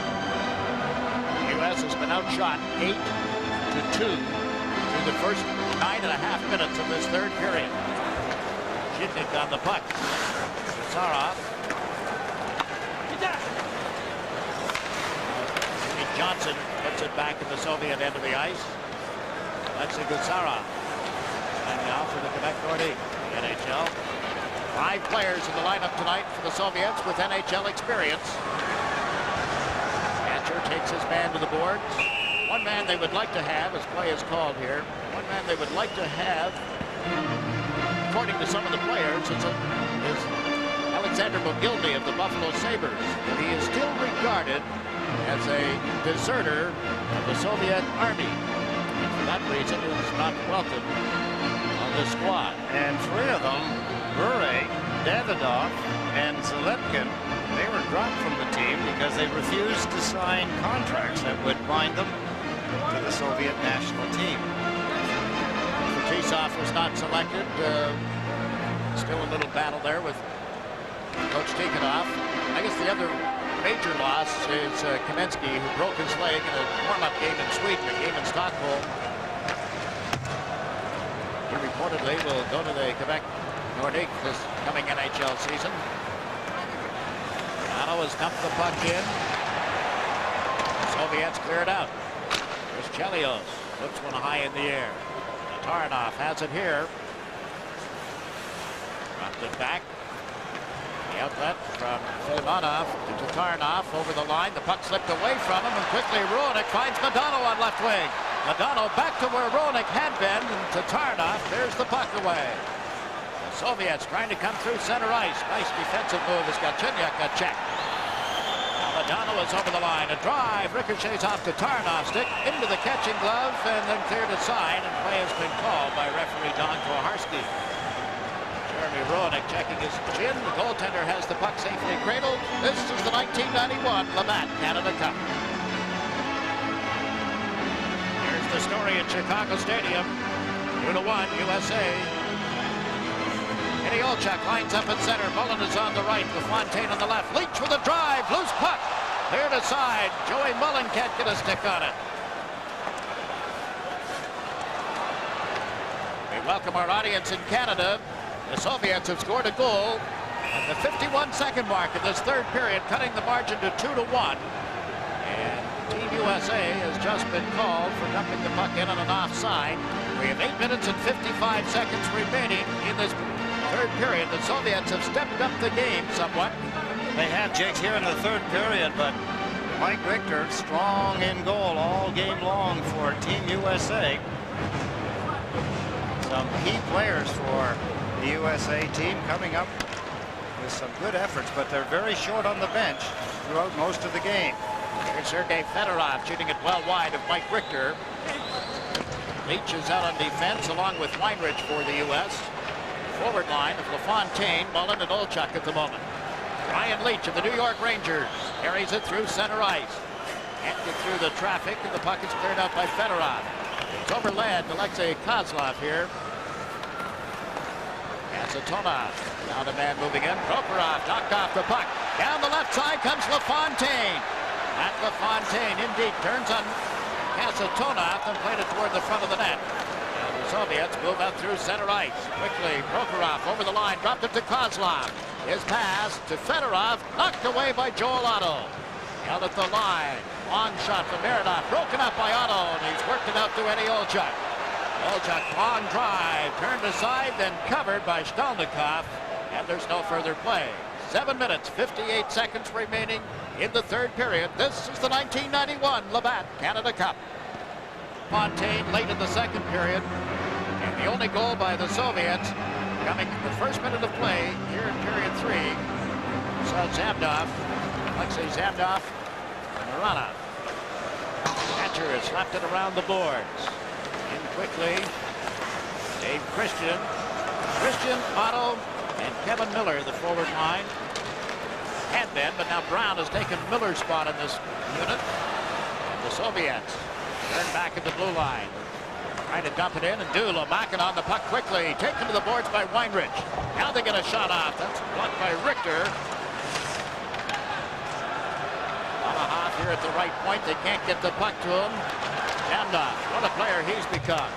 The U.S. has been outshot 8-2 through the first 9.5 minutes of this third period. Shitnik on the puck. Gusarov. Jimmy Johnson puts it back in the Soviet end of the ice. Alexei Gusarov. And now for the Quebec Nordique, the NHL. 5 players in the lineup tonight for the Soviets with NHL experience. Hatcher takes his man to the boards. One man they would like to have, as play is called here, one man they would like to have, according to some of the players, is Alexander Mogilny of the Buffalo Sabres. But he is still regarded as a deserter of the Soviet Army. For that reason, is not welcome on the squad. And 3 of them, Bure, Davidoff, and Zalepkin, they were dropped from the team because they refused to sign contracts that would bind them to the Soviet national team. Fetisov was not selected. Still a little battle there with Coach Tikhonov. I guess the other major loss is Kamensky, who broke his leg in a warm-up game in Sweden, a game in Stockholm. He reportedly will go to the Quebec Nordique this coming NHL season. Otto has dumped the puck in. Soviets clear it out. There's Chelios. Flips one high in the air. Tatarnov has it here. Dropped it back. The outlet from Filimonov to Tatarnov over the line. The puck slipped away from him, and quickly Roenick finds Modano on left wing. Modano back to where Roenick had been, and Tatarnov clears the puck away. The Soviets trying to come through center ice. Nice defensive move as Galchenyuk got checked. Now Modano is over the line. A drive ricochets off Tatarnov's stick into the catching glove, and then cleared aside, and play has been called by referee Don Koharski. Jeremy Roenick checking his chin. The goaltender has the puck safely cradled. This is the 1991 Labatt Canada Cup. Here's the story at Chicago Stadium. 2-1 USA. Eddie Olchuk lines up at center. Mullen is on the right. LaFontaine on the left. Leach with a drive. Loose puck. Cleared aside. Joey Mullen can't get a stick on it. We welcome our audience in Canada. The Soviets have scored a goal at the 51-second mark of this third period, cutting the margin to 2-1. And Team USA has just been called for dumping the puck in on an offside. We have 8 minutes and 55 seconds remaining in this third period. The Soviets have stepped up the game somewhat. They have, Jakes, here in the third period, but Mike Richter strong in goal all game long for Team USA. Some key players for the USA team coming up with some good efforts, but they're very short on the bench throughout most of the game. Here's Sergei Fedorov shooting it well wide of Mike Richter. Leach is out on defense along with Weinrich for the U.S. Forward line of LaFontaine, Mullen, and Olchuk at the moment. Ryan Leach of the New York Rangers carries it through center ice. Can't get through the traffic, and the puck is cleared out by Fedorov. It's overled to Alexei Kozlov here. Kasatonov. Now the man moving in. Prokhorov knocked off the puck. Down the left side comes LaFontaine. And LaFontaine indeed turns on Kasatonov and played it toward the front of the net. And the Soviets move out through center ice. Quickly, Prokhorov over the line, dropped it to Kozlov. His pass to Fedorov, knocked away by Joel Otto. Held at the line. Long shot from Meredith, broken up by Otto, and he's worked it out to Eddie Olchuk. Olchuk, long drive, turned aside, then covered by Stalnikov, and there's no further play. 7 minutes, 58 seconds remaining in the third period. This is the 1991 Labatt Canada Cup. Fontaine late in the second period, and the only goal by the Soviets coming in the first minute of play here in period 3. Saw Zamdov, Alexei Zamdov, and Aranov. Hatcher has slapped it around the boards. In quickly, Dave Christian, Otto, and Kevin Miller, the forward line. Had been, but now Brown has taken Miller's spot in this unit. And the Soviets turn back at the blue line. Trying to dump it in, and Dula backing on the puck quickly. Taken to the boards by Weinrich. Now they get a shot off. That's blocked by Richter. Omaha here at the right point. They can't get the puck to him. Zamdov, what a player he's become.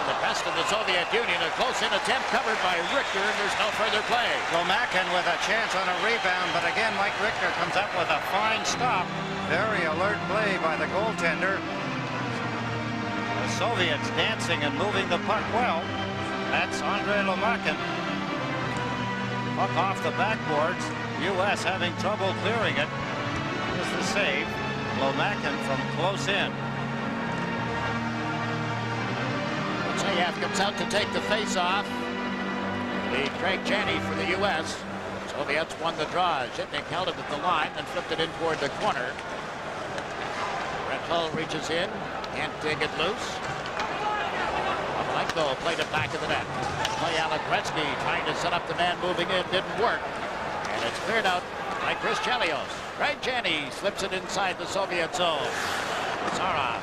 The best of the Soviet Union. A close-in attempt covered by Richter, and there's no further play. Lomakin with a chance on a rebound, but again Mike Richter comes up with a fine stop. Very alert play by the goaltender. The Soviets dancing and moving the puck well. That's Andrei Lomakin. Puck off the backboards. U.S. having trouble clearing it. Here's the save. Lomakin from close in. Zayev comes out to take the face-off. The Craig Janney for the U.S. Soviets won the draw. Zhitnik held it at the line and flipped it in toward the corner. Brett Hull reaches in. Can't dig it loose. Michael played it back in the net. Play Alec Gretzky trying to set up the man moving in. Didn't work. And it's cleared out by Chris Chelios. Greg Janney slips it inside the Soviet zone. Sarov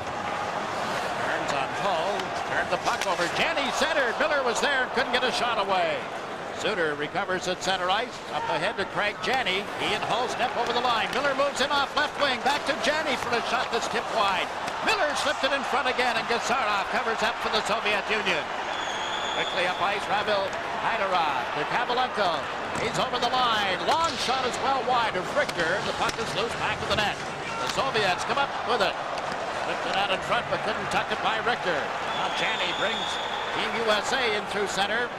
turns on Hull. Turned the puck over. Janney centered. Miller was there and couldn't get a shot away. Suter recovers at center ice. Up ahead to Craig Janney. He and Hull step over the line. Miller moves in off left wing. Back to Janney for a shot that's tipped wide. Miller slipped it in front again, and Gazarov covers up for the Soviet Union. Quickly up ice, Ravil Hyderov to Kabelenko. He's over the line. Long shot is well wide of Richter. The puck is loose back of the net. The Soviets come up with it. Flipped it out in front, but couldn't tuck it by Richter. Now Janney brings Team USA in through center.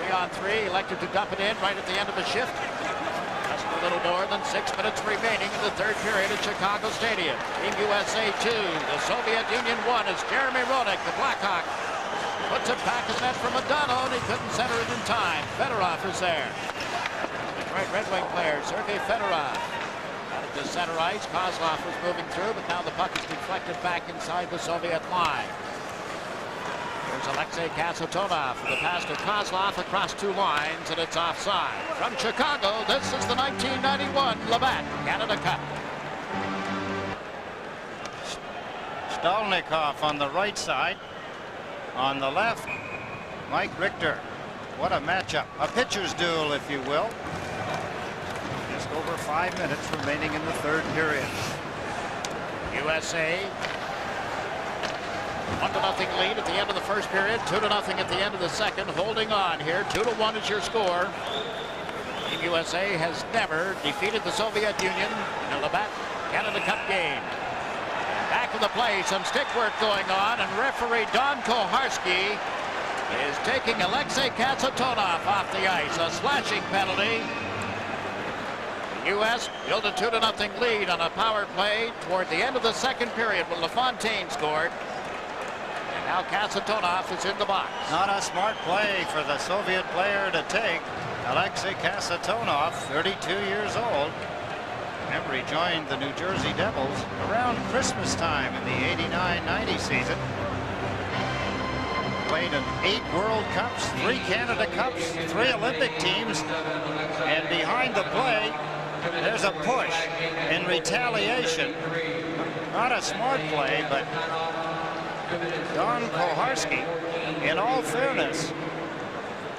3-on-3, elected to dump it in right at the end of the shift. Just a little more than 6 minutes remaining in the third period at Chicago Stadium. Team USA 2, the Soviet Union 1 as Jeremy Roenick, the Blackhawk, puts it back in the net from Madonna, and he couldn't center it in time. Fedorov is there. Detroit Red Wing player, Sergei Fedorov. Out of the center ice, Kozlov was moving through, but now the puck is deflected back inside the Soviet line. Here's Alexei Kasatonov for the pass to Kozlov across two lines, and it's offside. From Chicago, this is the 1991 Labatt Canada Cup. Stalnikov on the right side. On the left, Mike Richter. What a matchup. A pitcher's duel, if you will. Just over 5 minutes remaining in the third period. USA 1-0 lead at the end of the first period, 2-0 at the end of the second. Holding on here, 2-1 is your score. Team USA has never defeated the Soviet Union in a Labatt Canada Cup game. Back of the play, some stick work going on, and referee Don Koharski is taking Alexei Kasatonov off the ice. A slashing penalty. The U.S. built a 2-0 lead on a power play toward the end of the second period when LaFontaine scored. Now Kasatonov is in the box. Not a smart play for the Soviet player to take. Alexei Kasatonov, 32 years old. Remember, he joined the New Jersey Devils around Christmas time in the 89-90 season. Played in 8 World Cups, 3 Canada Cups, 3 Olympic teams. And behind the play, there's a push in retaliation. Not a smart play, but Don Koharski, in all fairness,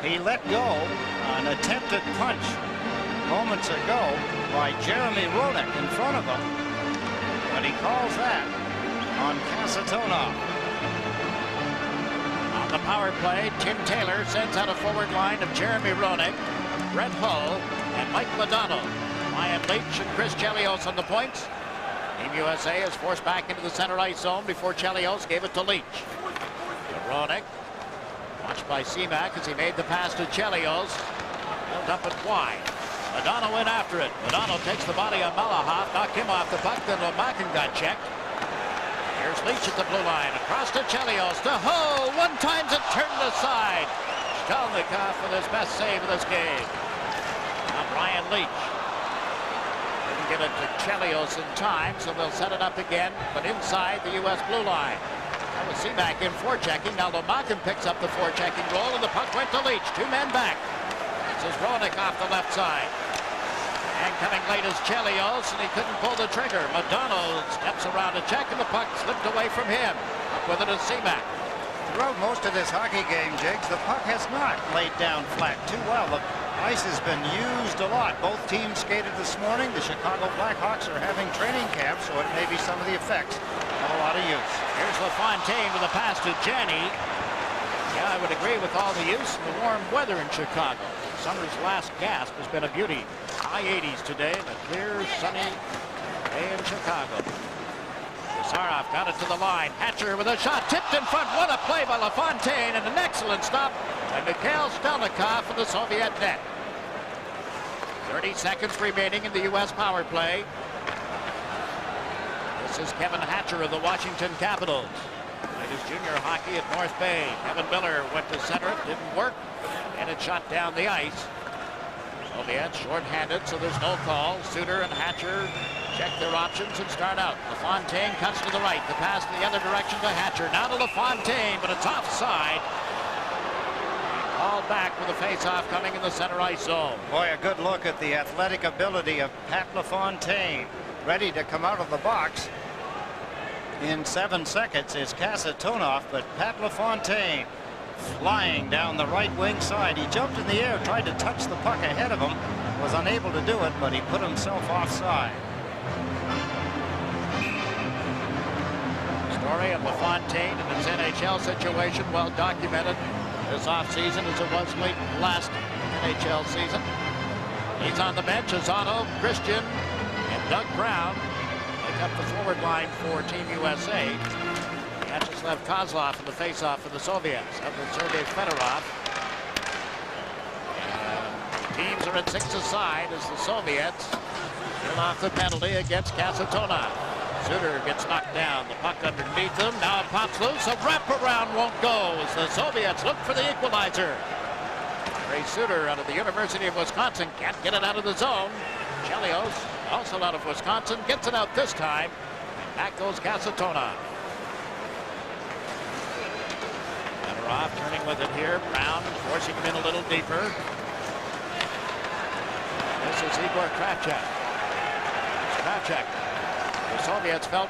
he let go an attempted punch moments ago by Jeremy Roenick in front of him, but he calls that on Kasatonov. On the power play, Tim Taylor sends out a forward line of Jeremy Roenick, Brett Hull, and Mike Modano. Ryan Leach and Chris Chelios on the points. Team USA is forced back into the center ice zone before Chelios gave it to Leach. To Roenick, watched by Seamak as he made the pass to Chelios. He'll dump it wide. Modano went after it. Modano takes the body of Malahoff, knocked him off the puck, then Lomakin got checked. Here's Leach at the blue line, across to Chelios, to Ho, one times it turned aside. Stalnikov with his best save of this game. Now Brian Leach. Didn't get it to Chelios in time, so they'll set it up again, but inside the U.S. blue line. That was Seamak in forechecking. Now Lomakin picks up the forechecking roll, and the puck went to Leach. 2 men back. This is Roenick off the left side. And coming late is Chelios, and he couldn't pull the trigger. Modano steps around to check, and the puck slipped away from him. Up with it is Seamak. Throughout most of this hockey game, Jigs, the puck has not laid down flat too well. The ice has been used a lot. Both teams skated this morning. The Chicago Blackhawks are having training camp, so it may be some of the effects of a lot of use. Here's LaFontaine with a pass to Janney. Yeah, I would agree with all the use and the warm weather in Chicago. Summer's last gasp has been a beauty. High 80s today and a clear, sunny day in Chicago. Sarov got it to the line. Hatcher with a shot tipped in front. What a play by LaFontaine, and an excellent stop by Mikhail Stelnikov for the Soviet net. 30 seconds remaining in the U.S. power play. This is Kevin Hatcher of the Washington Capitals. Played his junior hockey at North Bay. Kevin Miller went to center. It didn't work. And it shot down the ice. Soviets short-handed, so there's no call. Suter and Hatcher check their options and start out. LaFontaine cuts to the right. The pass in the other direction to Hatcher. Now to LaFontaine, but it's offside. All back with a face-off coming in the center ice zone. Boy, a good look at the athletic ability of Pat LaFontaine. Ready to come out of the box in 7 seconds is Kasatonov, but Pat LaFontaine flying down the right wing side. He jumped in the air, tried to touch the puck ahead of him, was unable to do it, but he put himself offside. Story of LaFontaine and his NHL situation well documented this offseason as it was late last NHL season. He's on the bench as Otto, Christian, and Doug Brown make up the forward line for Team USA. Vyacheslav Kozlov in the faceoff for the Soviets up with Sergei Fedorov. Teams are at 6 aside as the Soviets get off the penalty against Kasatonov. Suter gets knocked down. The puck underneath him. Now it pops loose. A wraparound won't go as the Soviets look for the equalizer. Ray Suter out of the University of Wisconsin can't get it out of the zone. Chelios, also out of Wisconsin, gets it out this time. Back goes Kasatonov. Fedorov turning with it here. Brown forcing him in a little deeper. This is Igor Kravchuk. Kravchuk. The Soviets felt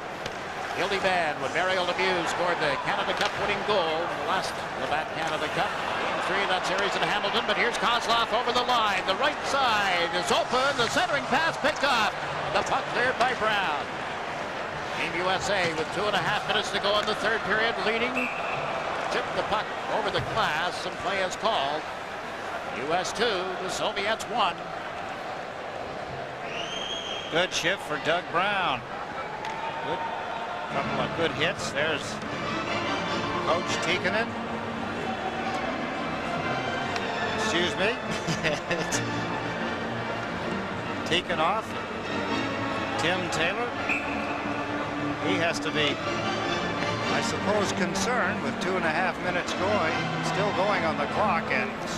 guilty bad when Mario Lemieux scored the Canada Cup winning goal in the last Labatt Canada Cup. Game 3 of that series in Hamilton, but here's Kozlov over the line. The right side is open. The centering pass picked up. The puck cleared by Brown. Team USA with 2.5 minutes to go in the third period, leading. Tipped the puck over the glass, and play is called. US 2, the Soviets 1. Good shift for Doug Brown. Good couple of good hits. There's Coach Tikkanen. Excuse me. Tikhonov. Tim Taylor. He has to be, I suppose, concerned with 2.5 minutes still going on the clock, and the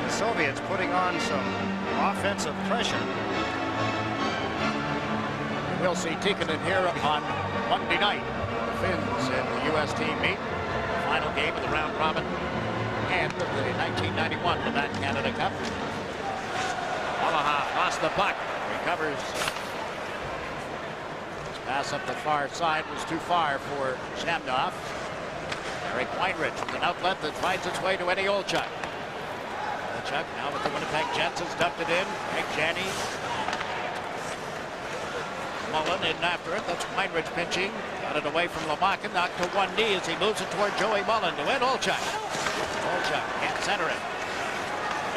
Soviets putting on some offensive pressure. We'll see Tikkanen here on Monday night. The Finns and the U.S. team meet. The final game of the round robin and of the 1991 Labatt Canada Cup. Malaha lost the puck. Recovers. His pass up the far side was too far for Shamdov. Eric Weinrich with an outlet that finds its way to Eddie Olchuk. Olchuk now with the Winnipeg Jets has dumped it in. Greg Janney. Mullen in after it. That's Weinrich pinching. Got it away from Lamakin. Knocked to one knee as he moves it toward Joey Mullen to Ed Olchuk. Olchuk can't center it.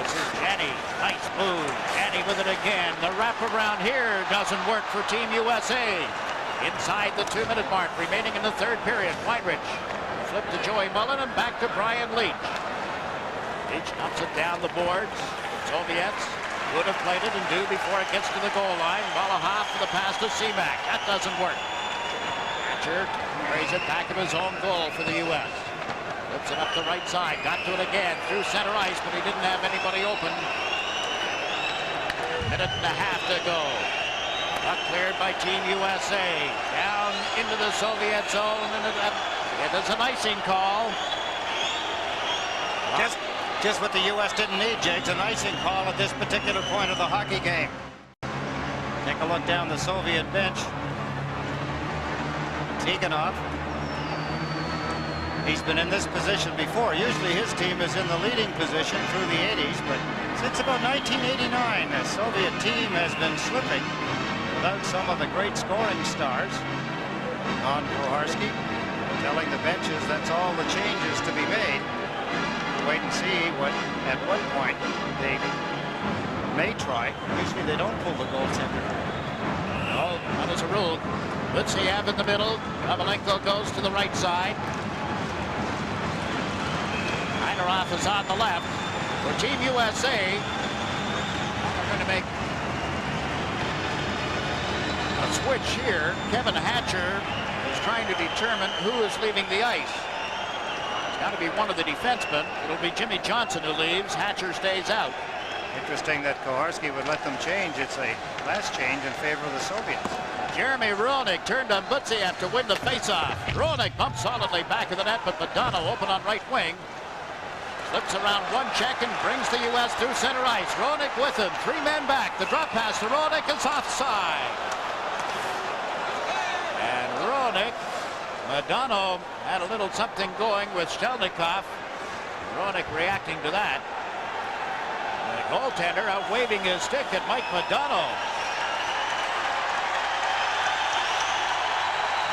This is Janney. Nice move. Janney with it again. The wraparound here doesn't work for Team USA. Inside the 2-minute mark remaining in the third period. Weinrich flip to Joey Mullen and back to Brian Leach. Leach dumps it down the boards. Soviets would have played it and do before it gets to the goal line. Malaha for the pass to Seaback. That doesn't work. Hatcher carries it back of his own goal for the U.S. Flips it up the right side. Got to it again through center ice, but he didn't have anybody open. Minute and a half to go. Puck cleared by Team USA. Down into the Soviet zone, and there's an icing call. Just what the U.S. didn't need, Jake. An icing call at this particular point of the hockey game. Take a look down the Soviet bench. Tikhonov. He's been in this position before. Usually his team is in the leading position through the 80s, but since about 1989, the Soviet team has been slipping without some of the great scoring stars. Don Koharski telling the benches that's all the changes to be made. Wait and see at what point they may try. Usually they don't pull the goaltender. No, that is a rule. Lutsev in the middle. Kovalenko goes to the right side. Heineroff is on the left. For Team USA, they're going to make a switch here. Kevin Hatcher is trying to determine who is leaving the ice. Got to be one of the defensemen. It'll be Jimmy Johnson who leaves. Hatcher stays out. Interesting that Koharski would let them change. It's a last change in favor of the Soviets. Jeremy Roenick turned on Butziev to win the faceoff. Roenick bumps solidly back of the net, but Madonna open on right wing. Slips around one check and brings the U.S. through center ice. Roenick with him. 3 men back. The drop pass to Roenick is offside. And Roenick, Madonna had a little something going with Stelnikov. Roenick reacting to that. The goaltender out waving his stick at Mike Madonna.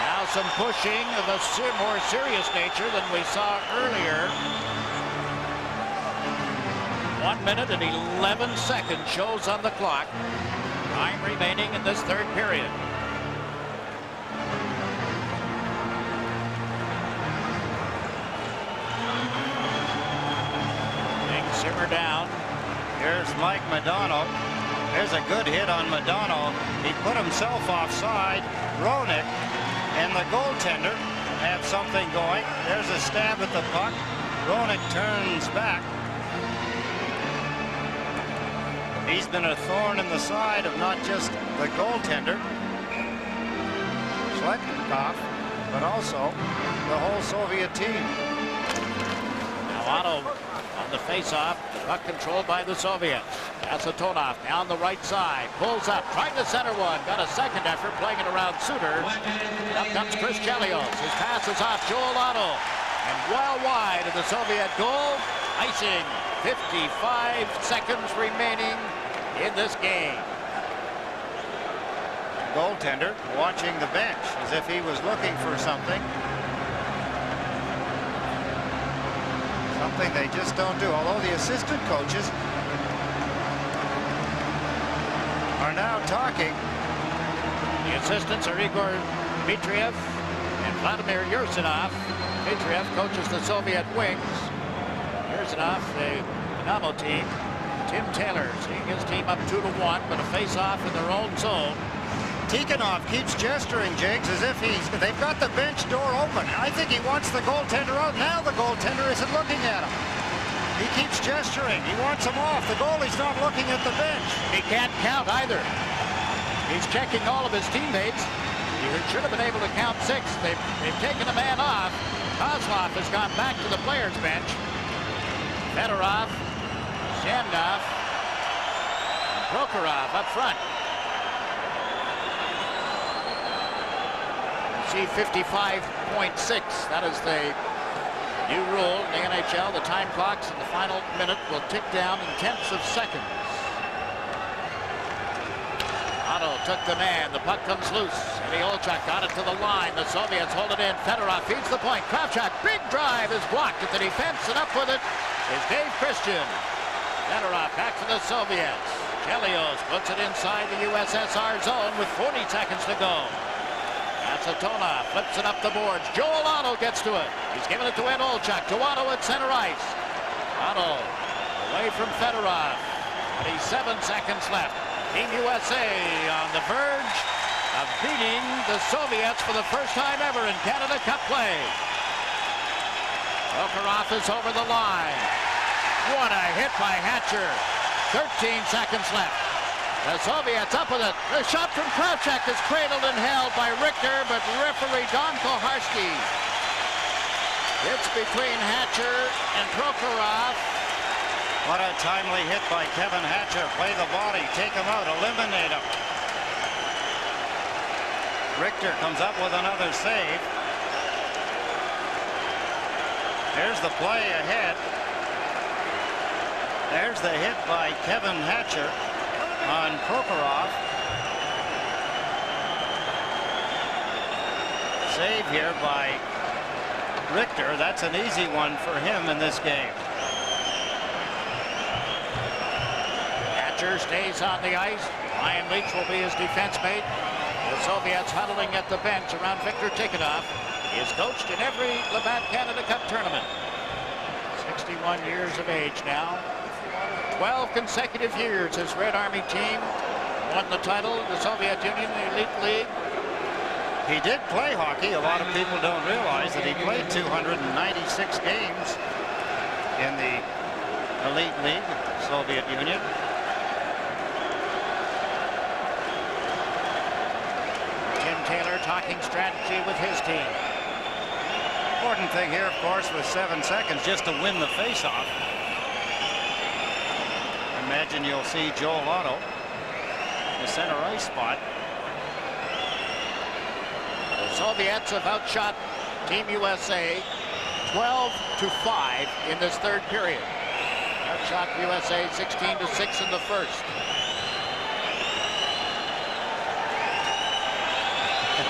Now some pushing of a more serious nature than we saw earlier. 1 minute and 11 seconds shows on the clock. Time remaining in this third period. Things simmer down. Here's Mike Madonna. There's a good hit on Madonna. He put himself offside. Roenick and the goaltender have something going. There's a stab at the puck. Roenick turns back. He's been a thorn in the side of not just the goaltender, Sletnikov, but also the whole Soviet team. Now Otto on the face-off. Puck controlled by the Soviets. Asatonov down the right side. Pulls up. Tried to center one. Got a second effort playing it around Suter. Up comes Chris Chelios. His pass is off Joel Otto. And well wide of the Soviet goal. Icing. 55 seconds remaining in this game. Goaltender watching the bench as if he was looking for something. Something they just don't do. Although the assistant coaches are now talking. The assistants are Igor Dmitriev and Vladimir Yursinov. Dmitriev coaches the Soviet wings. Yursinov, the Dynamo team. Tim Taylor seeing his team up 2-1, but a face-off in their own zone. Tikhonov keeps gesturing, Jigs, as if they've got the bench door open. I think he wants the goaltender out. Now the goaltender isn't looking at him. He keeps gesturing. He wants him off. The goalie's not looking at the bench. He can't count either. He's checking all of his teammates. He should have been able to count 6. They've taken a man off. Kozlov has gone back to the players' bench. Fedorov, Shamnov, and Prokhorov up front. See 55.6. That is the new rule in the NHL. The time clocks in the final minute will tick down in tenths of seconds. Otto took the man. The puck comes loose. Eddie Olchak got it to the line. The Soviets hold it in. Fedorov feeds the point. Kravchuk, big drive, is blocked at the defense, and up with it is Dave Christian. Fedorov back to the Soviets. Chelios puts it inside the USSR zone with 40 seconds to go. Asatonov flips it up the boards. Joel Otto gets to it. He's giving it to Ed Olchak. To Otto at center ice. Otto away from Fedorov. 27 seconds left. Team USA on the verge of beating the Soviets for the first time ever in Canada Cup play. Prokhorov is over the line. What a hit by Hatcher. 13 seconds left. The Soviets up with it. The shot from Kravchuk is cradled and held by Richter, but referee Don Koharski. It's between Hatcher and Prokhorov. What a timely hit by Kevin Hatcher. Play the body, take him out, eliminate him. Richter comes up with another save. There's the play ahead. There's the hit by Kevin Hatcher on Prokhorov. Save here by Richter. That's an easy one for him in this game. Hatcher stays on the ice. Ryan Leach will be his defense mate. The Soviets huddling at the bench around Viktor Tikhonov. He has coached in every Labatt Canada Cup tournament. 61 years of age now. 12 consecutive years his Red Army team won the title of the Soviet Union, the Elite League. He did play hockey. A lot of people don't realize that he played 296 games in the Elite League, Soviet Union. Taylor talking strategy with his team. Important thing here, of course, with 7 seconds just to win the faceoff. Imagine you'll see Joel Otto, the center ice spot. The Soviets have outshot Team USA 12-5 in this third period. Outshot USA 16-6 in the first.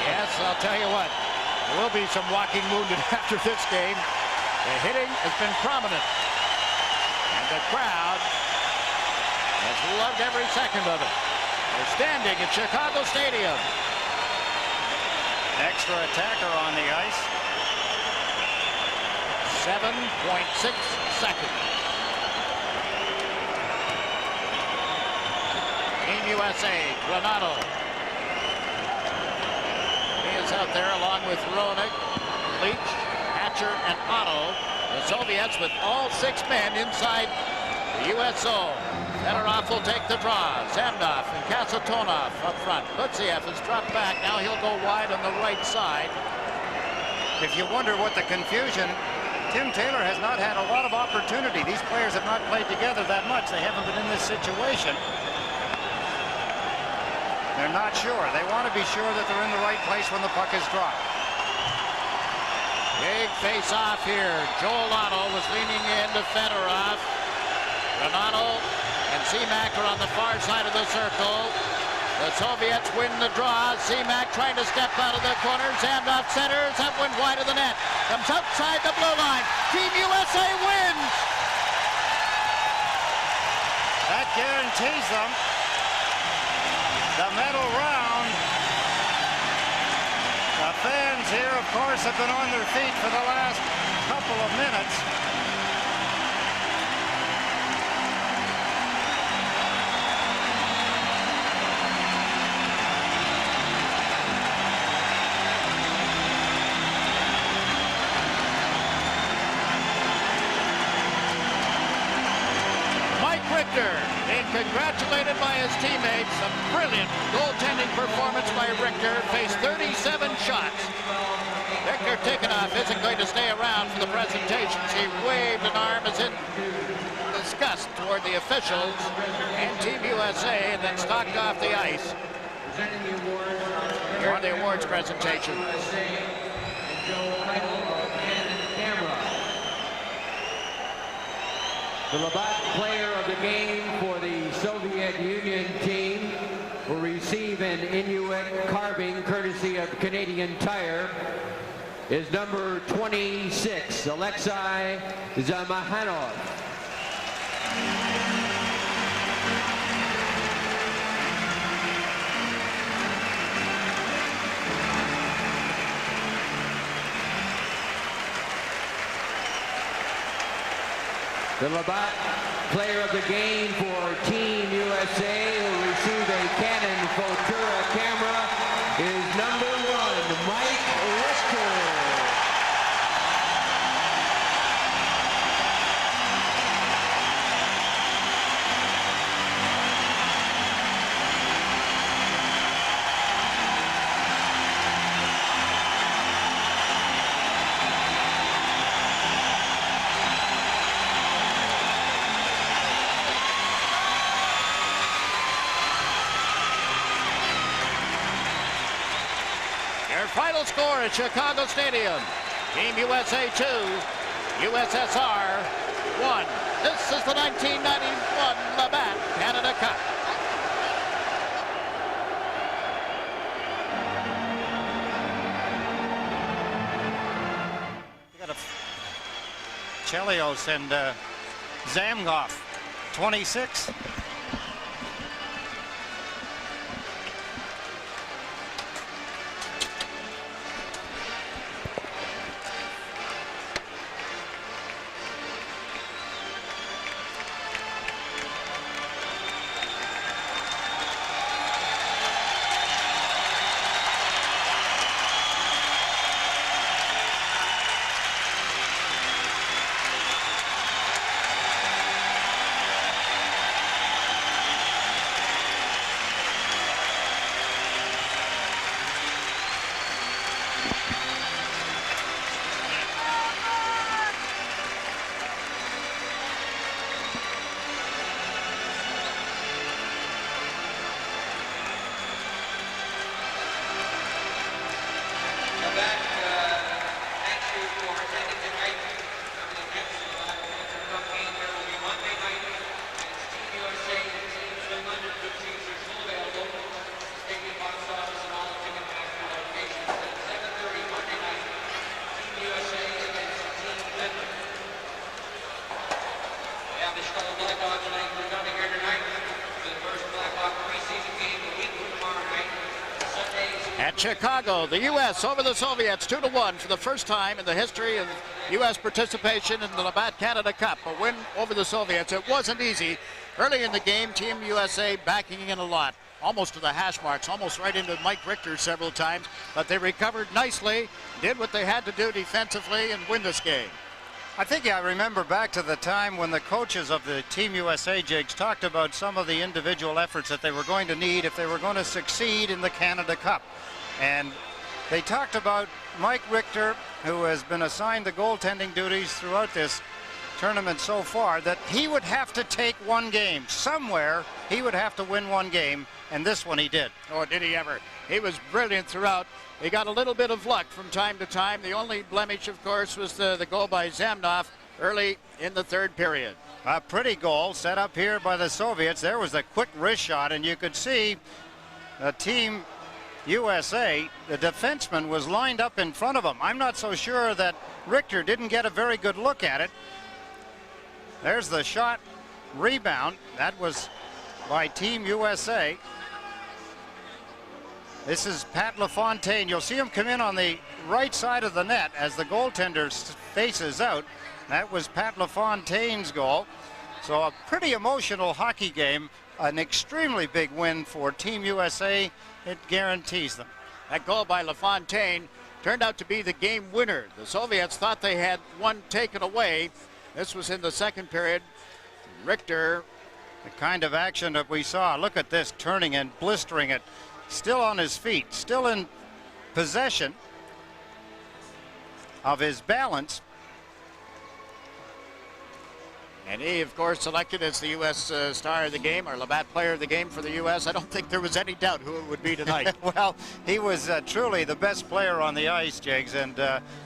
Yes, I'll tell you what, there will be some walking wounded after this game. The hitting has been prominent, and the crowd has loved every second of it. They're standing at Chicago Stadium. Extra attacker on the ice. 7.6 seconds. Team USA, Granado. He is out there along with Roenick, Leach, Hatcher, and Otto. The Soviets with all 6 men inside the U.S. zone. Fedorov will take the draw. Zamdov and Kasatonov up front. Lutziev has dropped back. Now he'll go wide on the right side. If you wonder what the confusion, Tim Taylor has not had a lot of opportunity. These players have not played together that much. They haven't been in this situation. They're not sure. They want to be sure that they're in the right place when the puck is dropped. Big face-off here. Joel Otto was leaning into Fedorov. Renato and Seamak are on the far side of the circle. The Soviets win the draw. Seamak trying to step out of the corner. Zamdov centers. That one wide of the net. Comes outside the blue line. Team USA wins. That guarantees them the medal round. The fans here, of course, have been on their feet for the last couple of minutes. Being congratulated by his teammates. A brilliant goaltending performance by Richter. Faced 37 shots. Victor Tikhonov isn't going to stay around for the presentations. He waved an arm as in disgust toward the officials and Team USA, and then stalked off the ice. Here are the awards presentation. The Labatt Player of the Game for the Soviet Union team will receive an Inuit carving courtesy of Canadian Tire is number 26, Alexei Zamahanov. The Labatt Player of the Game for Team USA will receive a Canon Futura camera is number 1, Mike Richter. Final score at Chicago Stadium. Team USA 2, USSR 1. This is the 1991 Labatt Canada Cup. You got Chelios and Zamgoff, 26. at Chicago. The U.S. over the Soviets 2-1 for the first time in the history of U.S. participation in the Labatt Canada Cup. A win over the Soviets. It wasn't easy. Early in the game, Team USA backing in a lot. Almost to the hash marks, almost right into Mike Richter several times. But they recovered nicely, did what they had to do defensively, and win this game. I think I remember back to the time when the coaches of the Team USA jigs talked about some of the individual efforts that they were going to need if they were going to succeed in the Canada Cup. And they talked about Mike Richter, who has been assigned the goaltending duties throughout this tournament so far, that he would have to take one game. Somewhere he would have to win one game, and this one he did. Oh, did he ever. He was brilliant throughout. He got a little bit of luck from time to time. The only blemish, of course, was the goal by Zamnov early in the third period. A pretty goal set up here by the Soviets. There was a quick wrist shot, and you could see the Team USA, the defenseman was lined up in front of him. I'm not so sure that Richter didn't get a very good look at it. There's the shot rebound. That was by Team USA. This is Pat LaFontaine. You'll see him come in on the right side of the net as the goaltender faces out. That was Pat LaFontaine's goal. So a pretty emotional hockey game. An extremely big win for Team USA. It guarantees them. That goal by LaFontaine turned out to be the game winner. The Soviets thought they had one taken away. This was in the second period. Richter. The kind of action that we saw. Look at this, turning and blistering it. Still on his feet, still in possession of his balance. And he, of course, selected as the U.S. star of the game, or Labatt player of the game for the U.S. I don't think there was any doubt who it would be tonight. Well, he was truly the best player on the ice, Jigs, and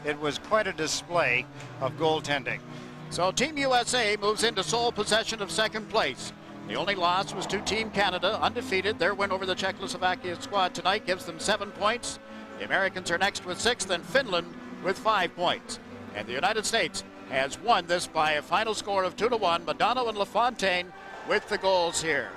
it was quite a display of goaltending. So Team USA moves into sole possession of second place. The only loss was to Team Canada, undefeated. Their win over the Czechoslovakia squad tonight gives them 7 points. The Americans are next with 6th, and Finland with 5 points. And the United States has won this by a final score of 2-1. Madonna and LaFontaine with the goals here.